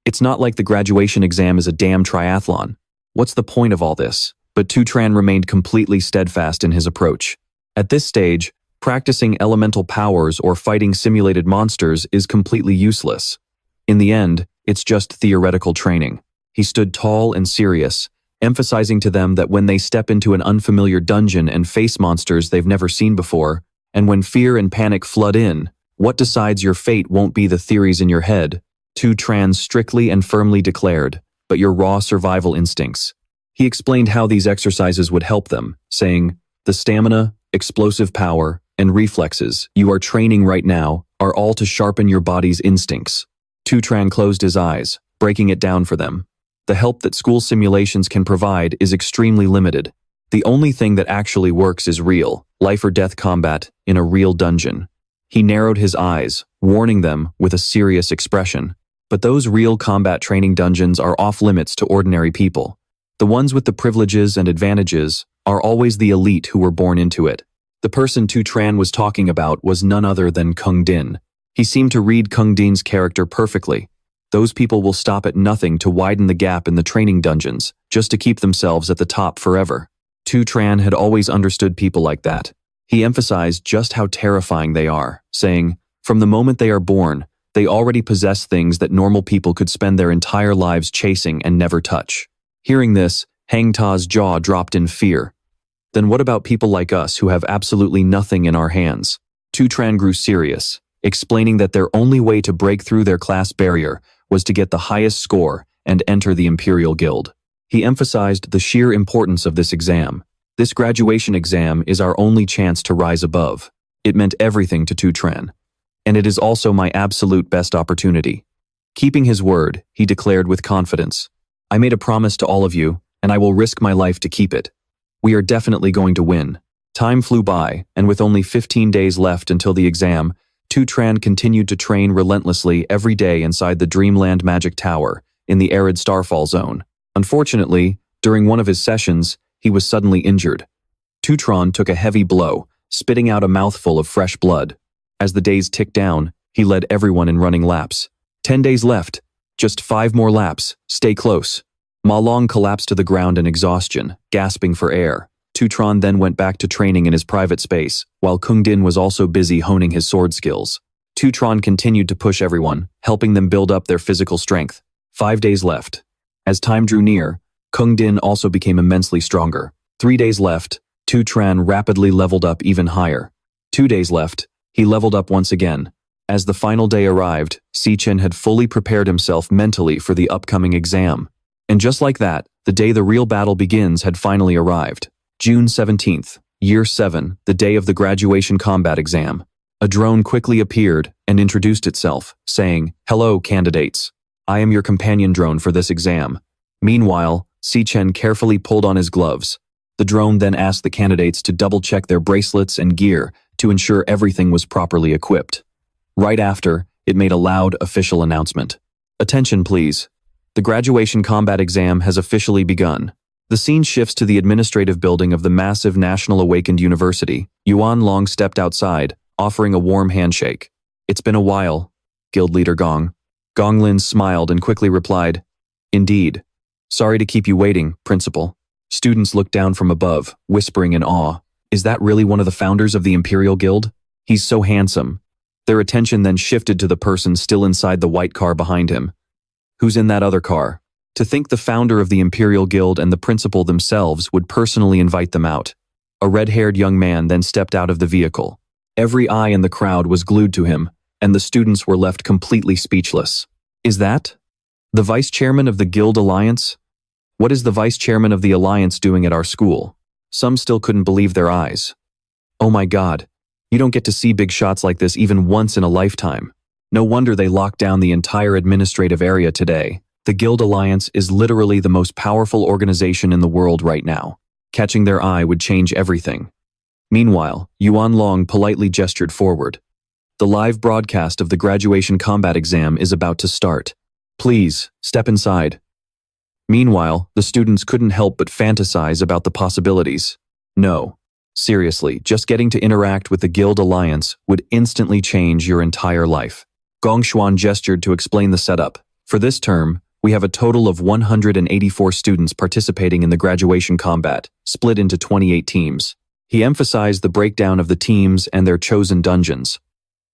It's not like the graduation exam is a damn triathlon. What's the point of all this? But Tu Tran remained completely steadfast in his approach. At this stage, practicing elemental powers or fighting simulated monsters is completely useless. In the end, it's just theoretical training. He stood tall and serious, emphasizing to them that when they step into an unfamiliar dungeon and face monsters they've never seen before, and when fear and panic flood in, what decides your fate won't be the theories in your head, Tu Tran strictly and firmly declared, but your raw survival instincts. He explained how these exercises would help them, saying, "The stamina, explosive power, and reflexes you are training right now are all to sharpen your body's instincts." Tu Tran closed his eyes, breaking it down for them. The help that school simulations can provide is extremely limited. The only thing that actually works is real, life or death combat in a real dungeon. He narrowed his eyes, warning them with a serious expression. But those real combat training dungeons are off limits to ordinary people. The ones with the privileges and advantages are always the elite who were born into it. The person Tu Tran was talking about was none other than Kung Din. He seemed to read Kung Din's character perfectly. Those people will stop at nothing to widen the gap in the training dungeons, just to keep themselves at the top forever. Tu Tran had always understood people like that. He emphasized just how terrifying they are, saying, "From the moment they are born, they already possess things that normal people could spend their entire lives chasing and never touch." Hearing this, Hang Ta's jaw dropped in fear. Then what about people like us who have absolutely nothing in our hands? Tu Tran grew serious, explaining that their only way to break through their class barrier was to get the highest score and enter the Imperial Guild. He emphasized the sheer importance of this exam. This graduation exam is our only chance to rise above. It meant everything to Tu Tran. And it is also my absolute best opportunity. Keeping his word, he declared with confidence, "I made a promise to all of you, and I will risk my life to keep it. We are definitely going to win." Time flew by, and with only 15 days left until the exam, Tu Tran continued to train relentlessly every day inside the Dreamland Magic Tower, in the arid Starfall Zone. Unfortunately, during one of his sessions, he was suddenly injured. Tu Tran took a heavy blow, spitting out a mouthful of fresh blood. As the days ticked down, he led everyone in running laps. 10 days left. Just 5 more laps. Stay close. Ma Long collapsed to the ground in exhaustion, gasping for air. Tu Tran then went back to training in his private space, while Kung Din was also busy honing his sword skills. Tu Tran continued to push everyone, helping them build up their physical strength. 5 days left. As time drew near, Kung Din also became immensely stronger. 3 days left. Tu Tran rapidly leveled up even higher. 2 days left. He leveled up once again. As the final day arrived, Si Chen had fully prepared himself mentally for the upcoming exam. And just like that, the day the real battle begins had finally arrived. June 17th, Year 7, the day of the graduation combat exam. A drone quickly appeared and introduced itself, saying, "Hello, candidates. I am your companion drone for this exam. Meanwhile, Si Chen carefully pulled on his gloves. The drone then asked the candidates to double-check their bracelets and gear to ensure everything was properly equipped. Right after, it made a loud official announcement. Attention please. The graduation combat exam has officially begun. The scene shifts to the administrative building of the massive National Awakened University. Yuan Long stepped outside, offering a warm handshake. It's been a while, guild leader Gong. Gong Lin smiled and quickly replied, Indeed. Sorry to keep you waiting, principal. Students looked down from above, whispering in awe. Is that really one of the founders of the Imperial Guild? He's so handsome. Their attention then shifted to the person still inside the white car behind him. Who's in that other car? To think the founder of the Imperial Guild and the principal themselves would personally invite them out. A red-haired young man then stepped out of the vehicle. Every eye in the crowd was glued to him, and the students were left completely speechless. Is that the vice chairman of the Guild Alliance? What is the vice chairman of the Alliance doing at our school? Some still couldn't believe their eyes. Oh my God, you don't get to see big shots like this even once in a lifetime. No wonder they locked down the entire administrative area today. The Guild Alliance is literally the most powerful organization in the world right now. Catching their eye would change everything. Meanwhile, Yuan Long politely gestured forward. The live broadcast of the graduation combat exam is about to start. Please, step inside. Meanwhile, the students couldn't help but fantasize about the possibilities. No. Seriously, just getting to interact with the Guild Alliance would instantly change your entire life. Gong Xuan gestured to explain the setup. For this term, we have a total of 184 students participating in the graduation combat, split into 28 teams. He emphasized the breakdown of the teams and their chosen dungeons.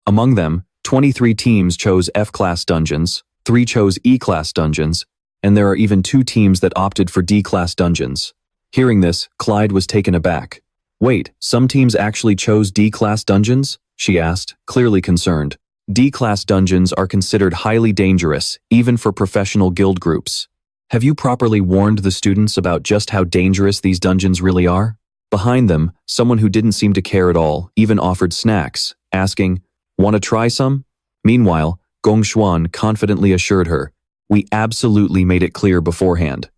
Among them, 23 teams chose F-class dungeons, 3 chose E-class dungeons, and there are even 2 teams that opted for D-class dungeons. Hearing this, Clyde was taken aback. Wait, some teams actually chose D-class dungeons? She asked, clearly concerned. D-class dungeons are considered highly dangerous, even for professional guild groups. Have you properly warned the students about just how dangerous these dungeons really are? Behind them, someone who didn't seem to care at all even offered snacks, asking, Want to try some? Meanwhile, Gong Xuan confidently assured her, We absolutely made it clear beforehand.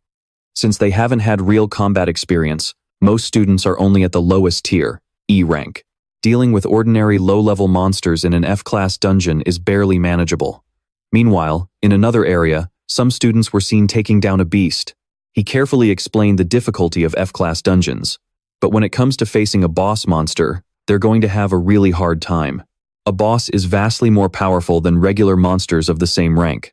Since they haven't had real combat experience, most students are only at the lowest tier, E rank. Dealing with ordinary low-level monsters in an F-class dungeon is barely manageable. Meanwhile, in another area, some students were seen taking down a beast. He carefully explained the difficulty of F-class dungeons. But when it comes to facing a boss monster, they're going to have a really hard time. A boss is vastly more powerful than regular monsters of the same rank.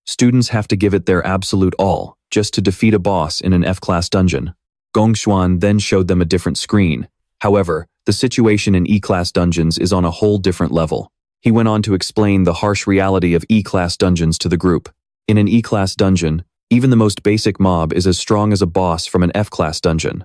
Students have to give it their absolute all just to defeat a boss in an F-class dungeon. Gong Xuan then showed them a different screen. However, the situation in E-class dungeons is on a whole different level. He went on to explain the harsh reality of E-class dungeons to the group. In an E-class dungeon, even the most basic mob is as strong as a boss from an F-class dungeon.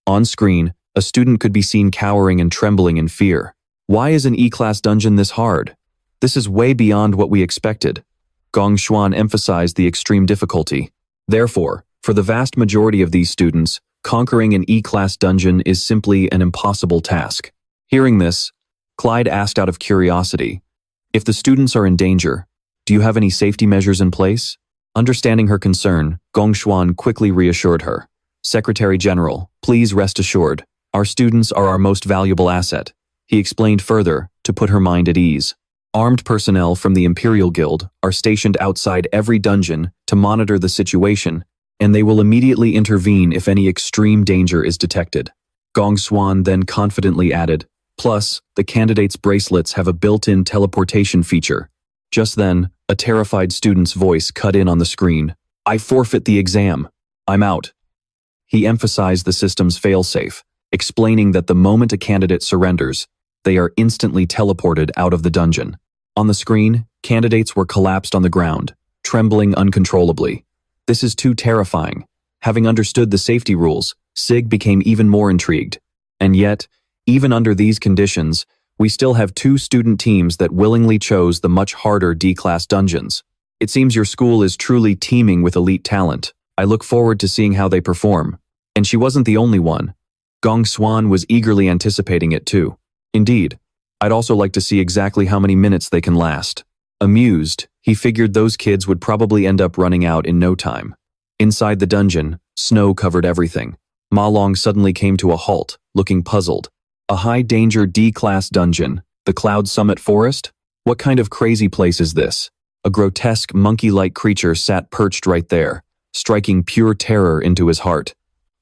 On screen, a student could be seen cowering and trembling in fear. Why is an E-class dungeon this hard? This is way beyond what we expected. Gong Xuan emphasized the extreme difficulty. Therefore, for the vast majority of these students, conquering an E-class dungeon is simply an impossible task. Hearing this, Clyde asked out of curiosity, If the students are in danger, do you have any safety measures in place? Understanding her concern, Gong Xuan quickly reassured her. Secretary General, please rest assured, our students are our most valuable asset. He explained further, to put her mind at ease. Armed personnel from the Imperial Guild are stationed outside every dungeon to monitor the situation, and they will immediately intervene if any extreme danger is detected. Gong Xuan then confidently added, Plus, the candidates' bracelets have a built-in teleportation feature. Just then, a terrified student's voice cut in on the screen. I forfeit the exam. I'm out. He emphasized the system's failsafe, explaining that the moment a candidate surrenders, they are instantly teleported out of the dungeon. On the screen, candidates were collapsed on the ground, trembling uncontrollably. This is too terrifying. Having understood the safety rules, Sig became even more intrigued. And yet, even under these conditions, we still have 2 student teams that willingly chose the much harder D-class dungeons. It seems your school is truly teeming with elite talent. I look forward to seeing how they perform. And she wasn't the only one. Gong Xuan was eagerly anticipating it too. Indeed, I'd also like to see exactly how many minutes they can last. Amused, he figured those kids would probably end up running out in no time. Inside the dungeon, snow covered everything. Ma Long suddenly came to a halt, looking puzzled. A high-danger D-class dungeon, the Cloud Summit Forest? What kind of crazy place is this? A grotesque, monkey-like creature sat perched right there, striking pure terror into his heart.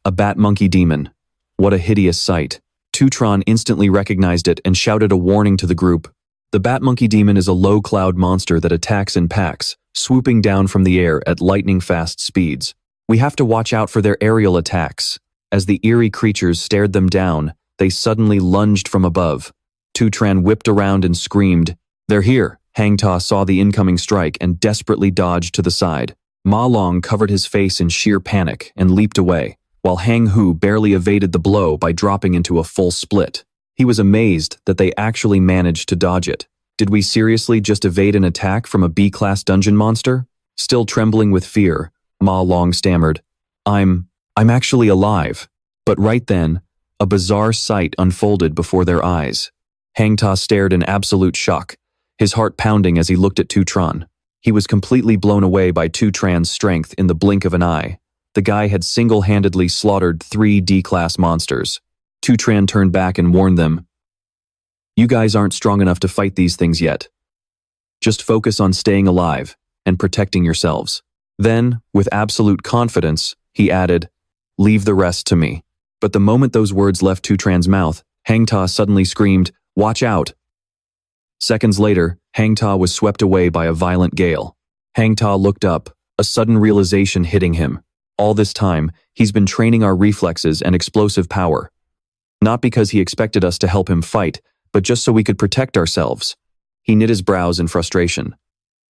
A bat-monkey demon. What a hideous sight. Tutron instantly recognized it and shouted a warning to the group. The bat-monkey demon is a low-cloud monster that attacks in packs, swooping down from the air at lightning-fast speeds. We have to watch out for their aerial attacks. As the eerie creatures stared them down, they suddenly lunged from above. Tutran whipped around and screamed, "They're here!" Hang Ta saw the incoming strike and desperately dodged to the side. Ma Long covered his face in sheer panic and leaped away, while Hang Hu barely evaded the blow by dropping into a full split. He was amazed that they actually managed to dodge it. Did we seriously just evade an attack from a B-class dungeon monster? Still trembling with fear, Ma Long stammered, I'm actually alive." But right then, a bizarre sight unfolded before their eyes. Hang Ta stared in absolute shock, his heart pounding as he looked at Tutran. He was completely blown away by Tutran's strength in the blink of an eye. The guy had single-handedly slaughtered 3 D-class monsters. Tutran turned back and warned them, "You guys aren't strong enough to fight these things yet. Just focus on staying alive and protecting yourselves." Then, with absolute confidence, he added, "Leave the rest to me." But the moment those words left Tutran's mouth, Hang Ta suddenly screamed, "Watch out!" Seconds later, Hang Ta was swept away by a violent gale. Hang Ta looked up, a sudden realization hitting him. All this time, he's been training our reflexes and explosive power. Not because he expected us to help him fight, but just so we could protect ourselves. He knit his brows in frustration.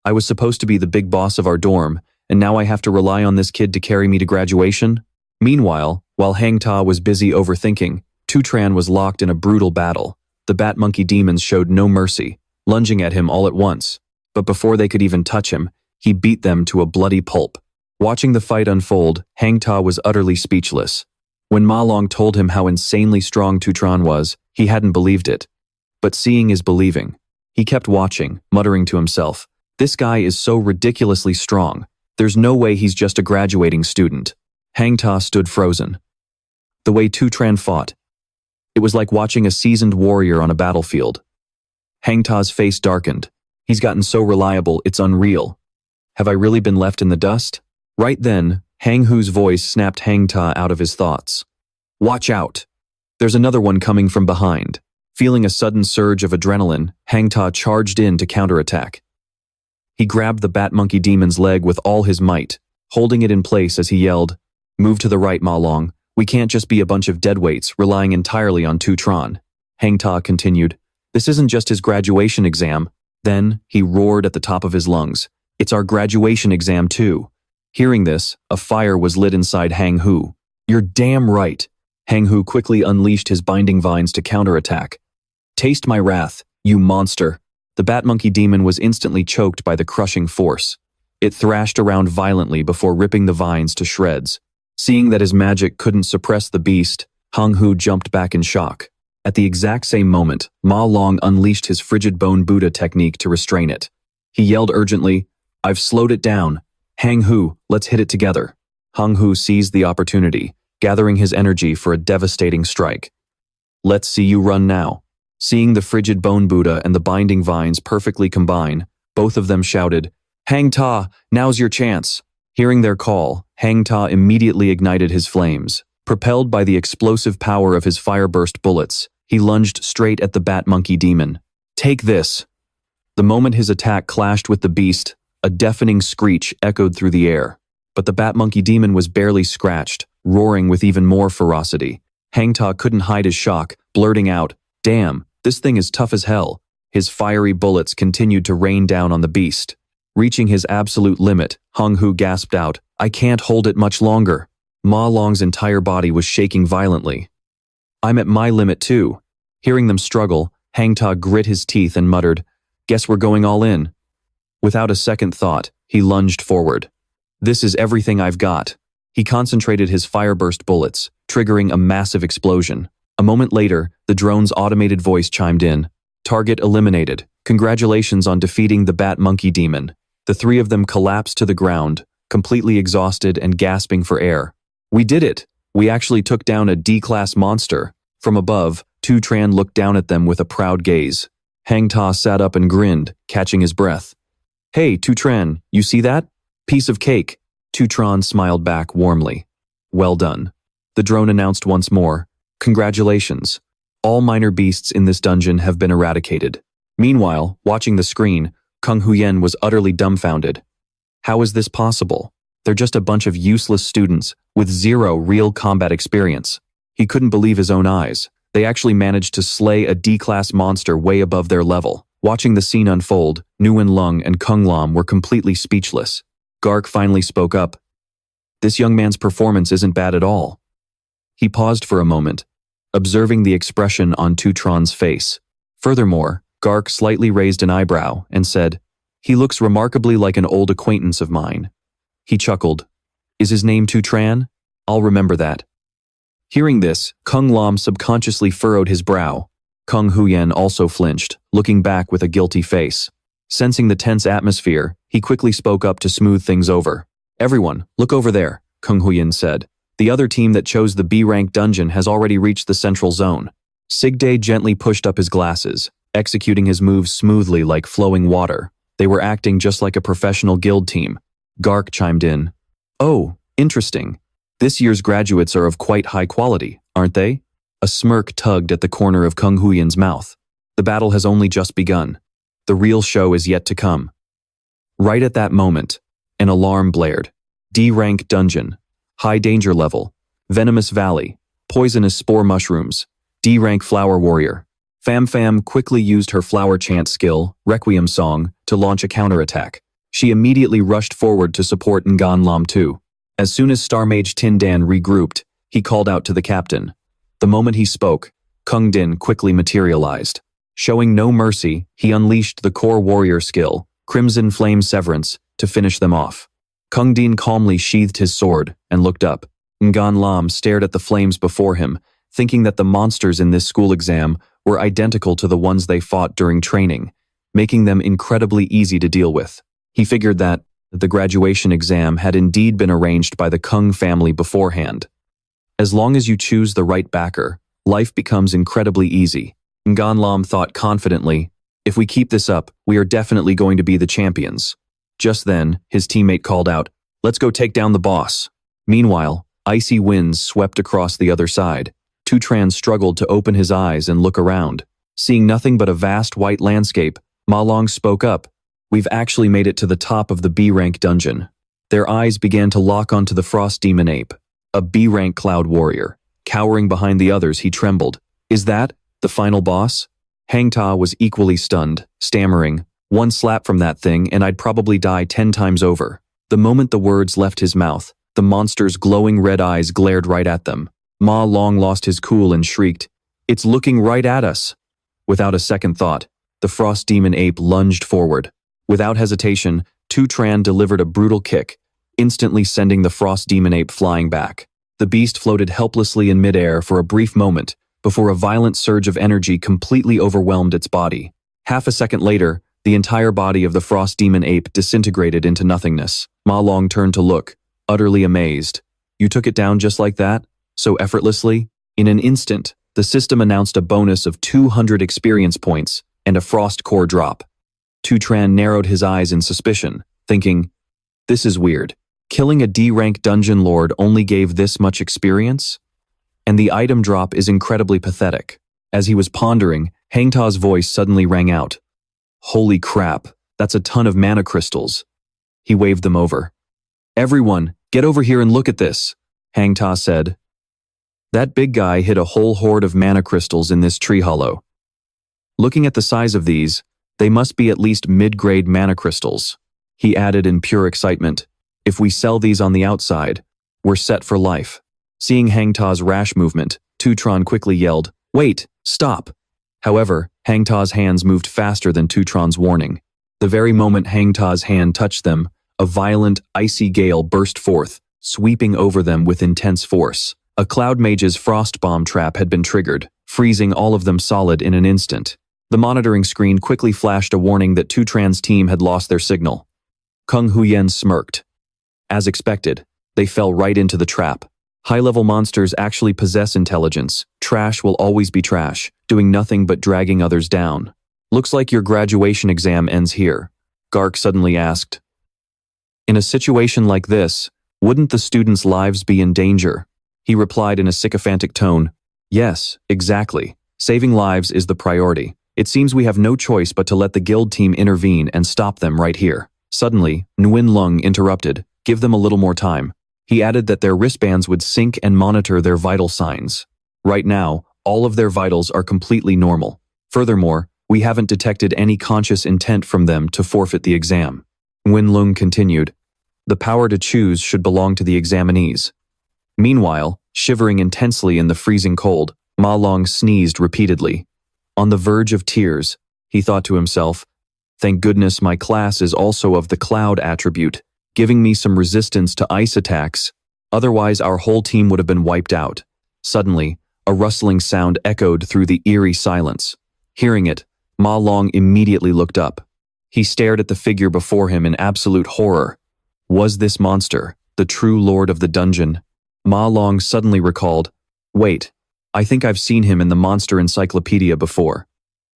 I was supposed to be the big boss of our dorm, and now I have to rely on this kid to carry me to graduation? Meanwhile, while Hang Ta was busy overthinking, Tutran was locked in a brutal battle. The bat-monkey demons showed no mercy, lunging at him all at once. But before they could even touch him, he beat them to a bloody pulp. Watching the fight unfold, Hang Ta was utterly speechless. When Ma Long told him how insanely strong Tutran was, he hadn't believed it. But seeing is believing. He kept watching, muttering to himself, "This guy is so ridiculously strong. There's no way he's just a graduating student." Hang Ta stood frozen. The way Tutran fought, it was like watching a seasoned warrior on a battlefield. Hang Ta's face darkened. He's gotten so reliable, it's unreal. Have I really been left in the dust? Right then, Hang Hu's voice snapped Hang Ta out of his thoughts. "Watch out! There's another one coming from behind." Feeling a sudden surge of adrenaline, Hang Ta charged in to counterattack. He grabbed the bat-monkey demon's leg with all his might, holding it in place as he yelled, "Move to the right, Ma Long. We can't just be a bunch of deadweights relying entirely on Tutran." Hang Ta continued, "This isn't just his graduation exam." Then, he roared at the top of his lungs, "It's our graduation exam too." Hearing this, a fire was lit inside Hang Hu. "You're damn right." Hang Hu quickly unleashed his binding vines to counterattack. "Taste my wrath, you monster." The bat-monkey demon was instantly choked by the crushing force. It thrashed around violently before ripping the vines to shreds. Seeing that his magic couldn't suppress the beast, Hang Hu jumped back in shock. At the exact same moment, Ma Long unleashed his frigid bone Buddha technique to restrain it. He yelled urgently, "I've slowed it down. Hang Hu, let's hit it together." Hang Hu seized the opportunity, gathering his energy for a devastating strike. "Let's see you run now." Seeing the frigid bone Buddha and the binding vines perfectly combine, both of them shouted, "Hang Ta, now's your chance." Hearing their call, Hang Ta immediately ignited his flames. Propelled by the explosive power of his fireburst bullets, he lunged straight at the bat-monkey demon. "Take this." The moment his attack clashed with the beast, a deafening screech echoed through the air. But the bat-monkey demon was barely scratched, roaring with even more ferocity. Hang Ta couldn't hide his shock, blurting out, "Damn, this thing is tough as hell." His fiery bullets continued to rain down on the beast. Reaching his absolute limit, Hang Hu gasped out, "I can't hold it much longer." Ma Long's entire body was shaking violently. "I'm at my limit too." Hearing them struggle, Hang Ta grit his teeth and muttered, "Guess we're going all in." Without a second thought, he lunged forward. "This is everything I've got." He concentrated his fireburst bullets, triggering a massive explosion. A moment later, the drone's automated voice chimed in, Target eliminated. Congratulations on defeating the Bat Monkey Demon. The three of them collapsed to the ground, completely exhausted and gasping for air. We did it! We actually took down a D-class monster. From above, Tu Tran looked down at them with a proud gaze. Hang Ta sat up and grinned, catching his breath. Hey, Tu Tran, you see that? Piece of cake. Tu Tran smiled back warmly. Well done. The drone announced once more. Congratulations. All minor beasts in this dungeon have been eradicated. Meanwhile, watching the screen, Kung Huyen was utterly dumbfounded. How is this possible? They're just a bunch of useless students with zero real combat experience. He couldn't believe his own eyes. They actually managed to slay a D-class monster way above their level. Watching the scene unfold, Nguyen Lung and Kung Lam were completely speechless. Gark finally spoke up. This young man's performance isn't bad at all. He paused for a moment, observing the expression on Tu Tran's face. Furthermore, Gark slightly raised an eyebrow and said, He looks remarkably like an old acquaintance of mine. He chuckled. Is his name Tu Tran? I'll remember that. Hearing this, Kung Lam subconsciously furrowed his brow. Kung Huyen also flinched, looking back with a guilty face. Sensing the tense atmosphere, he quickly spoke up to smooth things over. Everyone, look over there, Kung Huyen said. The other team that chose the B-rank dungeon has already reached the central zone. Sigday gently pushed up his glasses, executing his moves smoothly like flowing water. They were acting just like a professional guild team. Gark chimed in. Oh, interesting. This year's graduates are of quite high quality, aren't they? A smirk tugged at the corner of Kung Huyen's mouth. The battle has only just begun. The real show is yet to come. Right at that moment, an alarm blared. D-rank dungeon. High danger level. Venomous valley. Poisonous spore mushrooms. D-rank flower warrior. Fam quickly used her flower chant skill, Requiem Song, to launch a counterattack. She immediately rushed forward to support Ngan Lam too. As soon as Star Mage Tin Dan regrouped, he called out to the captain. The moment he spoke, Kung Din quickly materialized. Showing no mercy, he unleashed the core warrior skill, Crimson Flame Severance, to finish them off. Kung Din calmly sheathed his sword and looked up. Ngan Lam stared at the flames before him, thinking that the monsters in this school exam were identical to the ones they fought during training, making them incredibly easy to deal with. He figured that the graduation exam had indeed been arranged by the Kung family beforehand. As long as you choose the right backer, life becomes incredibly easy. Ngan Lam thought confidently, if we keep this up, we are definitely going to be the champions. Just then, his teammate called out, let's go take down the boss. Meanwhile, icy winds swept across the other side. Tu Tran struggled to open his eyes and look around. Seeing nothing but a vast white landscape, Ma Long spoke up. We've actually made it to the top of the B-rank dungeon. Their eyes began to lock onto the Frost Demon Ape, a B-rank cloud warrior. Cowering behind the others, he trembled. Is that the final boss? Hang Ta was equally stunned, stammering, one slap from that thing and I'd probably die 10 times over. The moment the words left his mouth, the monster's glowing red eyes glared right at them. Ma Long lost his cool and shrieked, It's looking right at us. Without a second thought, the Frost Demon Ape lunged forward. Without hesitation, Tu Tran delivered a brutal kick, instantly sending the Frost Demon Ape flying back. The beast floated helplessly in midair for a brief moment, before a violent surge of energy completely overwhelmed its body. Half a second later, the entire body of the Frost Demon Ape disintegrated into nothingness. Ma Long turned to look, utterly amazed. You took it down just like that? So effortlessly? In an instant, the system announced a bonus of 200 experience points and a frost core drop. Tu Tran narrowed his eyes in suspicion, thinking, this is weird. Killing a D-rank dungeon lord only gave this much experience? And the item drop is incredibly pathetic. As he was pondering, Hang Ta's voice suddenly rang out. Holy crap, that's a ton of mana crystals. He waved them over. Everyone, get over here and look at this, Hang Ta said. That big guy hid a whole horde of mana crystals in this tree hollow. Looking at the size of these, they must be at least mid-grade mana crystals. He added in pure excitement. If we sell these on the outside, we're set for life. Seeing Hang Ta's rash movement, Tu Tran quickly yelled, Wait, stop. However, Hang Ta's hands moved faster than Tu Tran's warning. The very moment Hang Ta's hand touched them, a violent, icy gale burst forth, sweeping over them with intense force. A Cloud Mage's frost bomb trap had been triggered, freezing all of them solid in an instant. The monitoring screen quickly flashed a warning that Tu Tran's team had lost their signal. Kung Huyen smirked. As expected, they fell right into the trap. High-level monsters actually possess intelligence. Trash will always be trash, doing nothing but dragging others down. Looks like your graduation exam ends here, Gark suddenly asked. In a situation like this, wouldn't the students' lives be in danger? He replied in a sycophantic tone. Yes, exactly. Saving lives is the priority. It seems we have no choice but to let the guild team intervene and stop them right here. Suddenly, Nguyen Lung interrupted. Give them a little more time. He added that their wristbands would sync and monitor their vital signs. Right now, all of their vitals are completely normal. Furthermore, we haven't detected any conscious intent from them to forfeit the exam. Nguyen Lung continued. The power to choose should belong to the examinees. Meanwhile, shivering intensely in the freezing cold, Ma Long sneezed repeatedly. On the verge of tears, he thought to himself, thank goodness my class is also of the cloud attribute, giving me some resistance to ice attacks. Otherwise, our whole team would have been wiped out. Suddenly, a rustling sound echoed through the eerie silence. Hearing it, Ma Long immediately looked up. He stared at the figure before him in absolute horror. Was this monster the true lord of the dungeon? Ma Long suddenly recalled, wait, I think I've seen him in the monster encyclopedia before.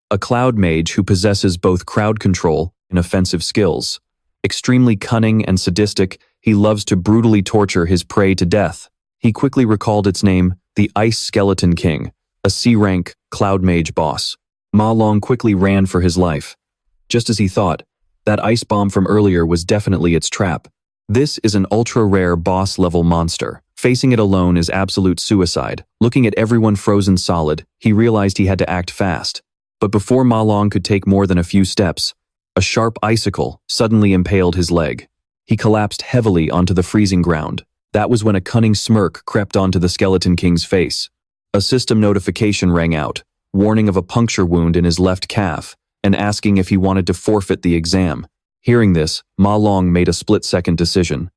A cloud mage who possesses both crowd control and offensive skills. Extremely cunning and sadistic, he loves to brutally torture his prey to death. He quickly recalled its name, the Ice Skeleton King, a C-rank cloud mage boss. Ma Long quickly ran for his life. Just as he thought, that ice bomb from earlier was definitely its trap. This is an ultra-rare boss-level monster. Facing it alone is absolute suicide. Looking at everyone frozen solid, he realized he had to act fast. But before Ma Long could take more than a few steps, a sharp icicle suddenly impaled his leg. He collapsed heavily onto the freezing ground. That was when a cunning smirk crept onto the Skeleton King's face. A system notification rang out, warning of a puncture wound in his left calf, and asking if he wanted to forfeit the exam. Hearing this, Ma Long made a split-second decision.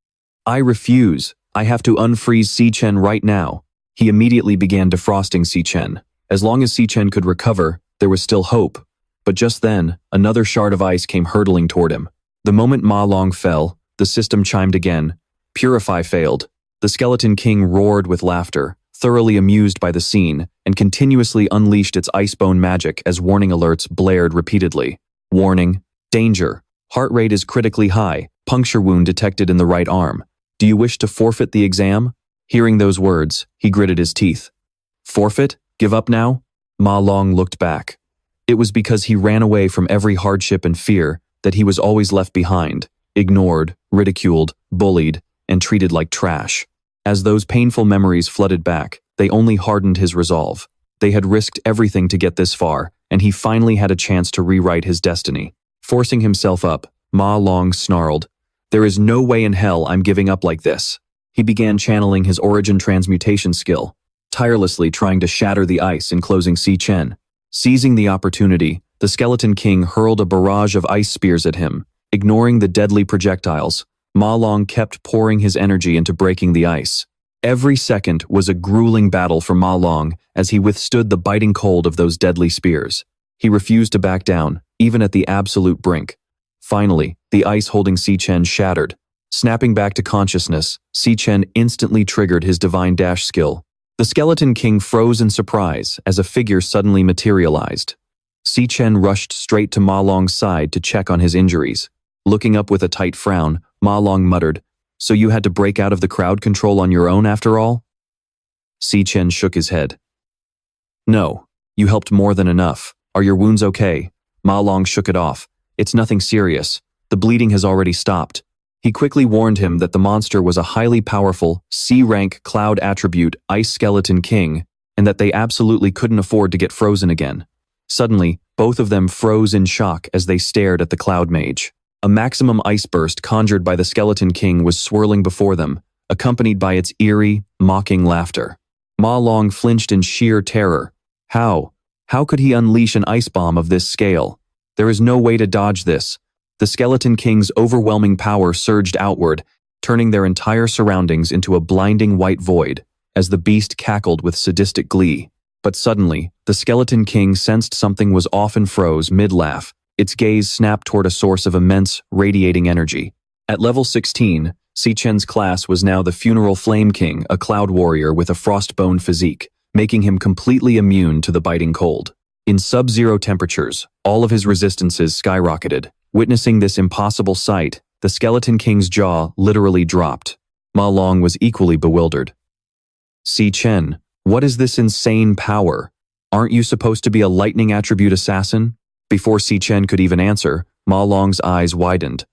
I refuse. I have to unfreeze Si Chen right now. He immediately began defrosting Si Chen. As long as Si Chen could recover, there was still hope. But just then, another shard of ice came hurtling toward him. The moment Ma Long fell, the system chimed again. Purify failed. The Skeleton King roared with laughter, thoroughly amused by the scene, and continuously unleashed its icebone magic as warning alerts blared repeatedly. Warning, danger, heart rate is critically high, puncture wound detected in the right arm. Do you wish to forfeit the exam? Hearing those words, he gritted his teeth. Forfeit? Give up now? Ma Long looked back. It was because he ran away from every hardship and fear that he was always left behind, ignored, ridiculed, bullied, and treated like trash. As those painful memories flooded back, they only hardened his resolve. They had risked everything to get this far, and he finally had a chance to rewrite his destiny. Forcing himself up, Ma Long snarled, there is no way in hell I'm giving up like this. He began channeling his origin transmutation skill, tirelessly trying to shatter the ice enclosing Si Chen. Seizing the opportunity, the Skeleton King hurled a barrage of ice spears at him. Ignoring the deadly projectiles, Ma Long kept pouring his energy into breaking the ice. Every second was a grueling battle for Ma Long as he withstood the biting cold of those deadly spears. He refused to back down, even at the absolute brink. Finally, the ice holding Si Chen shattered. Snapping back to consciousness, Si Chen instantly triggered his divine dash skill. The Skeleton King froze in surprise as a figure suddenly materialized. Si Chen rushed straight to Ma Long's side to check on his injuries. Looking up with a tight frown, Ma Long muttered, "So you had to break out of the crowd control on your own after all?" Si Chen shook his head. "No, you helped more than enough. Are your wounds okay?" Ma Long shook it off. "It's nothing serious. The bleeding has already stopped." He quickly warned him that the monster was a highly powerful, C-rank cloud attribute Ice Skeleton King, and that they absolutely couldn't afford to get frozen again. Suddenly, both of them froze in shock as they stared at the cloud mage. A maximum ice burst conjured by the Skeleton King was swirling before them, accompanied by its eerie, mocking laughter. Ma Long flinched in sheer terror. How could he unleash an ice bomb of this scale? There is no way to dodge this. The Skeleton King's overwhelming power surged outward, turning their entire surroundings into a blinding white void, as the beast cackled with sadistic glee. But suddenly, the Skeleton King sensed something was off and froze mid-laugh. Its gaze snapped toward a source of immense, radiating energy. At level 16, Si Chen's class was now the Funeral Flame King, a cloud warrior with a frostbone physique, making him completely immune to the biting cold. In sub-zero temperatures, all of his resistances skyrocketed. Witnessing this impossible sight, the Skeleton King's jaw literally dropped. Ma Long was equally bewildered. Si Chen, what is this insane power? Aren't you supposed to be a lightning attribute assassin? Before Si Chen could even answer, Ma Long's eyes widened.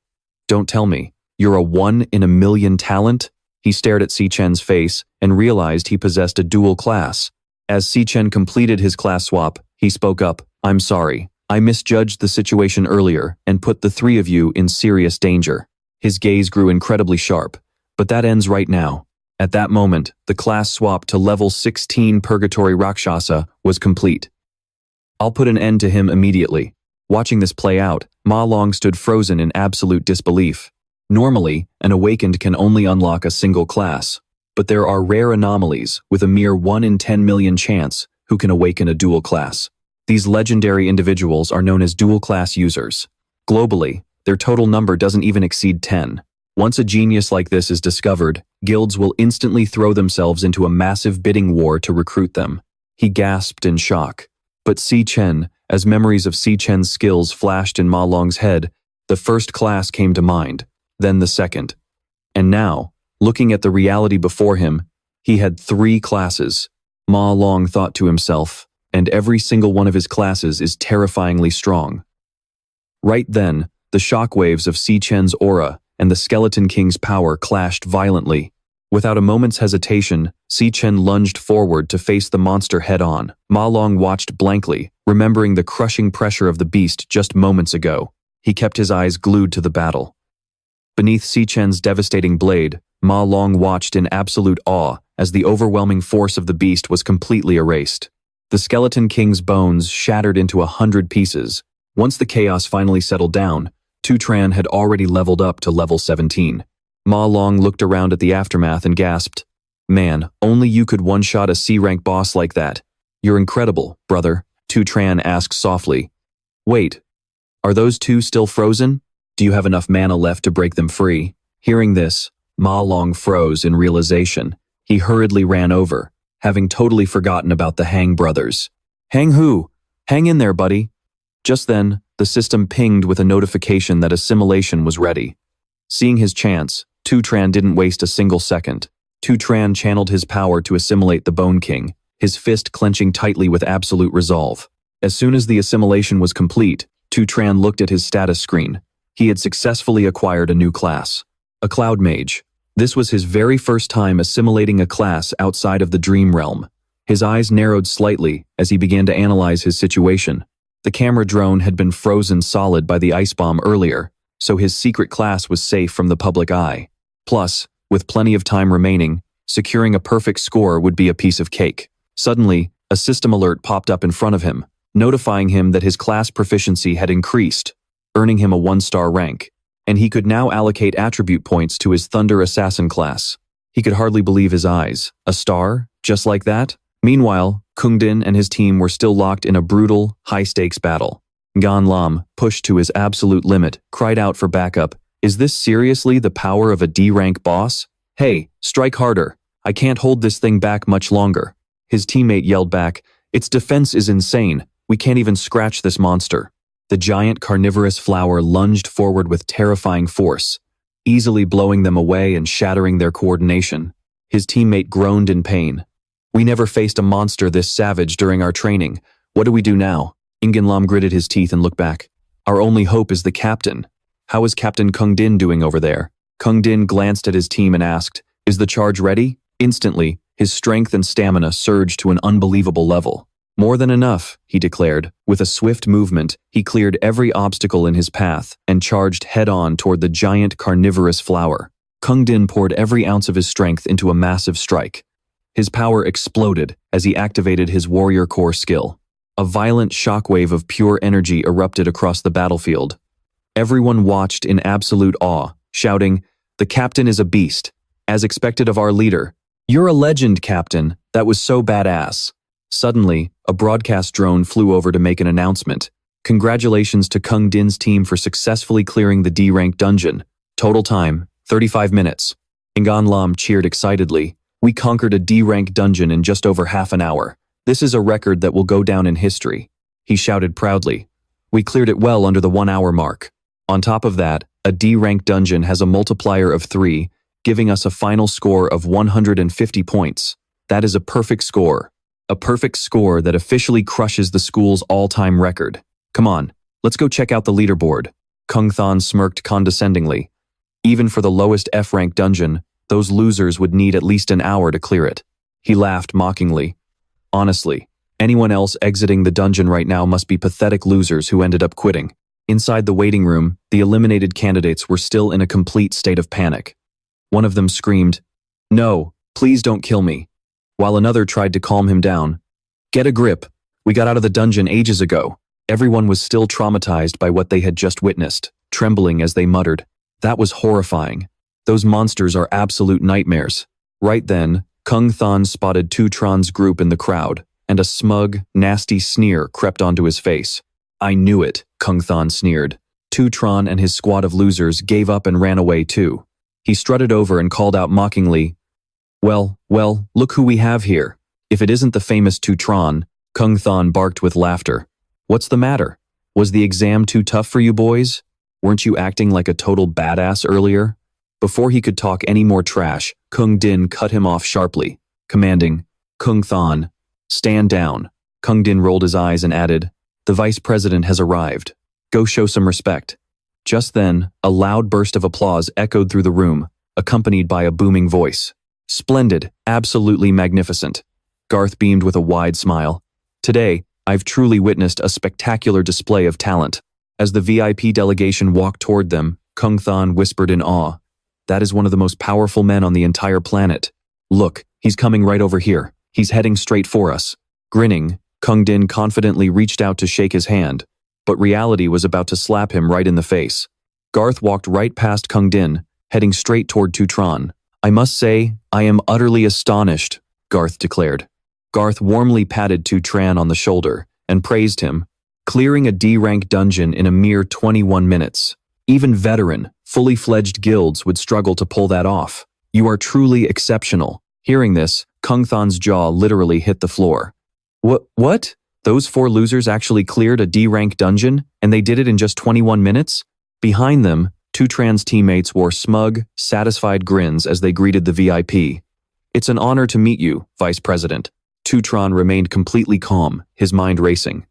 Don't tell me, you're a 1 in a million talent? He stared at Si Chen's face and realized he possessed a dual class. As Si Chen completed his class swap, he spoke up, I'm sorry, I misjudged the situation earlier and put the three of you in serious danger. His gaze grew incredibly sharp. But that ends right now. At that moment, the class swap to level 16 Purgatory Rakshasa was complete. I'll put an end to him immediately. Watching this play out, Ma Long stood frozen in absolute disbelief. Normally, an awakened can only unlock a single class, but there are rare anomalies with a mere 1 in 10 million chance who can awaken a dual class. These legendary individuals are known as dual class users. Globally, their total number doesn't even exceed 10. Once a genius like this is discovered, guilds will instantly throw themselves into a massive bidding war to recruit them. He gasped in shock. But Si Chen, as memories of Si Chen's skills flashed in Ma Long's head, the first class came to mind, then the second. And now, looking at the reality before him, he had 3 classes. Ma Long thought to himself, and every single one of his classes is terrifyingly strong. Right then, the shockwaves of Si Chen's aura and the Skeleton King's power clashed violently. Without a moment's hesitation, Si Chen lunged forward to face the monster head-on. Ma Long watched blankly, remembering the crushing pressure of the beast just moments ago. He kept his eyes glued to the battle. Beneath Si Chen's devastating blade, Ma Long watched in absolute awe as the overwhelming force of the beast was completely erased. The Skeleton King's bones shattered into 100 pieces. Once the chaos finally settled down, Tu Tran had already leveled up to level 17. Ma Long looked around at the aftermath and gasped, Man, only you could one-shot a C-rank boss like that. You're incredible, brother, Tu Tran asked softly. Wait, are those two still frozen? Do you have enough mana left to break them free? Hearing this, Ma Long froze in realization. He hurriedly ran over, having totally forgotten about the Hang brothers. Hang who? Hang in there, buddy. Just then, the system pinged with a notification that assimilation was ready. Seeing his chance, Tu Tran didn't waste a single second. Tu Tran channeled his power to assimilate the Bone King, his fist clenching tightly with absolute resolve. As soon as the assimilation was complete, Tu Tran looked at his status screen. He had successfully acquired a new class, a Cloud Mage. This was his very first time assimilating a class outside of the Dream Realm. His eyes narrowed slightly as he began to analyze his situation. The camera drone had been frozen solid by the ice bomb earlier, so his secret class was safe from the public eye. Plus, with plenty of time remaining, securing a perfect score would be a piece of cake. Suddenly, a system alert popped up in front of him, notifying him that his class proficiency had increased, earning him a 1-star rank, and he could now allocate attribute points to his Thunder Assassin class. He could hardly believe his eyes. A star? Just like that? Meanwhile, Kung Din and his team were still locked in a brutal, high-stakes battle. Gan Lam, pushed to his absolute limit, cried out for backup. Is this seriously the power of a D-rank boss? Hey, strike harder. I can't hold this thing back much longer. His teammate yelled back, Its defense is insane. We can't even scratch this monster. The giant carnivorous flower lunged forward with terrifying force, easily blowing them away and shattering their coordination. His teammate groaned in pain. We never faced a monster this savage during our training. What do we do now? Ingen Lam gritted his teeth and looked back. Our only hope is the captain. How is Captain Kung Din doing over there? Kung Din glanced at his team and asked, Is the charge ready? Instantly, his strength and stamina surged to an unbelievable level. More than enough, he declared. With a swift movement, he cleared every obstacle in his path and charged head-on toward the giant carnivorous flower. Kung Din poured every ounce of his strength into a massive strike. His power exploded as he activated his warrior core skill. A violent shockwave of pure energy erupted across the battlefield. Everyone watched in absolute awe, shouting, The captain is a beast, as expected of our leader. You're a legend, Captain. That was so badass. Suddenly, a broadcast drone flew over to make an announcement. Congratulations to Kung Din's team for successfully clearing the D-rank dungeon. Total time, 35 minutes. Ngan Lam cheered excitedly. We conquered a D-rank dungeon in just over half an hour. This is a record that will go down in history. He shouted proudly. We cleared it well under the 1 hour mark. On top of that, a D-rank dungeon has a multiplier of 3, giving us a final score of 150 points. That is a perfect score. A perfect score that officially crushes the school's all-time record. Come on, let's go check out the leaderboard. Kung Thon smirked condescendingly. Even for the lowest F-rank dungeon, those losers would need at least an hour to clear it. He laughed mockingly. Honestly, anyone else exiting the dungeon right now must be pathetic losers who ended up quitting. Inside the waiting room, the eliminated candidates were still in a complete state of panic. One of them screamed, "No, please don't kill me," while another tried to calm him down. Get a grip. We got out of the dungeon ages ago. Everyone was still traumatized by what they had just witnessed, trembling as they muttered. That was horrifying. Those monsters are absolute nightmares. Right then, Kung Thon spotted Tu Tron's group in the crowd, and a smug, nasty sneer crept onto his face. I knew it, Kung Thon sneered. Tu Tron and his squad of losers gave up and ran away too. He strutted over and called out mockingly, Well, look who we have here. If it isn't the famous Tu Tron, Kung Thon barked with laughter. What's the matter? Was the exam too tough for you boys? Weren't you acting like a total badass earlier? Before he could talk any more trash, Kung Din cut him off sharply, commanding, Kung Thon, stand down. Kung Din rolled his eyes and added, the vice president has arrived. Go show some respect. Just then, a loud burst of applause echoed through the room, accompanied by a booming voice. Splendid, absolutely magnificent. Garth beamed with a wide smile. Today, I've truly witnessed a spectacular display of talent. As the VIP delegation walked toward them, Kung Thon whispered in awe. That is one of the most powerful men on the entire planet. Look, he's coming right over here. He's heading straight for us. Grinning, Kung Din confidently reached out to shake his hand, but reality was about to slap him right in the face. Garth walked right past Kung Din, heading straight toward Tu Tron. I must say, I am utterly astonished, Garth declared. Garth warmly patted Tu Tran on the shoulder and praised him, clearing a D-rank dungeon in a mere 21 minutes. Even veteran, fully fledged guilds would struggle to pull that off. You are truly exceptional. Hearing this, Kung Thon's jaw literally hit the floor. What? Those 4 losers actually cleared a D-rank dungeon, and they did it in just 21 minutes? Behind them, Tu Tran's teammates wore smug, satisfied grins as they greeted the VIP. It's an honor to meet you, Vice President. Tu Tron remained completely calm, his mind racing.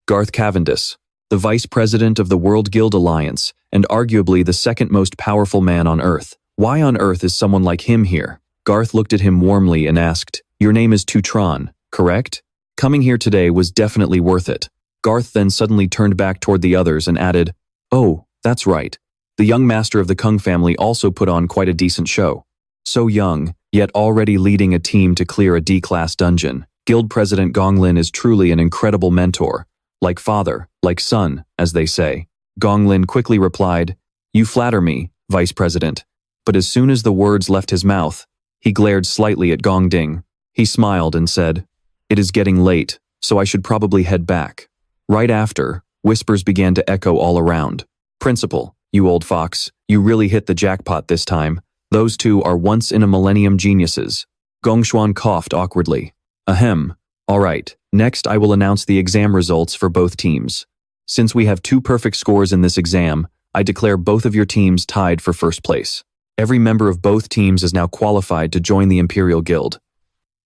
Garth Cavendish, the Vice President of the World Guild Alliance, and arguably the second most powerful man on Earth. Why on earth is someone like him here? Garth looked at him warmly and asked, Your name is Tu Tron, correct? Coming here today was definitely worth it. Garth then suddenly turned back toward the others and added, Oh, that's right. The young master of the Kung family also put on quite a decent show. So young, yet already leading a team to clear a D-class dungeon. Guild President Gonglin is truly an incredible mentor. Like father, like son, as they say. Gonglin quickly replied, You flatter me, Vice President. But as soon as the words left his mouth, he glared slightly at Gong Ding. He smiled and said, It is getting late, so I should probably head back. Right after, whispers began to echo all around. Principal, you old fox, you really hit the jackpot this time. Those two are once-in-a-millennium geniuses. Gongshuan coughed awkwardly. Ahem. All right, next I will announce the exam results for both teams. Since we have 2 perfect scores in this exam, I declare both of your teams tied for first place. Every member of both teams is now qualified to join the Imperial Guild.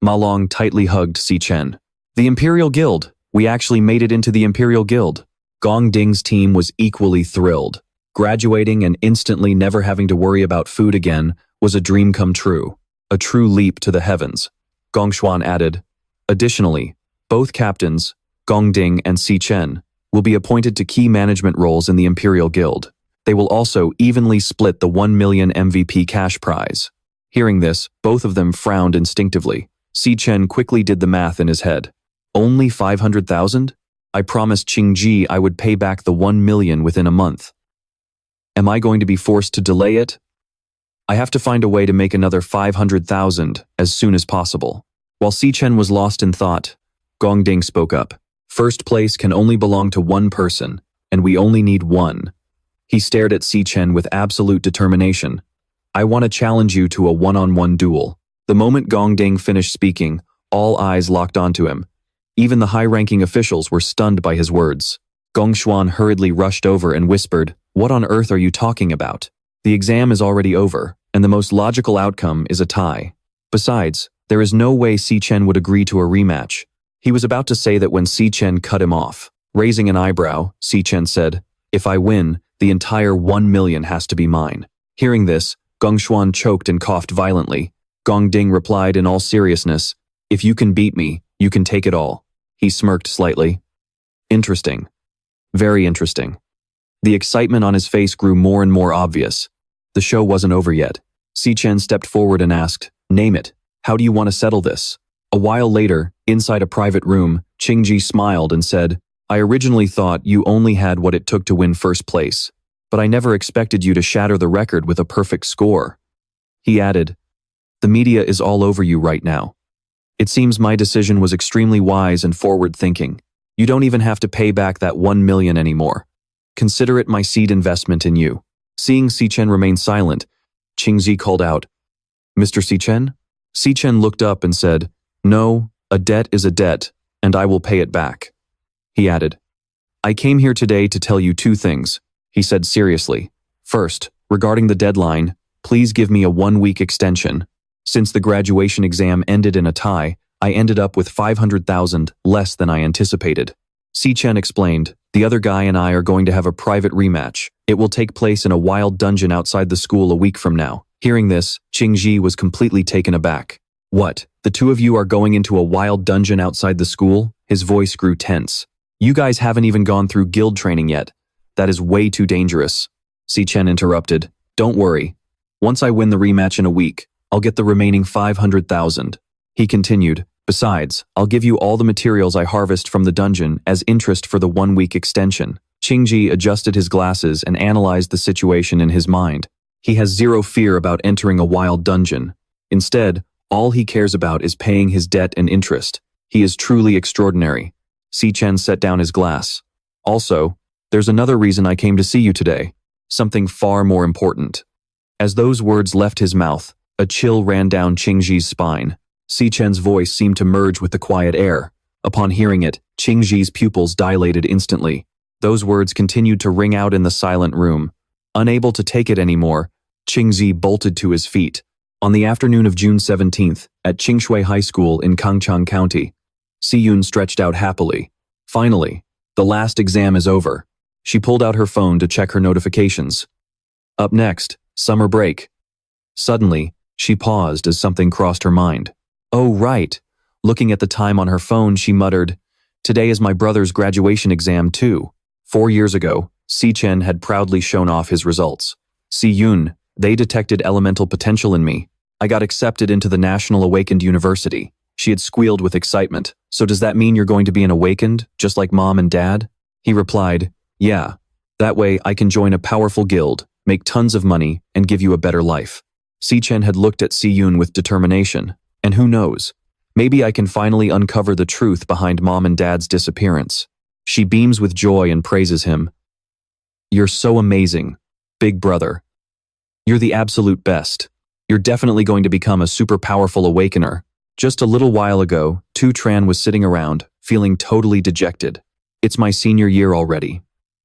Ma Long tightly hugged Si Chen. The Imperial Guild! We actually made it into the Imperial Guild. Gong Ding's team was equally thrilled. Graduating and instantly never having to worry about food again was a dream come true. A true leap to the heavens. Gongshuan added, Additionally, both captains, Gong Ding and Si Chen, will be appointed to key management roles in the Imperial Guild. They will also evenly split the 1 million MVP cash prize. Hearing this, both of them frowned instinctively. Si Chen quickly did the math in his head. Only 500,000? I promised Qingji I would pay back the 1 million within a month. Am I going to be forced to delay it? I have to find a way to make another 500,000 as soon as possible. While Si Chen was lost in thought, Gongding spoke up. First place can only belong to one person, and we only need one. He stared at Si Chen with absolute determination. I want to challenge you to a one-on-one duel. The moment Gongding finished speaking, all eyes locked onto him. Even the high-ranking officials were stunned by his words. Gongshuan hurriedly rushed over and whispered, "What on earth are you talking about? The exam is already over, and the most logical outcome is a tie. Besides, there is no way Si Chen would agree to a rematch." He was about to say that when Si Chen cut him off. Raising an eyebrow, Si Chen said, "If I win, the entire 1 million has to be mine." Hearing this, Gongshuan choked and coughed violently. Gongding replied in all seriousness, "If you can beat me, you can take it all." He smirked slightly. Interesting. Very interesting. The excitement on his face grew more and more obvious. The show wasn't over yet. Si Chen stepped forward and asked, "Name it. How do you want to settle this?" A while later, inside a private room, Qingji smiled and said, "I originally thought you only had what it took to win first place, but I never expected you to shatter the record with a perfect score." He added, "The media is all over you right now. It seems my decision was extremely wise and forward-thinking. You don't even have to pay back that 1 million anymore. Consider it my seed investment in you." Seeing Si Chen remain silent, Qingji called out, "Mr. Si Chen?" Si Chen looked up and said, "No, a debt is a debt, and I will pay it back." He added, "I came here today to tell you two things," he said seriously. "First, regarding the deadline, please give me a 1-week extension. Since the graduation exam ended in a tie, I ended up with 500,000 less than I anticipated." Si Chen explained, "The other guy and I are going to have a private rematch. It will take place in a wild dungeon outside the school a week from now." Hearing this, Qingji was completely taken aback. "What? The two of you are going into a wild dungeon outside the school?" His voice grew tense. "You guys haven't even gone through guild training yet. That is way too dangerous." Si Chen interrupted, "Don't worry. Once I win the rematch in a week, I'll get the remaining 500,000. He continued, "Besides, I'll give you all the materials I harvest from the dungeon as interest for the 1-week extension." Qingji adjusted his glasses and analyzed the situation in his mind. He has zero fear about entering a wild dungeon. Instead, all he cares about is paying his debt and interest. He is truly extraordinary. Si Chen set down his glass. "Also, there's another reason I came to see you today. Something far more important." As those words left his mouth, a chill ran down Qingji's spine. Si Chen's voice seemed to merge with the quiet air. Upon hearing it, Qingji's pupils dilated instantly. Those words continued to ring out in the silent room. Unable to take it anymore, Qingji bolted to his feet. On the afternoon of June 17th, at Qingshui High School in Kangchang County, Si Yun stretched out happily. Finally, the last exam is over. She pulled out her phone to check her notifications. Up next, summer break. Suddenly, she paused as something crossed her mind. "Oh, right." Looking at the time on her phone, she muttered, "Today is my brother's graduation exam too." 4 years ago, Si Chen had proudly shown off his results. "Si Yun, they detected elemental potential in me. I got accepted into the National Awakened University." She had squealed with excitement. "So does that mean you're going to be an Awakened, just like Mom and Dad?" He replied, "Yeah. That way I can join a powerful guild, make tons of money, and give you a better life." Si Chen had looked at Si Yun with determination. And who knows? Maybe I can finally uncover the truth behind Mom and Dad's disappearance. She beams with joy and praises him. "You're so amazing, big brother. You're the absolute best. You're definitely going to become a super powerful awakener." Just a little while ago, Tu Tran was sitting around, feeling totally dejected. "It's my senior year already.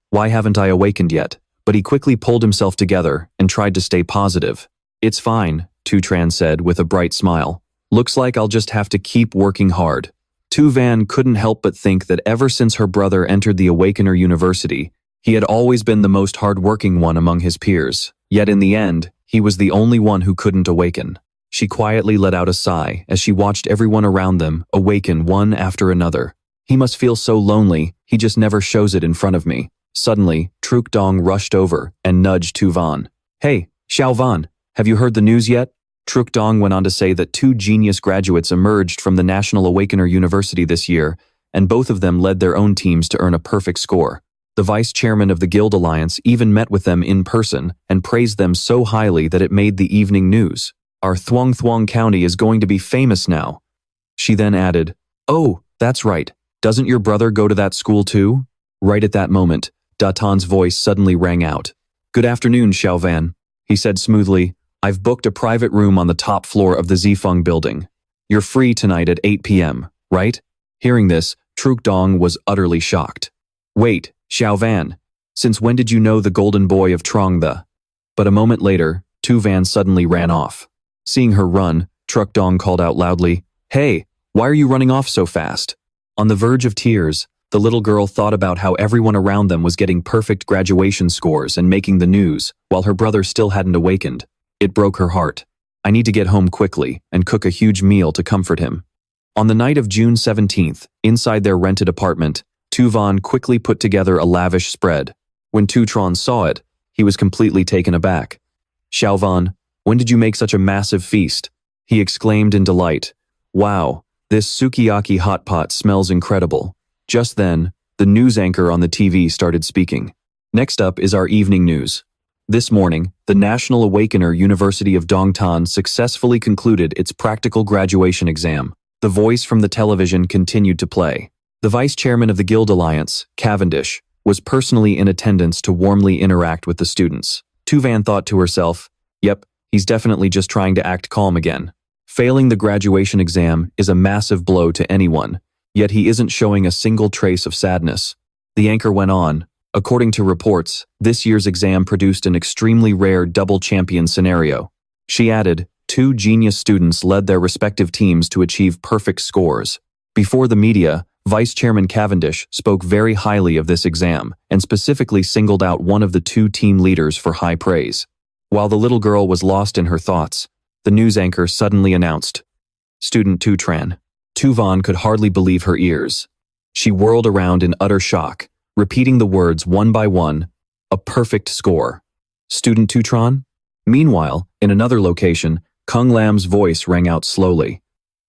Why haven't I awakened yet?" But he quickly pulled himself together and tried to stay positive. "It's fine," Tu Tran said with a bright smile. "Looks like I'll just have to keep working hard." Tu Van couldn't help but think that ever since her brother entered the Awakener University, he had always been the most hard-working one among his peers. Yet in the end, he was the only one who couldn't awaken. She quietly let out a sigh as she watched everyone around them awaken one after another. "He must feel so lonely, he just never shows it in front of me." Suddenly, Truk Dong rushed over and nudged Tu Van. "Hey, Xiao Van, have you heard the news yet?" Truk Dong went on to say that 2 genius graduates emerged from the National Awakener University this year, and both of them led their own teams to earn a perfect score. The vice chairman of the Guild Alliance even met with them in person and praised them so highly that it made the evening news. "Our Thuong Thuong County is going to be famous now." She then added, "Oh, That's right. Doesn't your brother go to that school too? Right at that moment, Datan's voice suddenly rang out. Good afternoon, Xiaovan. He said smoothly, I've booked a private room on the top floor of the Zifeng building. You're free tonight at 8 p.m., right? Hearing this, Trukdong was utterly shocked. Wait, Xiaovan, since when did you know the golden boy of Trongde? But a moment later, Tu Van suddenly ran off. Seeing her run, Trukdong called out loudly, Hey, why are you running off so fast? On the verge of tears, the little girl thought about how everyone around them was getting perfect graduation scores and making the news, while her brother still hadn't awakened. It broke her heart. I need to get home quickly and cook a huge meal to comfort him. On the night of June 17th, inside their rented apartment, Tu Van quickly put together a lavish spread. When Tu Tron saw it, he was completely taken aback. Xiaovan, when did you make such a massive feast? He exclaimed in delight. Wow, this sukiyaki hot pot smells incredible. Just then, the news anchor on the TV started speaking. Next up is our evening news. This morning, the National Awakener University of Dongtan successfully concluded its practical graduation exam. The voice from the television continued to play. The vice chairman of the Guild Alliance, Cavendish, was personally in attendance to warmly interact with the students. Tu Van thought to herself, Yep, he's definitely just trying to act calm again. Failing the graduation exam is a massive blow to anyone, yet he isn't showing a single trace of sadness. The anchor went on. According to reports, this year's exam produced an extremely rare double champion scenario. She added, 2 genius students led their respective teams to achieve perfect scores. Before the media, Vice Chairman Cavendish spoke very highly of this exam and specifically singled out one of the 2 team leaders for high praise. While the little girl was lost in her thoughts, the news anchor suddenly announced, Student Tu Tran. Tu Van could hardly believe her ears. She whirled around in utter shock, repeating the words one by one, a perfect score. Student Tu Tran? Meanwhile, in another location, Kung Lam's voice rang out slowly.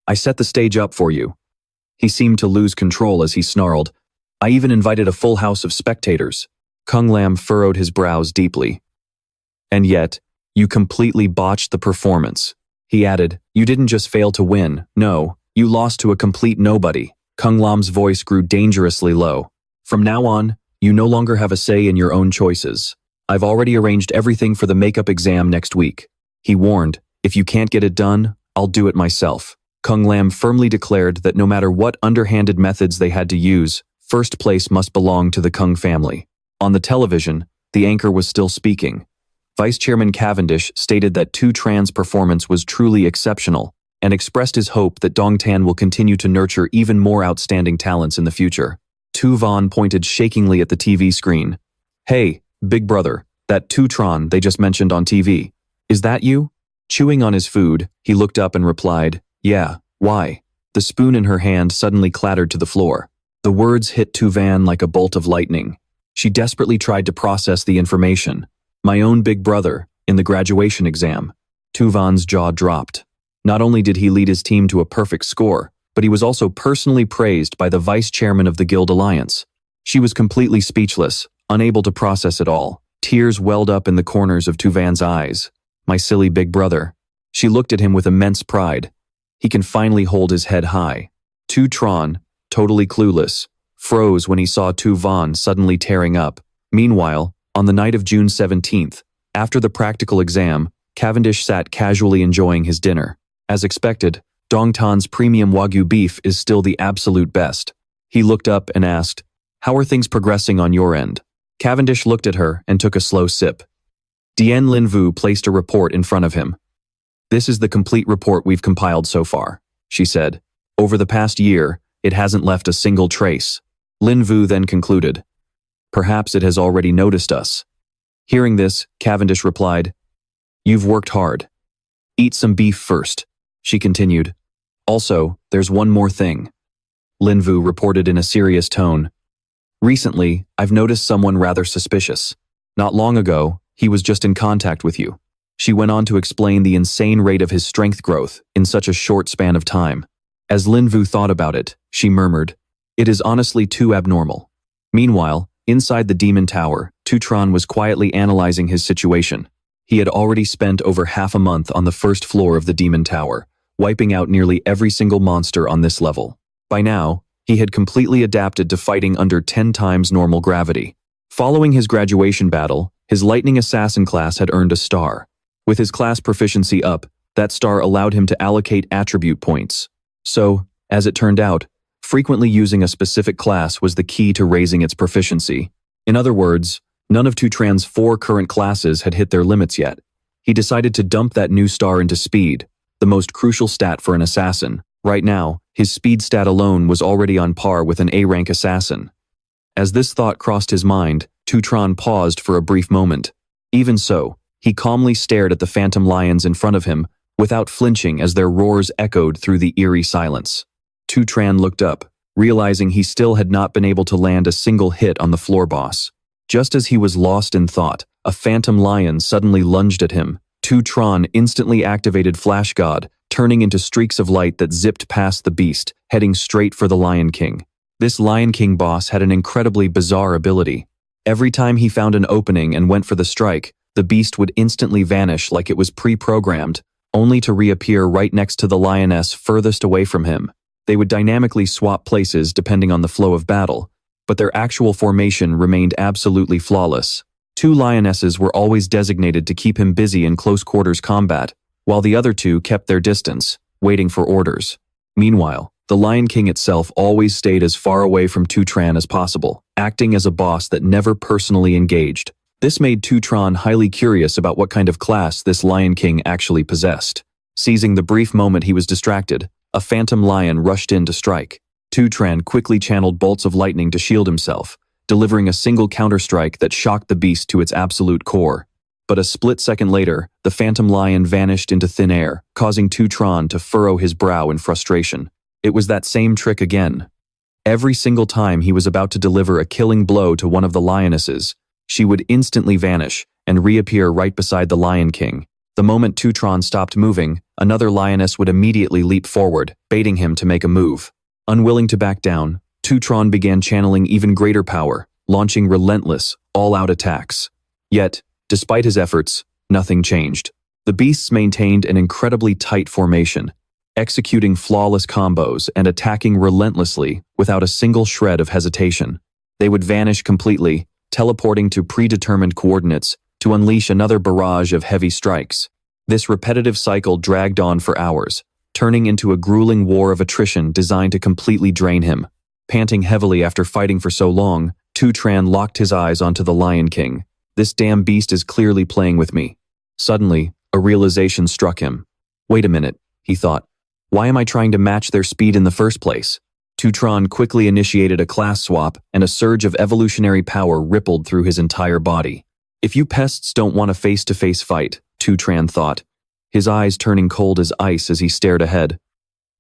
I set the stage up for you. He seemed to lose control as he snarled. I even invited a full house of spectators. Kung Lam furrowed his brows deeply. And yet, you completely botched the performance. He added, you didn't just fail to win, no, you lost to a complete nobody. Kung Lam's voice grew dangerously low. From now on, you no longer have a say in your own choices. I've already arranged everything for the makeup exam next week. He warned, if you can't get it done, I'll do it myself. Kung Lam firmly declared that no matter what underhanded methods they had to use, first place must belong to the Kung family. On the television, the anchor was still speaking. Vice Chairman Cavendish stated that Tu Tran's performance was truly exceptional and expressed his hope that Dongtan will continue to nurture even more outstanding talents in the future. Tu Van pointed shakingly at the TV screen. Hey, big brother, that Tu Tran they just mentioned on TV. Is that you? Chewing on his food, he looked up and replied, Yeah, why? The spoon in her hand suddenly clattered to the floor. The words hit Tu Van like a bolt of lightning. She desperately tried to process the information. My own big brother, in the graduation exam. Tu Van's jaw dropped. Not only did he lead his team to a perfect score, but he was also personally praised by the vice chairman of the Guild Alliance. She was completely speechless, unable to process it all. Tears welled up in the corners of Tu Van's eyes. My silly big brother. She looked at him with immense pride. He can finally hold his head high. Tu Tran, totally clueless, froze when he saw Tu Van suddenly tearing up. Meanwhile, on the night of June 17th, after the practical exam, Cavendish sat casually enjoying his dinner. As expected, Dongtan's premium Wagyu beef is still the absolute best. He looked up and asked, How are things progressing on your end? Cavendish looked at her and took a slow sip. Dian Linvu placed a report in front of him. This is the complete report we've compiled so far, she said. Over the past year, it hasn't left a single trace. Linvu then concluded. Perhaps it has already noticed us. Hearing this, Cavendish replied, You've worked hard. Eat some beef first, she continued. Also, there's one more thing. Linvu reported in a serious tone. Recently, I've noticed someone rather suspicious. Not long ago, he was just in contact with you. She went on to explain the insane rate of his strength growth in such a short span of time. As Linvu thought about it, she murmured, It is honestly too abnormal. Meanwhile, inside the Demon Tower, Tu Tran was quietly analyzing his situation. He had already spent over half a month on the first floor of the Demon Tower, wiping out nearly every single monster on this level. By now, He had completely adapted to fighting under 10 times normal gravity. Following his graduation battle, his Lightning Assassin class had earned a star. With his class proficiency up, that star allowed him to allocate attribute points. So, as it turned out, frequently using a specific class was the key to raising its proficiency. In other words, none of Tutran's 4 current classes had hit their limits yet. He decided to dump that new star into speed, the most crucial stat for an assassin. Right now, his speed stat alone was already on par with an A-rank assassin. As this thought crossed his mind, Tutran paused for a brief moment. Even so, he calmly stared at the phantom lions in front of him, without flinching as their roars echoed through the eerie silence. Tutran looked up, realizing he still had not been able to land a single hit on the floor boss. Just as he was lost in thought, a phantom lion suddenly lunged at him. Tutran instantly activated Flash God, turning into streaks of light that zipped past the beast, heading straight for the Lion King. This Lion King boss had an incredibly bizarre ability. Every time he found an opening and went for the strike, the beast would instantly vanish like it was pre-programmed, only to reappear right next to the lioness furthest away from him. They would dynamically swap places depending on the flow of battle, but their actual formation remained absolutely flawless. 2 lionesses were always designated to keep him busy in close quarters combat, while the other 2 kept their distance, waiting for orders. Meanwhile, the Lion King itself always stayed as far away from Tutran as possible, acting as a boss that never personally engaged. This made Tutran highly curious about what kind of class this Lion King actually possessed. Seizing the brief moment he was distracted, a phantom lion rushed in to strike. Tutran quickly channeled bolts of lightning to shield himself, delivering a single counterstrike that shocked the beast to its absolute core. But a split second later, the phantom lion vanished into thin air, causing Tutran to furrow his brow in frustration. It was that same trick again. Every single time he was about to deliver a killing blow to one of the lionesses, she would instantly vanish and reappear right beside the Lion King. The moment Tutran stopped moving, another lioness would immediately leap forward, baiting him to make a move. Unwilling to back down, Tutran began channeling even greater power, launching relentless, all-out attacks. Yet, despite his efforts, nothing changed. The beasts maintained an incredibly tight formation, executing flawless combos and attacking relentlessly without a single shred of hesitation. They would vanish completely, teleporting to predetermined coordinates to unleash another barrage of heavy strikes. This repetitive cycle dragged on for hours, turning into a grueling war of attrition designed to completely drain him. Panting heavily after fighting for so long, Tutran locked his eyes onto the Lion King. This damn beast is clearly playing with me. Suddenly, a realization struck him. Wait a minute, he thought. Why am I trying to match their speed in the first place? Tutran quickly initiated a class swap, and a surge of evolutionary power rippled through his entire body. If you pests don't want a face-to-face fight, Tutran thought, his eyes turning cold as ice as he stared ahead.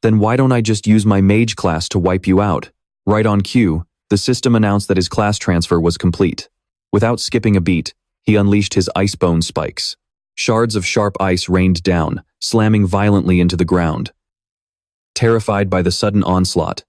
Then why don't I just use my mage class to wipe you out? Right on cue, the system announced that his class transfer was complete. Without skipping a beat, he unleashed his icebone spikes. Shards of sharp ice rained down, slamming violently into the ground. Terrified by the sudden onslaught,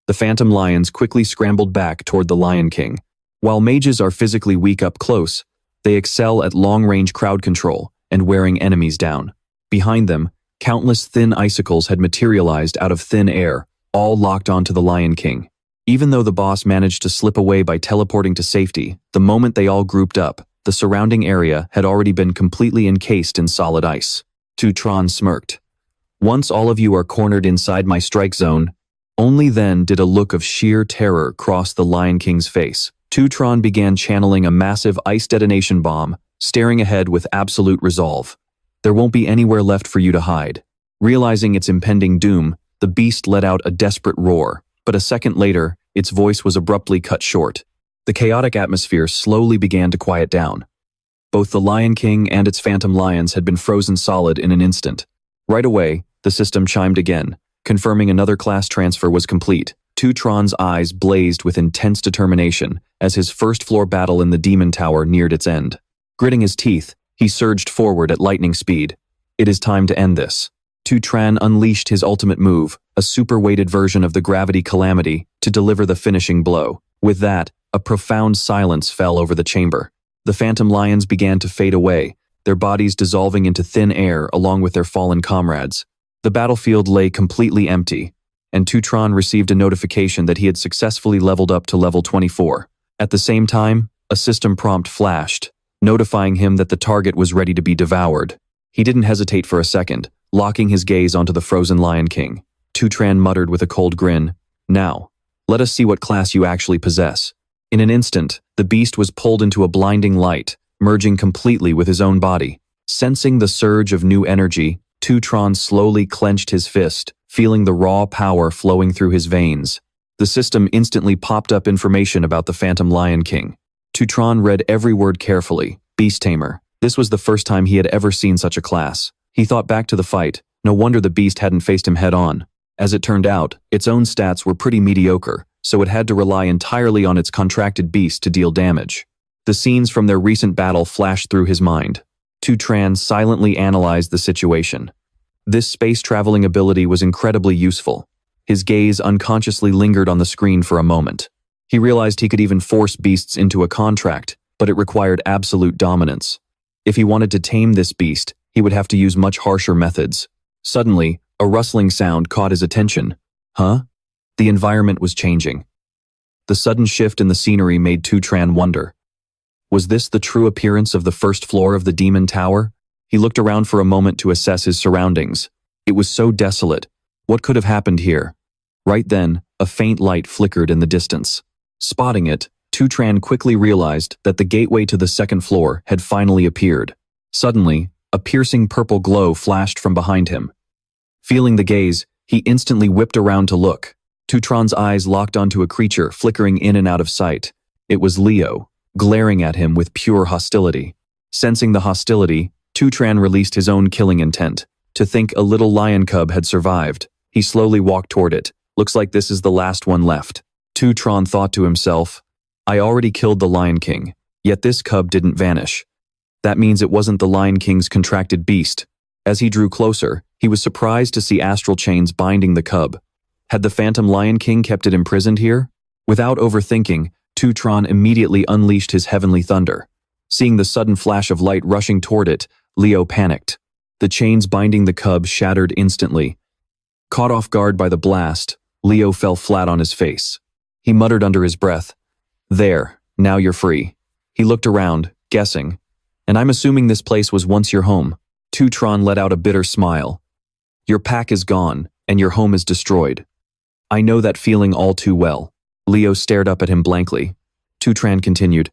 the phantom lions quickly scrambled back toward the Lion King. While mages are physically weak up close, they excel at long-range crowd control and wearing enemies down. Behind them, countless thin icicles had materialized out of thin air, all locked onto the Lion King. Even though the boss managed to slip away by teleporting to safety, the moment they all grouped up, the surrounding area had already been completely encased in solid ice. Tutran smirked. Once all of you are cornered inside my strike zone, only then did a look of sheer terror cross the Lion King's face. Tutran began channeling a massive ice detonation bomb, staring ahead with absolute resolve. There won't be anywhere left for you to hide. Realizing its impending doom, the beast let out a desperate roar, but a second later, its voice was abruptly cut short. The chaotic atmosphere slowly began to quiet down. Both the Lion King and its phantom lions had been frozen solid in an instant. Right away, the system chimed again, confirming another class transfer was complete. Tutran's eyes blazed with intense determination as his first-floor battle in the Demon Tower neared its end. Gritting his teeth, he surged forward at lightning speed. It is time to end this. Tutran unleashed his ultimate move, a super-weighted version of the Gravity Calamity, to deliver the finishing blow. With that, a profound silence fell over the chamber. The phantom lions began to fade away, their bodies dissolving into thin air along with their fallen comrades. The battlefield lay completely empty. and Tutron received a notification that he had successfully leveled up to level 24. At the same time, a system prompt flashed, notifying him that the target was ready to be devoured. He didn't hesitate for a second, locking his gaze onto the frozen Lion King. Tutron muttered with a cold grin, "Now, let us see what class you actually possess." In an instant, the beast was pulled into a blinding light, merging completely with his own body. Sensing the surge of new energy, Tutron slowly clenched his fist, feeling the raw power flowing through his veins. The system instantly popped up information about the Phantom Lion King. Tutron read every word carefully. Beast Tamer. This was the first time he had ever seen such a class. He thought back to the fight. No wonder the beast hadn't faced him head-on. As it turned out, its own stats were pretty mediocre, so it had to rely entirely on its contracted beast to deal damage. The scenes from their recent battle flashed through his mind. Tutron silently analyzed the situation. This space-traveling ability was incredibly useful. His gaze unconsciously lingered on the screen for a moment. He realized he could even force beasts into a contract, but it required absolute dominance. If he wanted to tame this beast, he would have to use much harsher methods. Suddenly, a rustling sound caught his attention. Huh? The environment was changing. The sudden shift in the scenery made Tutron wonder. Was this the true appearance of the first floor of the Demon Tower? He looked around for a moment to assess his surroundings. It was so desolate. What could have happened here? Right then, a faint light flickered in the distance. Spotting it, Tutron quickly realized that the gateway to the second floor had finally appeared. Suddenly, a piercing purple glow flashed from behind him. Feeling the gaze, he instantly whipped around to look. Tutron's eyes locked onto a creature flickering in and out of sight. It was Leo, glaring at him with pure hostility. Sensing the hostility, Tutron released his own killing intent. To think a little lion cub had survived. He slowly walked toward it. Looks like this is the last one left. Tutron thought to himself, I already killed the Lion King, yet this cub didn't vanish. That means it wasn't the Lion King's contracted beast. As he drew closer, he was surprised to see astral chains binding the cub. Had the Phantom Lion King kept it imprisoned here? Without overthinking, Tutron immediately unleashed his heavenly thunder. Seeing the sudden flash of light rushing toward it, Leo panicked. The chains binding the cub shattered instantly. Caught off guard by the blast, Leo fell flat on his face. He muttered under his breath, "There, now you're free." He looked around, guessing, "And I'm assuming this place was once your home." Tutron let out a bitter smile. "Your pack is gone, and your home is destroyed. I know that feeling all too well." Leo stared up at him blankly. Tutron continued,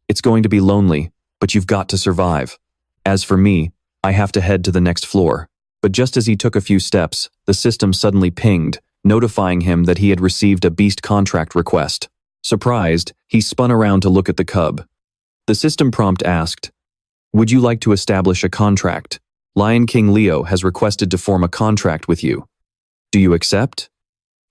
"It's going to be lonely, but you've got to survive. As for me, I have to head to the next floor." But just as he took a few steps, the system suddenly pinged, notifying him that he had received a beast contract request. Surprised, he spun around to look at the cub. The system prompt asked, "Would you like to establish a contract? Lion King Leo has requested to form a contract with you. Do you accept?"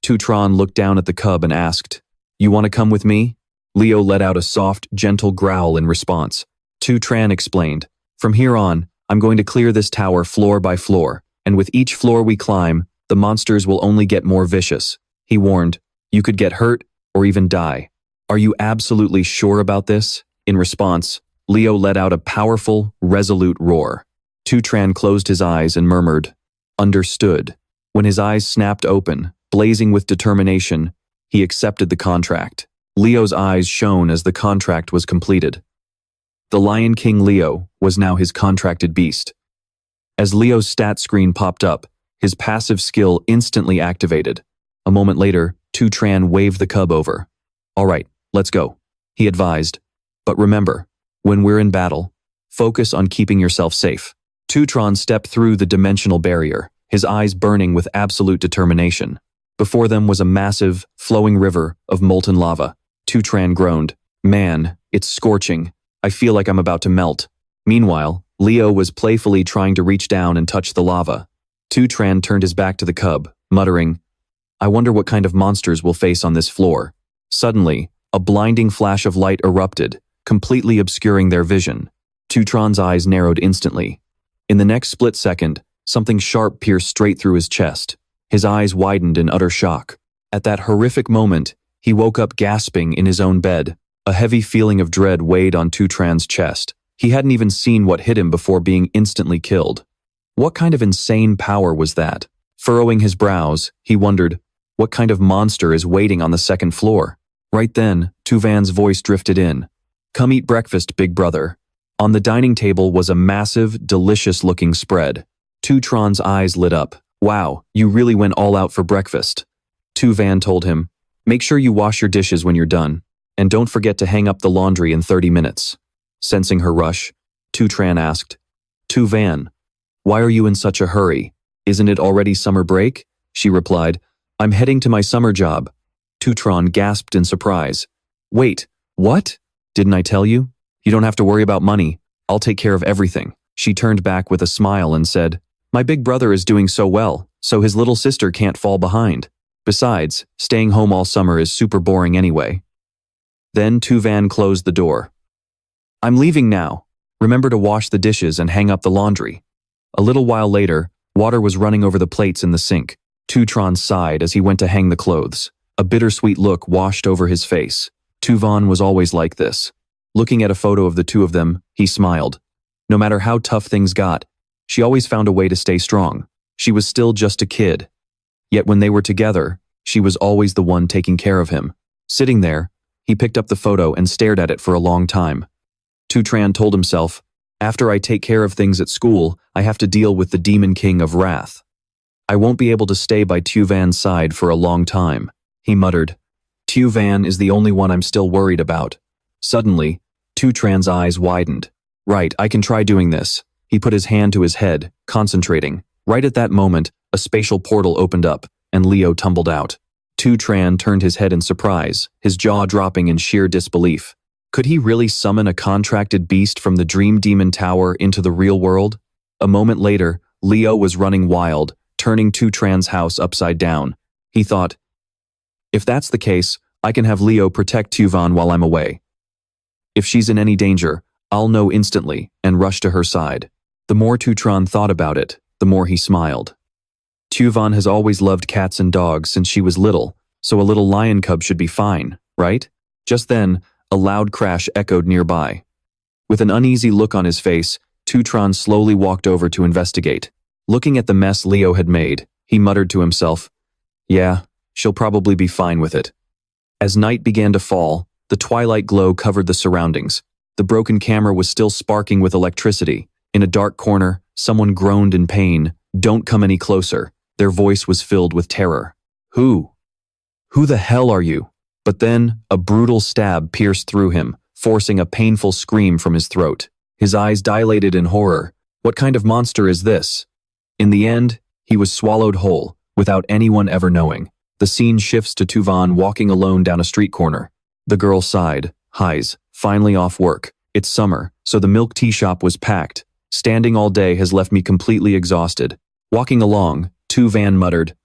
Tutron looked down at the cub and asked, "You want to come with me?" Leo let out a soft, gentle growl in response. Tutron explained, "From here on, I'm going to clear this tower floor by floor, and with each floor we climb, the monsters will only get more vicious." He warned, "You could get hurt or even die. Are you absolutely sure about this?" In response, Leo let out a powerful, resolute roar. Tutron closed his eyes and murmured, "Understood." When his eyes snapped open, blazing with determination, he accepted the contract. Leo's eyes shone as the contract was completed. The Lion King Leo was now his contracted beast. As Leo's stat screen popped up, his passive skill instantly activated. A moment later, Tutron waved the cub over. "All right, let's go," he advised. "But remember, when we're in battle, focus on keeping yourself safe." Tutron stepped through the dimensional barrier, his eyes burning with absolute determination. Before them was a massive, flowing river of molten lava. Tutron groaned, "Man, it's scorching. I feel like I'm about to melt." Meanwhile, Leo was playfully trying to reach down and touch the lava. Tutron turned his back to the cub, muttering, "I wonder what kind of monsters we'll face on this floor." Suddenly, a blinding flash of light erupted, completely obscuring their vision. Tutron's eyes narrowed instantly. In the next split second, something sharp pierced straight through his chest. His eyes widened in utter shock. At that horrific moment, he woke up gasping in his own bed. A heavy feeling of dread weighed on Tutron's chest. He hadn't even seen what hit him before being instantly killed. What kind of insane power was that? Furrowing his brows, he wondered, What kind of monster is waiting on the second floor? Right then, Tu Van's voice drifted in. Come eat breakfast, big brother. On the dining table was a massive, delicious-looking spread. Tu Tron's eyes lit up. Wow, you really went all out for breakfast. Tu Van told him, make sure you wash your dishes when you're done, and don't forget to hang up the laundry in 30 minutes. Sensing her rush, Tu Tran asked, Tu Van, why are you in such a hurry? Isn't it already summer break? She replied, I'm heading to my summer job. Tu Tran gasped in surprise. Wait, what? Didn't I tell you? You don't have to worry about money. I'll take care of everything. She turned back with a smile and said, my big brother is doing so well, so his little sister can't fall behind. Besides, staying home all summer is super boring anyway. Then Tu Van closed the door. I'm leaving now. Remember to wash the dishes and hang up the laundry. A little while later, water was running over the plates in the sink. Tu Tran sighed as he went to hang the clothes. A bittersweet look washed over his face. Tu Van was always like this. Looking at a photo of the two of them, he smiled. No matter how tough things got, she always found a way to stay strong. She was still just a kid. Yet when they were together, she was always the one taking care of him. Sitting there, he picked up the photo and stared at it for a long time. Tu Tran told himself, after I take care of things at school, I have to deal with the Demon King of Wrath. I won't be able to stay by Tu Van's side for a long time, he muttered. Tu Van is the only one I'm still worried about. Suddenly, Tu Tran's eyes widened. Right, I can try doing this. He put his hand to his head, concentrating. Right at that moment, a spatial portal opened up, and Leo tumbled out. Tu Tran turned his head in surprise, his jaw dropping in sheer disbelief. Could he really summon a contracted beast from the Dream Demon Tower into the real world? A moment later, Leo was running wild, turning Tu Tran's house upside down. He thought, if that's the case, I can have Leo protect Tu Van while I'm away. If she's in any danger, I'll know instantly and rush to her side. The more Tu Tran thought about it, the more he smiled. Tu Van has always loved cats and dogs since she was little, so a little lion cub should be fine, right? Just then, a loud crash echoed nearby. With an uneasy look on his face, Tu Tran slowly walked over to investigate. Looking at the mess Leo had made, he muttered to himself, yeah, she'll probably be fine with it. As night began to fall, the twilight glow covered the surroundings. The broken camera was still sparking with electricity. In a dark corner, someone groaned in pain. Don't come any closer. Their voice was filled with terror. Who? Who the hell are you? But then, a brutal stab pierced through him, forcing a painful scream from his throat. His eyes dilated in horror. What kind of monster is this? In the end, he was swallowed whole, without anyone ever knowing. The scene shifts to Tu Van walking alone down a street corner. The girl sighed. Highs, finally off work. It's summer, so the milk tea shop was packed. Standing all day has left me completely exhausted. Walking along, Tu Van muttered,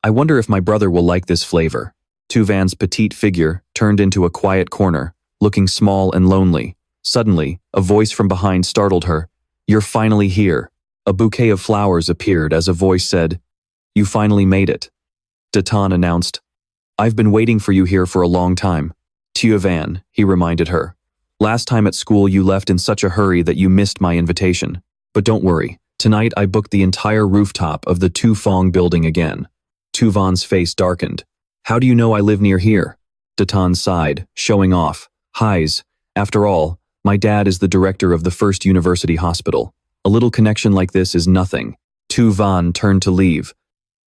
I wonder if my brother will like this flavor. Tu Van's petite figure turned into a quiet corner, looking small and lonely. Suddenly, a voice from behind startled her. You're finally here. A bouquet of flowers appeared as a voice said, You finally made it. Datan announced, I've been waiting for you here for a long time. Tu Van, he reminded her. Last time at school you left in such a hurry that you missed my invitation. But don't worry, tonight I booked the entire rooftop of the Tu Fong building again. Tu Van's face darkened. How do you know I live near here? Datan sighed, showing off. Highs, after all, my dad is the director of the First University Hospital. A little connection like this is nothing. Tu Van turned to leave.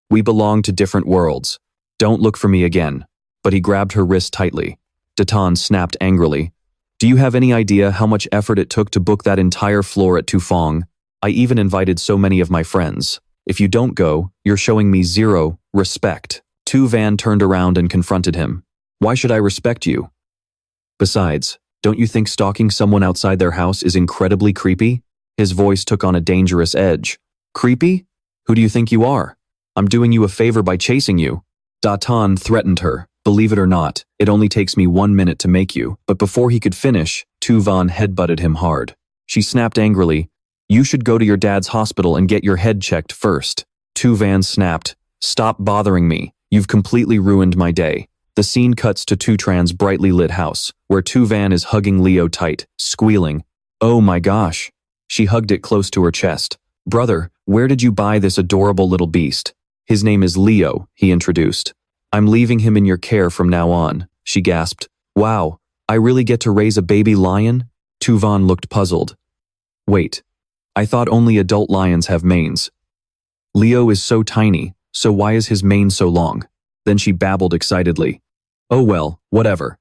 We belong to different worlds. Don't look for me again. But he grabbed her wrist tightly. Datan snapped angrily. Do you have any idea how much effort it took to book that entire floor at Tu Fong? I even invited so many of my friends. If you don't go, you're showing me zero respect. Tu Van turned around and confronted him. Why should I respect you? Besides, don't you think stalking someone outside their house is incredibly creepy? His voice took on a dangerous edge. Creepy? Who do you think you are? I'm doing you a favor by chasing you. Datan threatened her. Believe it or not, it only takes me 1 minute to make you. But before he could finish, Tu Van headbutted him hard. She snapped angrily. You should go to your dad's hospital and get your head checked first. Tu Van snapped. Stop bothering me. You've completely ruined my day. The scene cuts to Tu Tran's brightly lit house, where Tu Van is hugging Leo tight, squealing. Oh my gosh. She hugged it close to her chest. Brother, where did you buy this adorable little beast? His name is Leo, he introduced. I'm leaving him in your care from now on, she gasped. Wow, I really get to raise a baby lion? Tuvan looked puzzled. Wait, I thought only adult lions have manes. Leo is so tiny, so why is his mane so long? Then she babbled excitedly. Oh well, whatever.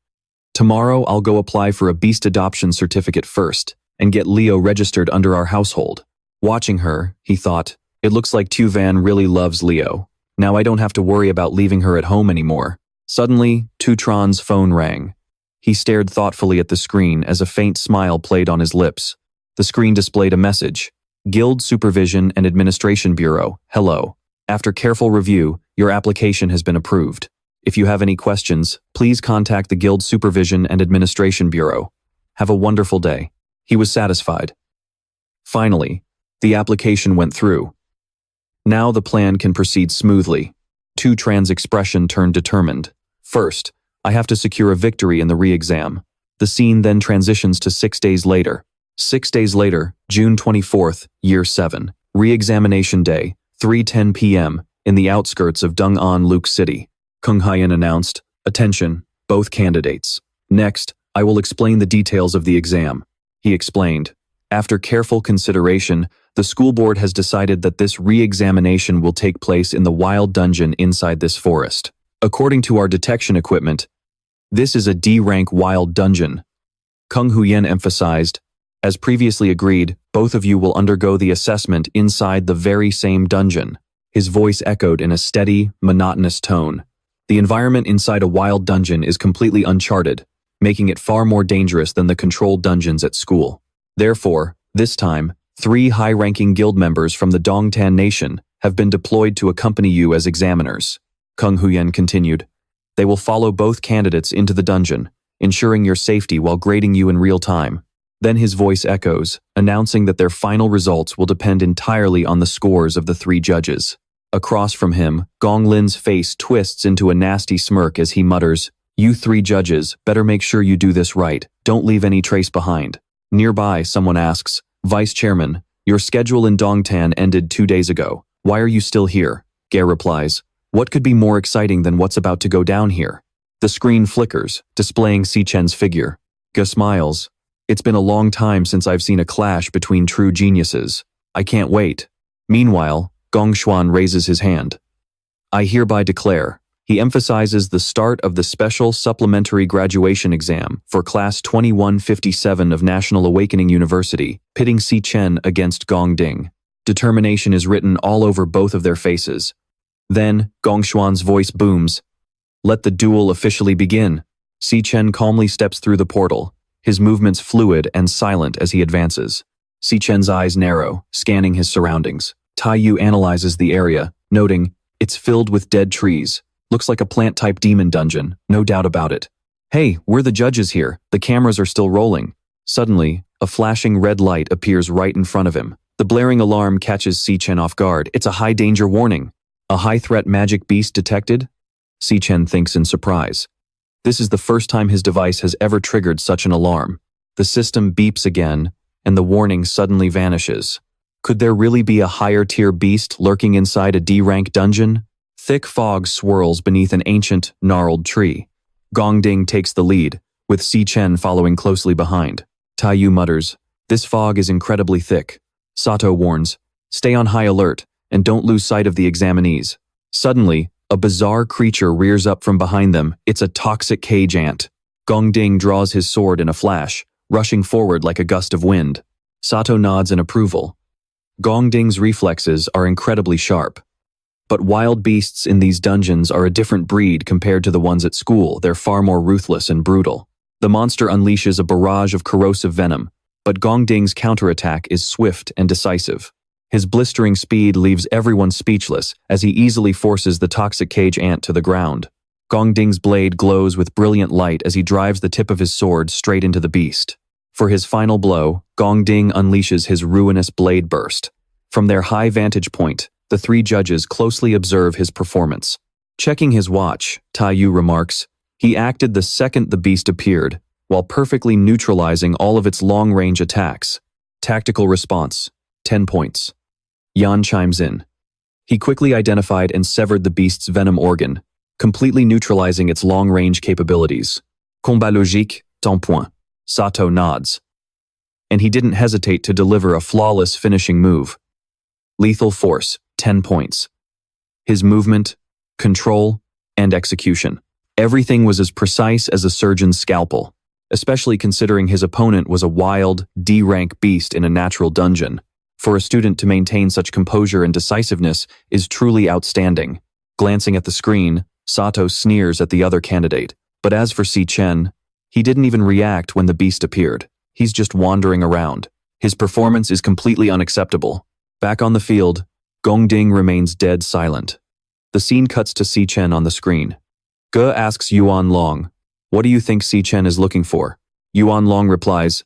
Tomorrow I'll go apply for a beast adoption certificate first, and get Leo registered under our household. Watching her, he thought, it looks like Tuvan really loves Leo. Now I don't have to worry about leaving her at home anymore. Suddenly, Tutran's phone rang. He stared thoughtfully at the screen as a faint smile played on his lips. The screen displayed a message. Guild Supervision and Administration Bureau, hello. After careful review, your application has been approved. If you have any questions, please contact the Guild Supervision and Administration Bureau. Have a wonderful day. He was satisfied. Finally, the application went through. Now the plan can proceed smoothly. Tutran's expression turned determined. First, I have to secure a victory in the re-exam. The scene then transitions to 6 days later. 6 days later, June 24th, Year 7, re-examination day, 3:10 p.m., in the outskirts of Dong'an Luke City. Kung Hyen announced, attention, both candidates. Next, I will explain the details of the exam. He explained. After careful consideration, the school board has decided that this re-examination will take place in the wild dungeon inside this forest. According to our detection equipment, this is a D-rank wild dungeon. Kung Huyen emphasized, as previously agreed, both of you will undergo the assessment inside the very same dungeon. His voice echoed in a steady, monotonous tone. The environment inside a wild dungeon is completely uncharted, making it far more dangerous than the controlled dungeons at school. Therefore, this time, 3 high-ranking guild members from the Dongtan Nation have been deployed to accompany you as examiners. Kung Huyen continued. They will follow both candidates into the dungeon, ensuring your safety while grading you in real time. Then his voice echoes, announcing that their final results will depend entirely on the scores of the 3 judges. Across from him, Gong Lin's face twists into a nasty smirk as he mutters, You 3 judges, better make sure you do this right. Don't leave any trace behind. Nearby, someone asks, Vice Chairman, your schedule in Dongtan ended 2 days ago. Why are you still here? Ge replies, What could be more exciting than what's about to go down here? The screen flickers, displaying Si Chen's figure. Ge smiles. It's been a long time since I've seen a clash between true geniuses. I can't wait. Meanwhile, Gong Xuan raises his hand. I hereby declare. He emphasizes the start of the special supplementary graduation exam for Class 2157 of National Awakening University, pitting Si Chen against Gong Ding. Determination is written all over both of their faces. Then, Gong Xuan's voice booms. Let the duel officially begin. Si Chen calmly steps through the portal, his movements fluid and silent as he advances. Si Chen's eyes narrow, scanning his surroundings. Tai Yu analyzes the area, noting, it's filled with dead trees. Looks like a plant-type demon dungeon, no doubt about it. Hey, we're the judges here. The cameras are still rolling. Suddenly, a flashing red light appears right in front of him. The blaring alarm catches Si Chen off guard. It's a high-danger warning. A high-threat magic beast detected? Si Chen thinks in surprise. This is the first time his device has ever triggered such an alarm. The system beeps again, and the warning suddenly vanishes. Could there really be a higher-tier beast lurking inside a D-rank dungeon? Thick fog swirls beneath an ancient, gnarled tree. Gong Ding takes the lead, with Si Chen following closely behind. Tai Yu mutters, This fog is incredibly thick. Sato warns, Stay on high alert, and don't lose sight of the examinees. Suddenly, a bizarre creature rears up from behind them. It's a toxic cage ant. Gong Ding draws his sword in a flash, rushing forward like a gust of wind. Sato nods in approval. Gong Ding's reflexes are incredibly sharp. But wild beasts in these dungeons are a different breed compared to the ones at school. They're far more ruthless and brutal. The monster unleashes a barrage of corrosive venom, but Gong Ding's counterattack is swift and decisive. His blistering speed leaves everyone speechless as he easily forces the toxic cage ant to the ground. Gong Ding's blade glows with brilliant light as he drives the tip of his sword straight into the beast. For his final blow, Gong Ding unleashes his ruinous blade burst. From their high vantage point, the 3 judges closely observe his performance. Checking his watch, Tai Yu remarks, he acted the second the beast appeared, while perfectly neutralizing all of its long-range attacks. Tactical response, 10 points. Yan chimes in. He quickly identified and severed the beast's venom organ, completely neutralizing its long-range capabilities. Combat logique, temps point. Sato nods. And he didn't hesitate to deliver a flawless finishing move. Lethal force, 10 points. His movement, control, and execution. Everything was as precise as a surgeon's scalpel, especially considering his opponent was a wild, D-rank beast in a natural dungeon. For a student to maintain such composure and decisiveness is truly outstanding. Glancing at the screen, Sato sneers at the other candidate. But as for Si Chen, he didn't even react when the beast appeared. He's just wandering around. His performance is completely unacceptable. Back on the field, Gongding remains dead silent. The scene cuts to Si Chen on the screen. Ge asks Yuan Long, "What do you think Si Chen is looking for?" Yuan Long replies,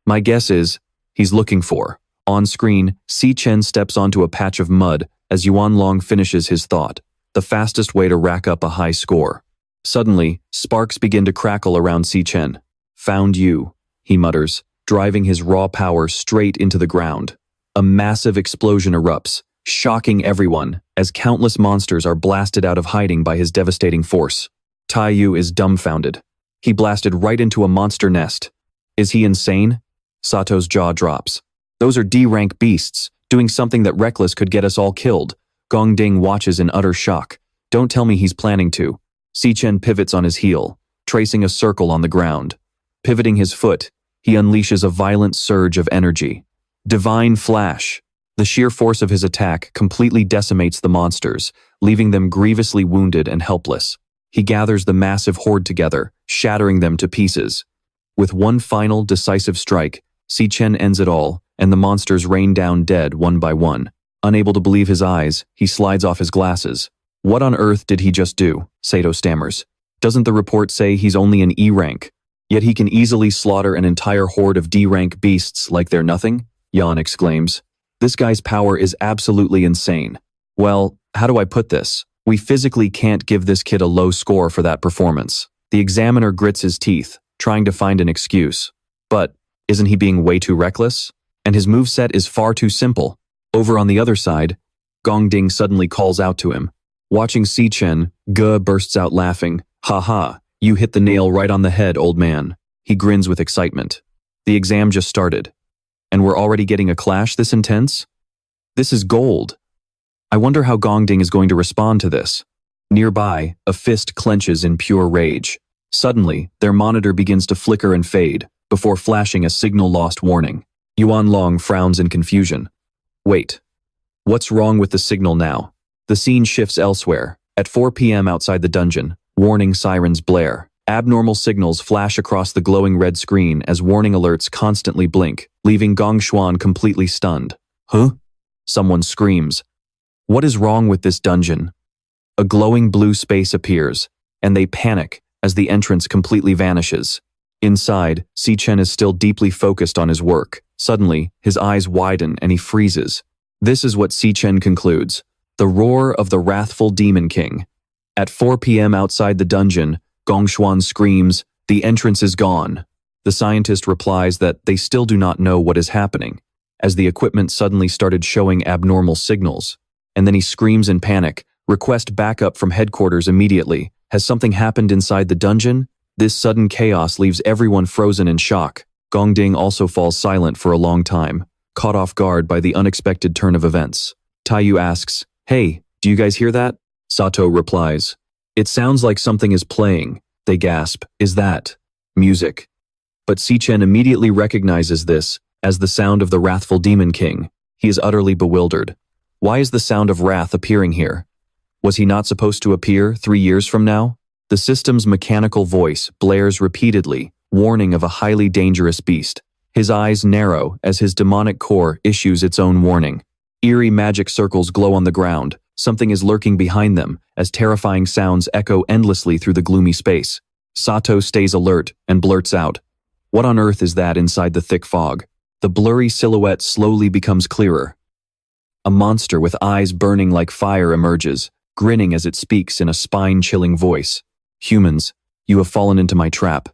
"My guess is, he's looking for." On screen, Si Chen steps onto a patch of mud as Yuan Long finishes his thought, the fastest way to rack up a high score. Suddenly, sparks begin to crackle around Si Chen. "Found you," he mutters, driving his raw power straight into the ground. A massive explosion erupts, shocking everyone as countless monsters are blasted out of hiding by his devastating force. Taiyu is dumbfounded. He blasted right into a monster nest. Is he insane? Sato's jaw drops. Those are D-rank beasts, doing something that reckless could get us all killed. Gongding watches in utter shock. Don't tell me he's planning to. Si Chen pivots on his heel, tracing a circle on the ground. Pivoting his foot, he unleashes a violent surge of energy. Divine Flash. The sheer force of his attack completely decimates the monsters, leaving them grievously wounded and helpless. He gathers the massive horde together, shattering them to pieces. With one final, decisive strike, Si Chen ends it all, and the monsters rain down dead one by one. Unable to believe his eyes, he slides off his glasses. What on earth did he just do? Sato stammers. Doesn't the report say he's only an E rank? Yet he can easily slaughter an entire horde of D rank beasts like they're nothing? Yan exclaims. This guy's power is absolutely insane. Well, how do I put this? We physically can't give this kid a low score for that performance. The examiner grits his teeth, trying to find an excuse. But isn't he being way too reckless? And his moveset is far too simple. Over on the other side, Gongding suddenly calls out to him. Watching Si Chen, Ge bursts out laughing. "Ha ha, you hit the nail right on the head, old man." He grins with excitement. The exam just started. And we're already getting a clash this intense? This is gold. I wonder how Gongding is going to respond to this. Nearby, a fist clenches in pure rage. Suddenly, their monitor begins to flicker and fade, before flashing a signal lost warning. Yuan Long frowns in confusion. Wait. What's wrong with the signal now? The scene shifts elsewhere. At 4 p.m. outside the dungeon, warning sirens blare. Abnormal signals flash across the glowing red screen as warning alerts constantly blink, leaving Gong Xuan completely stunned. Huh? Someone screams. What is wrong with this dungeon? A glowing blue space appears, and they panic as the entrance completely vanishes. Inside, Si Chen is still deeply focused on his work. Suddenly, his eyes widen and he freezes. This is what Si Chen concludes. The roar of the wrathful Demon King. At 4 p.m. outside the dungeon, Gongshuan screams, "The entrance is gone." The scientist replies that they still do not know what is happening, as the equipment suddenly started showing abnormal signals. And then he screams in panic, "Request backup from headquarters immediately. Has something happened inside the dungeon?" This sudden chaos leaves everyone frozen in shock. Gongding also falls silent for a long time, caught off guard by the unexpected turn of events. Taiyu asks, "Hey, do you guys hear that?" Sato replies, "It sounds like something is playing." They gasp, "Is that music?" But Si Chen immediately recognizes this as the sound of the wrathful Demon King. He is utterly bewildered. Why is the sound of wrath appearing here? Was he not supposed to appear 3 years from now? The system's mechanical voice blares repeatedly, warning of a highly dangerous beast. His eyes narrow as his demonic core issues its own warning. Eerie magic circles glow on the ground. Something is lurking behind them as terrifying sounds echo endlessly through the gloomy space. Sato stays alert and blurts out, "What on earth is that inside the thick fog?" The blurry silhouette slowly becomes clearer. A monster with eyes burning like fire emerges, grinning as it speaks in a spine-chilling voice. "Humans, you have fallen into my trap."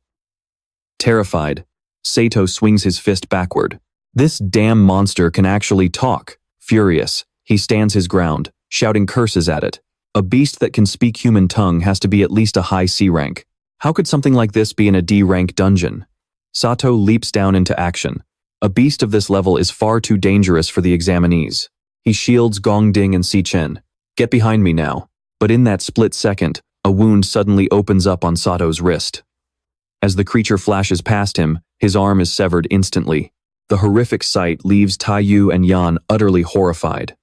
Terrified, Sato swings his fist backward. This damn monster can actually talk. Furious, he stands his ground, shouting curses at it. A beast that can speak human tongue has to be at least a high C rank. How could something like this be in a D rank dungeon? Sato leaps down into action. A beast of this level is far too dangerous for the examinees. He shields Gongding and Si Chen. Get behind me now. But in that split second, a wound suddenly opens up on Sato's wrist. As the creature flashes past him, his arm is severed instantly. The horrific sight leaves Taiyu and Yan utterly horrified.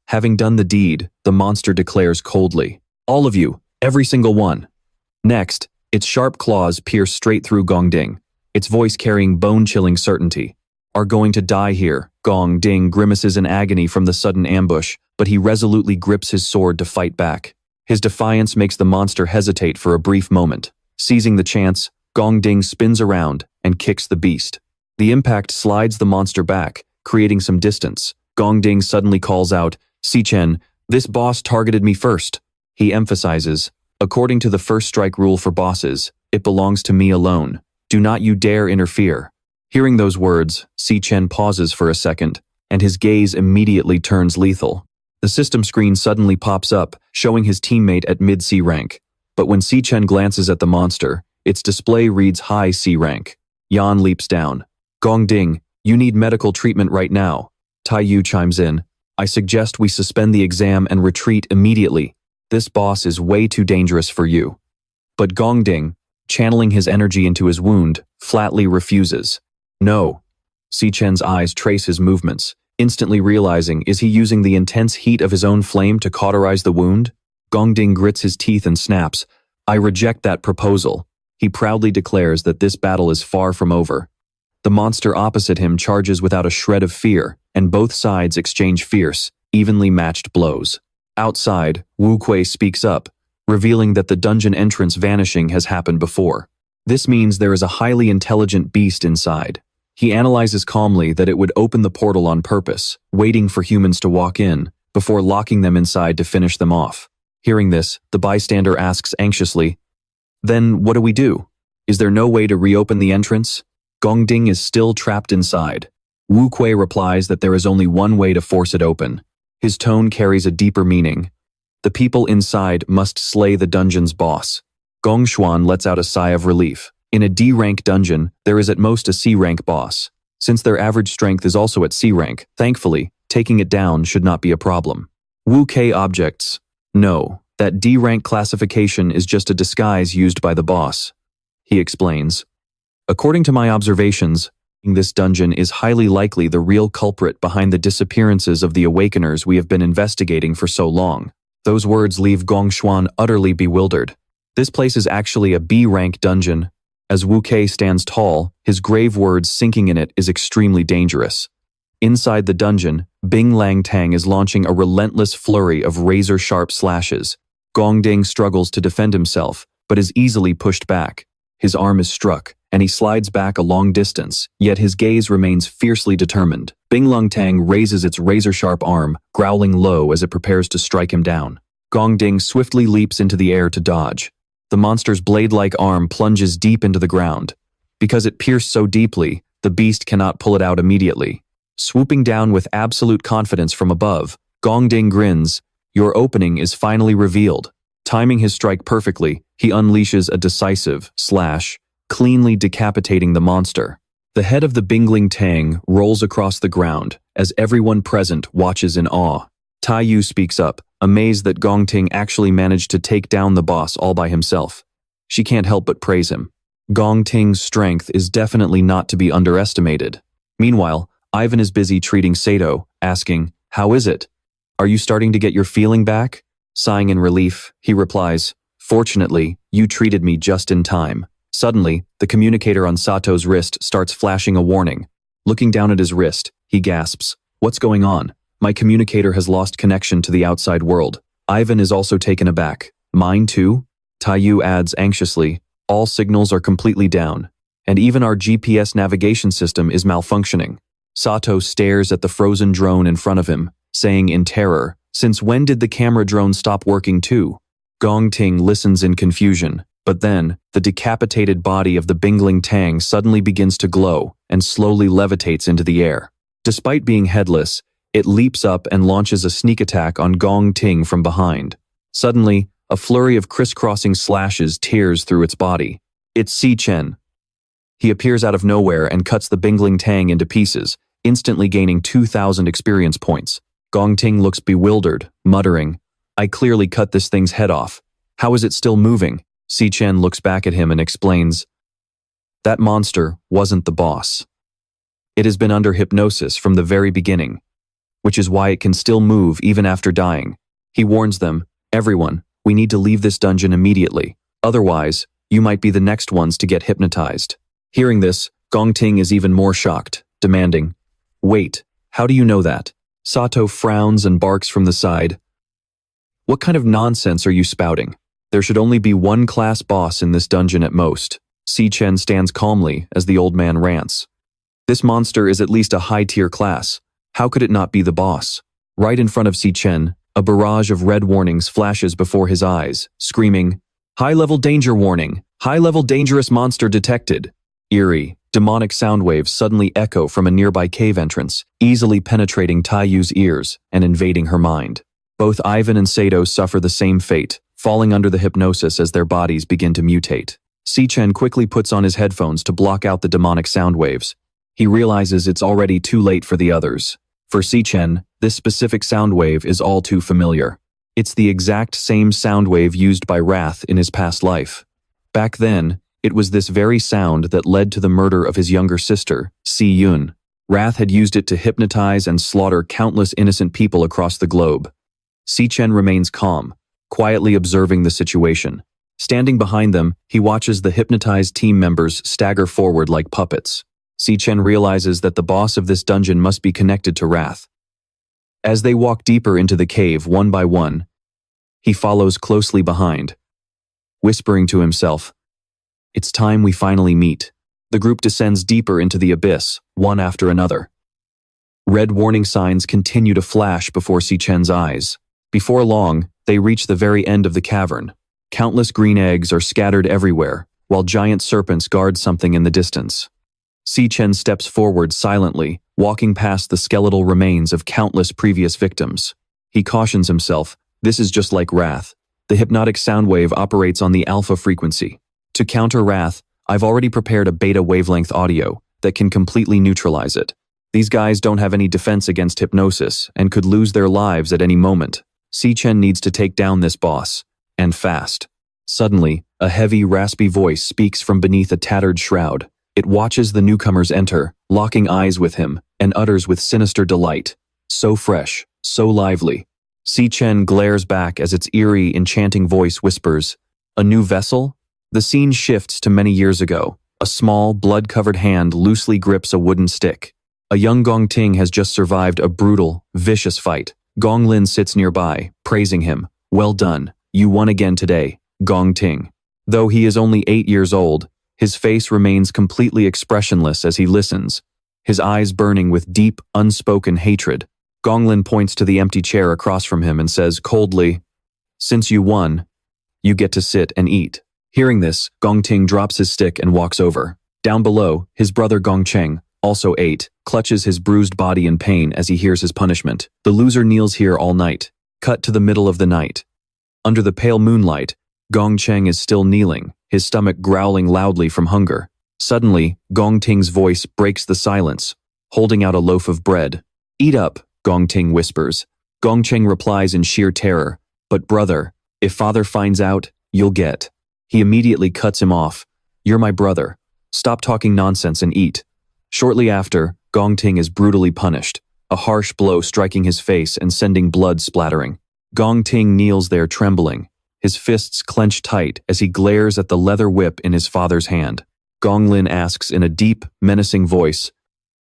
Having done the deed, the monster declares coldly, "All of you, every single one." Next, its sharp claws pierce straight through Gongding, its voice carrying bone-chilling certainty. "Are going to die here." Gongding grimaces in agony from the sudden ambush, but he resolutely grips his sword to fight back. His defiance makes the monster hesitate for a brief moment. Seizing the chance, Gongding spins around and kicks the beast. The impact slides the monster back, creating some distance. Gongding suddenly calls out, "Si Chen, this boss targeted me first." He emphasizes, "According to the first strike rule for bosses, it belongs to me alone. Do not you dare interfere." Hearing those words, Si Chen pauses for a second, and his gaze immediately turns lethal. The system screen suddenly pops up, showing his teammate at mid-C rank. But when Si Chen glances at the monster, its display reads high C rank. Yan leaps down. "Gongding, you need medical treatment right now." Taiyu chimes in, "I suggest we suspend the exam and retreat immediately. This boss is way too dangerous for you." But Gongding, channeling his energy into his wound, flatly refuses. "No." Si Chen's eyes trace his movements, instantly realizing, is he using the intense heat of his own flame to cauterize the wound? Gongding grits his teeth and snaps, "I reject that proposal." He proudly declares that this battle is far from over. The monster opposite him charges without a shred of fear, and both sides exchange fierce, evenly matched blows. Outside, Wu Kuei speaks up, revealing that the dungeon entrance vanishing has happened before. This means there is a highly intelligent beast inside. He analyzes calmly that it would open the portal on purpose, waiting for humans to walk in, before locking them inside to finish them off. Hearing this, the bystander asks anxiously, "Then what do we do? Is there no way to reopen the entrance?" Gongding is still trapped inside. Wu Kuei replies that there is only one way to force it open. His tone carries a deeper meaning. The people inside must slay the dungeon's boss. Gong Xuan lets out a sigh of relief. In a D-rank dungeon, there is at most a C-rank boss. Since their average strength is also at C-rank, thankfully, taking it down should not be a problem. Wu Kuei objects, "No, that D-rank classification is just a disguise used by the boss." He explains, "According to my observations, this dungeon is highly likely the real culprit behind the disappearances of the awakeners we have been investigating for so long." Those words leave Gong Xuan utterly bewildered. This place is actually a B-rank dungeon. As Wu Kuei stands tall, his grave words sinking in it is extremely dangerous. Inside the dungeon, Bing Langtang is launching a relentless flurry of razor-sharp slashes. Gongding struggles to defend himself, but is easily pushed back. His arm is struck, and he slides back a long distance, yet his gaze remains fiercely determined. Bing Langtang raises its razor-sharp arm, growling low as it prepares to strike him down. Gongding swiftly leaps into the air to dodge. The monster's blade-like arm plunges deep into the ground. Because it pierced so deeply, the beast cannot pull it out immediately. Swooping down with absolute confidence from above, Gongding grins, "Your opening is finally revealed." Timing his strike perfectly, he unleashes a decisive slash, cleanly decapitating the monster. The head of the Bingling Tang rolls across the ground as everyone present watches in awe. Taiyu speaks up, amazed that Gongting actually managed to take down the boss all by himself. She can't help but praise him. Gongting's strength is definitely not to be underestimated. Meanwhile, Ivan is busy treating Sato, asking, "How is it? Are you starting to get your feeling back?" Sighing in relief, he replies, "Fortunately, you treated me just in time." Suddenly, the communicator on Sato's wrist starts flashing a warning. Looking down at his wrist, he gasps, "What's going on? My communicator has lost connection to the outside world." Ivan is also taken aback. "Mine too?" Taiyu adds anxiously, "All signals are completely down, and even our GPS navigation system is malfunctioning." Sato stares at the frozen drone in front of him, saying in terror, "Since when did the camera drone stop working too?" Gongting listens in confusion, but then, the decapitated body of the Bingling Tang suddenly begins to glow and slowly levitates into the air. Despite being headless, it leaps up and launches a sneak attack on Gongting from behind. Suddenly, a flurry of crisscrossing slashes tears through its body. It's Si Chen. He appears out of nowhere and cuts the Bingling Tang into pieces, instantly gaining 2,000 experience points. Gong Ting looks bewildered, muttering, "I clearly cut this thing's head off. How is it still moving?" Si Chen looks back at him and explains, "That monster wasn't the boss. It has been under hypnosis from the very beginning, which is why it can still move even after dying." He warns them, "Everyone, we need to leave this dungeon immediately. Otherwise, you might be the next ones to get hypnotized." Hearing this, Gong Ting is even more shocked, demanding, "Wait, how do you know that?" Sato frowns and barks from the side. "What kind of nonsense are you spouting? There should only be one class boss in this dungeon at most." Si Chen stands calmly as the old man rants. "This monster is at least a high-tier class. How could it not be the boss?" Right in front of Si Chen, a barrage of red warnings flashes before his eyes, screaming, "High-level danger warning! High-level dangerous monster detected!" Eerie, demonic sound waves suddenly echo from a nearby cave entrance, easily penetrating Taiyu's ears and invading her mind. Both Ivan and Sato suffer the same fate, falling under the hypnosis as their bodies begin to mutate. Si Chen quickly puts on his headphones to block out the demonic sound waves. He realizes it's already too late for the others. For Si Chen, this specific sound wave is all too familiar. It's the exact same sound wave used by Wrath in his past life. Back then, it was this very sound that led to the murder of his younger sister, Si Yun. Wrath had used it to hypnotize and slaughter countless innocent people across the globe. Si Chen remains calm, quietly observing the situation. Standing behind them, he watches the hypnotized team members stagger forward like puppets. Si Chen realizes that the boss of this dungeon must be connected to Wrath. As they walk deeper into the cave one by one, he follows closely behind, whispering to himself, "It's time we finally meet." The group descends deeper into the abyss, one after another. Red warning signs continue to flash before Si Chen's eyes. Before long, they reach the very end of the cavern. Countless green eggs are scattered everywhere, while giant serpents guard something in the distance. Si Chen steps forward silently, walking past the skeletal remains of countless previous victims. He cautions himself, this is just like Wrath. The hypnotic sound wave operates on the alpha frequency. To counter Wrath, I've already prepared a beta wavelength audio that can completely neutralize it. These guys don't have any defense against hypnosis and could lose their lives at any moment. Si Chen needs to take down this boss, and fast. Suddenly, a heavy, raspy voice speaks from beneath a tattered shroud. It watches the newcomers enter, locking eyes with him, and utters with sinister delight. So fresh, so lively. Si Chen glares back as its eerie, enchanting voice whispers, "A new vessel?" The scene shifts to many years ago. A small, blood-covered hand loosely grips a wooden stick. A young Gong Ting has just survived a brutal, vicious fight. Gong Lin sits nearby, praising him. "Well done, you won again today, Gong Ting." Though he is only 8 years old, his face remains completely expressionless as he listens, his eyes burning with deep, unspoken hatred. Gong Lin points to the empty chair across from him and says coldly, "Since you won, you get to sit and eat." Hearing this, Gong Ting drops his stick and walks over. Down below, his brother Gong Cheng, also 8, clutches his bruised body in pain as he hears his punishment. The loser kneels here all night. Cut to the middle of the night. Under the pale moonlight, Gong Cheng is still kneeling, his stomach growling loudly from hunger. Suddenly, Gong Ting's voice breaks the silence, holding out a loaf of bread. "Eat up," Gong Ting whispers. Gong Cheng replies in sheer terror, "But brother, if father finds out, you'll get." He immediately cuts him off. "You're my brother. Stop talking nonsense and eat." Shortly after, Gong Ting is brutally punished, a harsh blow striking his face and sending blood splattering. Gong Ting kneels there trembling, his fists clenched tight as he glares at the leather whip in his father's hand. Gong Lin asks in a deep, menacing voice,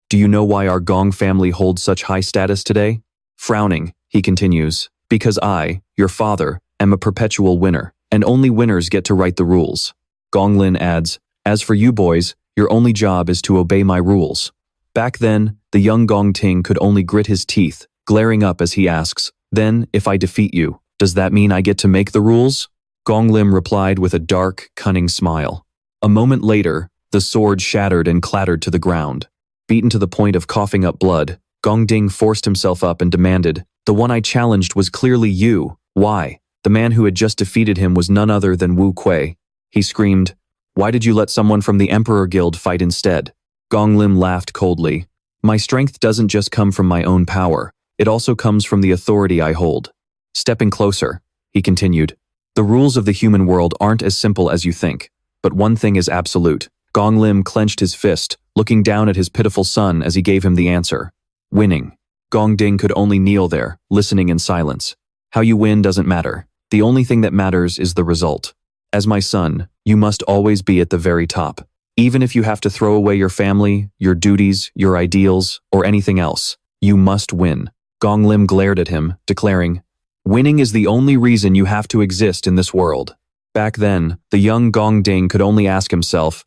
"Do you know why our Gong family holds such high status today?" Frowning, he continues, "Because I, your father, am a perpetual winner, and only winners get to write the rules." Gong Lin adds, "As for you boys, your only job is to obey my rules." Back then, the young Gong Ting could only grit his teeth, glaring up as he asks, "Then, if I defeat you, does that mean I get to make the rules?" Gong Lim replied with a dark, cunning smile. A moment later, the sword shattered and clattered to the ground. Beaten to the point of coughing up blood, Gong Ding forced himself up and demanded, "The one I challenged was clearly you. Why?" The man who had just defeated him was none other than Wu Kuei. He screamed, "Why did you let someone from the Emperor Guild fight instead?" Gong Lim laughed coldly. "My strength doesn't just come from my own power, it also comes from the authority I hold." Stepping closer, he continued, "The rules of the human world aren't as simple as you think, but one thing is absolute." Gong Lim clenched his fist, looking down at his pitiful son as he gave him the answer. Winning. Gong Ding could only kneel there, listening in silence. How you win doesn't matter. The only thing that matters is the result. As my son, you must always be at the very top. Even if you have to throw away your family, your duties, your ideals, or anything else, you must win. Gong Lim glared at him, declaring, "Winning is the only reason you have to exist in this world." Back then, the young Gong Ding could only ask himself,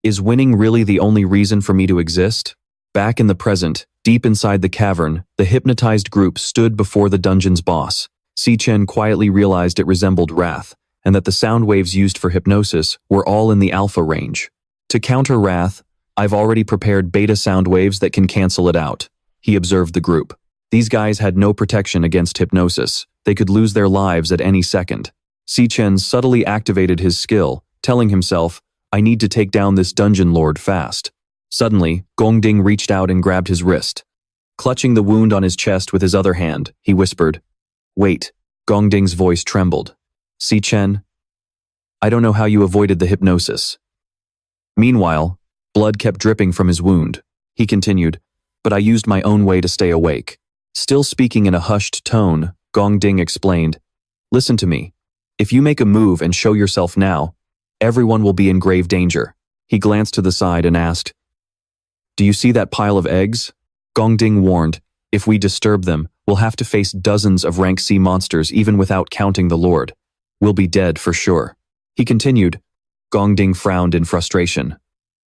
is winning really the only reason for me to exist? Back in the present, deep inside the cavern, the hypnotized group stood before the dungeon's boss. Si Chen quietly realized it resembled wrath, and that the sound waves used for hypnosis were all in the alpha range. To counter wrath, I've already prepared beta sound waves that can cancel it out, he observed the group. These guys had no protection against hypnosis. They could lose their lives at any second. Si Chen subtly activated his skill, telling himself, I need to take down this dungeon lord fast. Suddenly, Gong Ding reached out and grabbed his wrist. Clutching the wound on his chest with his other hand, he whispered, "Wait." Gong Ding's voice trembled. "Si Chen, I don't know how you avoided the hypnosis." Meanwhile, blood kept dripping from his wound. He continued, "But I used my own way to stay awake." Still speaking in a hushed tone, Gong Ding explained, "Listen to me. If you make a move and show yourself now, everyone will be in grave danger." He glanced to the side and asked, "Do you see that pile of eggs?" Gong Ding warned, "If we disturb them, we'll have to face dozens of rank C monsters even without counting the Lord. We'll be dead for sure." He continued. Gong Ding frowned in frustration.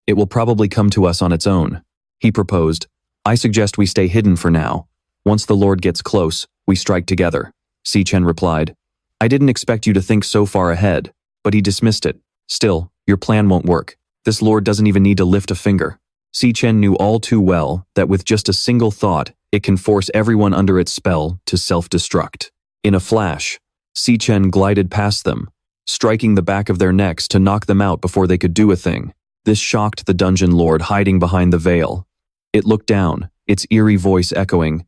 "It will probably come to us on its own." He proposed, "I suggest we stay hidden for now. Once the Lord gets close, we strike together." Si Chen replied, "I didn't expect you to think so far ahead," but he dismissed it. "Still, your plan won't work. This Lord doesn't even need to lift a finger." Si Chen knew all too well that with just a single thought, it can force everyone under its spell to self-destruct. In a flash, Si Chen glided past them, striking the back of their necks to knock them out before they could do a thing. This shocked the dungeon lord hiding behind the veil. It looked down, its eerie voice echoing.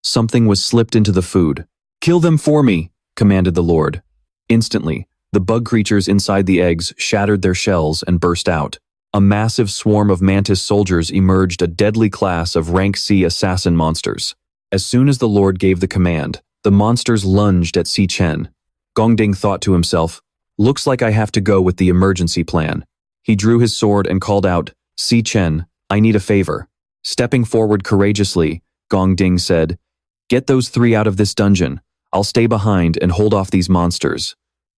Something was slipped into the food. "Kill them for me," commanded the lord. Instantly, the bug creatures inside the eggs shattered their shells and burst out. A massive swarm of mantis soldiers emerged, a deadly class of rank C assassin monsters. As soon as the Lord gave the command, the monsters lunged at Si Chen. Gong Ding thought to himself, "Looks like I have to go with the emergency plan." He drew his sword and called out, "Si Chen, I need a favor." Stepping forward courageously, Gong Ding said, "Get those three out of this dungeon. I'll stay behind and hold off these monsters."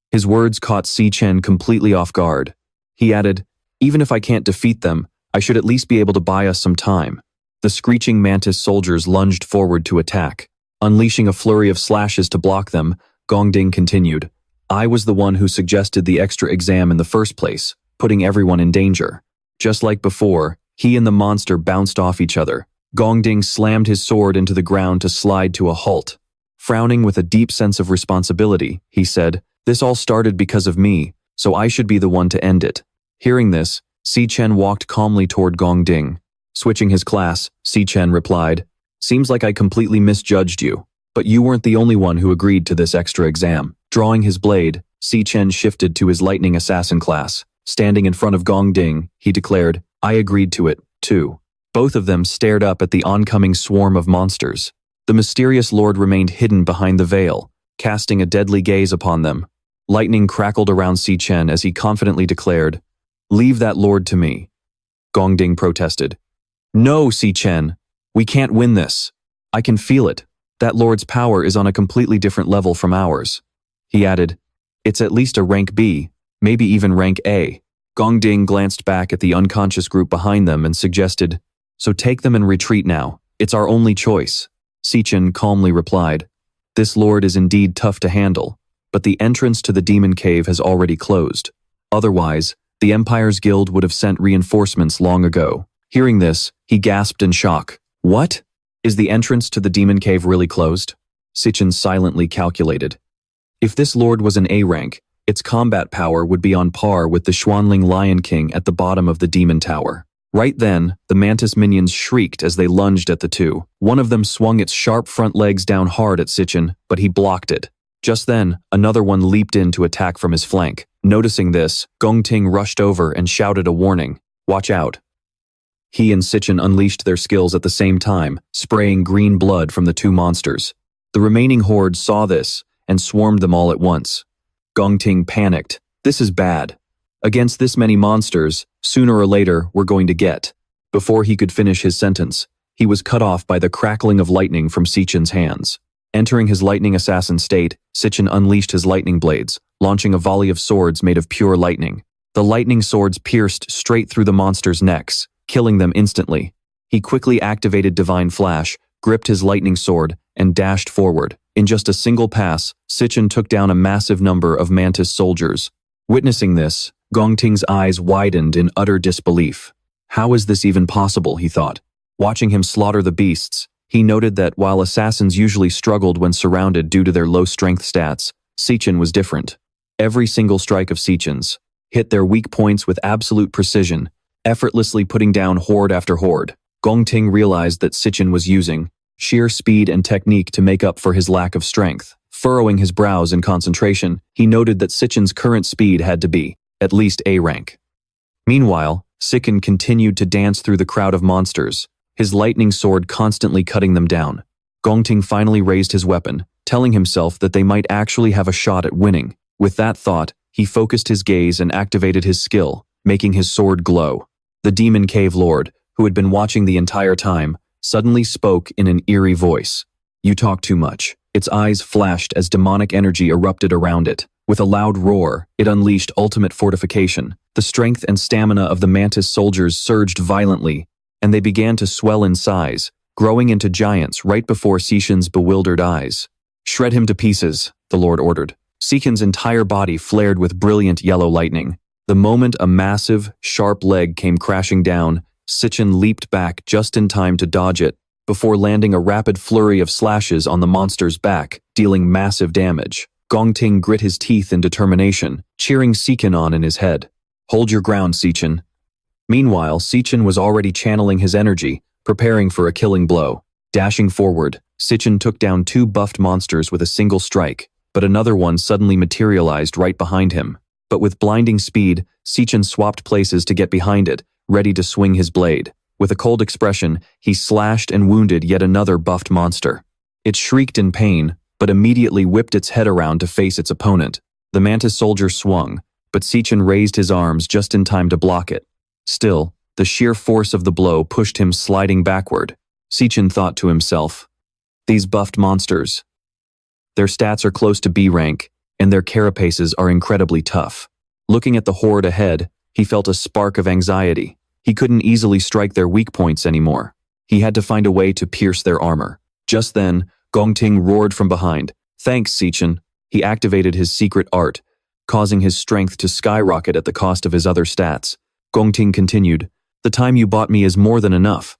His words caught Si Chen completely off guard. He added, "Even if I can't defeat them, I should at least be able to buy us some time." The screeching mantis soldiers lunged forward to attack. Unleashing a flurry of slashes to block them, Gong Ding continued, "I was the one who suggested the extra exam in the first place, putting everyone in danger." Just like before, he and the monster bounced off each other. Gong Ding slammed his sword into the ground to slide to a halt. Frowning with a deep sense of responsibility, he said, "This all started because of me, so I should be the one to end it." Hearing this, Si Chen walked calmly toward Gong Ding. Switching his class, Si Chen replied, "Seems like I completely misjudged you, but you weren't the only one who agreed to this extra exam." Drawing his blade, Si Chen shifted to his lightning assassin class. Standing in front of Gong Ding, he declared, "I agreed to it, too." Both of them stared up at the oncoming swarm of monsters. The mysterious lord remained hidden behind the veil, casting a deadly gaze upon them. Lightning crackled around Si Chen as he confidently declared, "Leave that lord to me." Gong Ding protested. "No, Si Chen, we can't win this. I can feel it. That lord's power is on a completely different level from ours." He added, "It's at least a rank B, maybe even rank A." Gong Ding glanced back at the unconscious group behind them and suggested, "So take them and retreat now. It's our only choice." Si Chen calmly replied, "This lord is indeed tough to handle, but the entrance to the demon cave has already closed. Otherwise, the Empire's guild would have sent reinforcements long ago." Hearing this, he gasped in shock. "What? Is the entrance to the demon cave really closed?" Si Chen silently calculated. If this lord was an A rank, its combat power would be on par with the Xuanling Lion King at the bottom of the demon tower. Right then, the mantis minions shrieked as they lunged at the two. One of them swung its sharp front legs down hard at Si Chen, but he blocked it. Just then, another one leaped in to attack from his flank. Noticing this, Gongting rushed over and shouted a warning. Watch out. He and Si Chen unleashed their skills at the same time, spraying green blood from the two monsters. The remaining horde saw this and swarmed them all at once. Gongting panicked. This is bad. Against this many monsters, sooner or later we're going to get. Before he could finish his sentence, he was cut off by the crackling of lightning from Si Chen's hands. Entering his lightning assassin state, Si Chen unleashed his lightning blades, launching a volley of swords made of pure lightning. The lightning swords pierced straight through the monsters' necks, killing them instantly. He quickly activated Divine Flash, gripped his lightning sword, and dashed forward. In just a single pass, Si Chen took down a massive number of mantis soldiers. Witnessing this, Gongting's eyes widened in utter disbelief. How is this even possible, he thought. Watching him slaughter the beasts, he noted that while assassins usually struggled when surrounded due to their low strength stats, Si Chen was different. Every single strike of Si Chen's hit their weak points with absolute precision, effortlessly putting down horde after horde. Gongting realized that Si Chen was using sheer speed and technique to make up for his lack of strength. Furrowing his brows in concentration, he noted that Si Chen's current speed had to be at least A rank. Meanwhile, Si Chen continued to dance through the crowd of monsters, his lightning sword constantly cutting them down. Gongting finally raised his weapon, telling himself that they might actually have a shot at winning. With that thought, he focused his gaze and activated his skill, making his sword glow. The demon cave lord, who had been watching the entire time, suddenly spoke in an eerie voice. You talk too much. Its eyes flashed as demonic energy erupted around it. With a loud roar, it unleashed ultimate fortification. The strength and stamina of the mantis soldiers surged violently, and they began to swell in size, growing into giants right before Si Chen's bewildered eyes. Shred him to pieces, the lord ordered. Si Chen's entire body flared with brilliant yellow lightning. The moment a massive, sharp leg came crashing down, Si Chen leaped back just in time to dodge it, before landing a rapid flurry of slashes on the monster's back, dealing massive damage. Gongting grit his teeth in determination, cheering Si Chen on in his head. Hold your ground, Si Chen. Meanwhile, Si Chen was already channeling his energy, preparing for a killing blow. Dashing forward, Si Chen took down two buffed monsters with a single strike, but another one suddenly materialized right behind him. But with blinding speed, Si Chen swapped places to get behind it, ready to swing his blade. With a cold expression, he slashed and wounded yet another buffed monster. It shrieked in pain, but immediately whipped its head around to face its opponent. The mantis soldier swung, but Si Chen raised his arms just in time to block it. Still, the sheer force of the blow pushed him sliding backward. Si Chen thought to himself, these buffed monsters. Their stats are close to B rank, and their carapaces are incredibly tough. Looking at the horde ahead, he felt a spark of anxiety. He couldn't easily strike their weak points anymore. He had to find a way to pierce their armor. Just then, Gongting roared from behind. Thanks, Si Chen. He activated his secret art, causing his strength to skyrocket at the cost of his other stats. Gongting continued, the time you bought me is more than enough.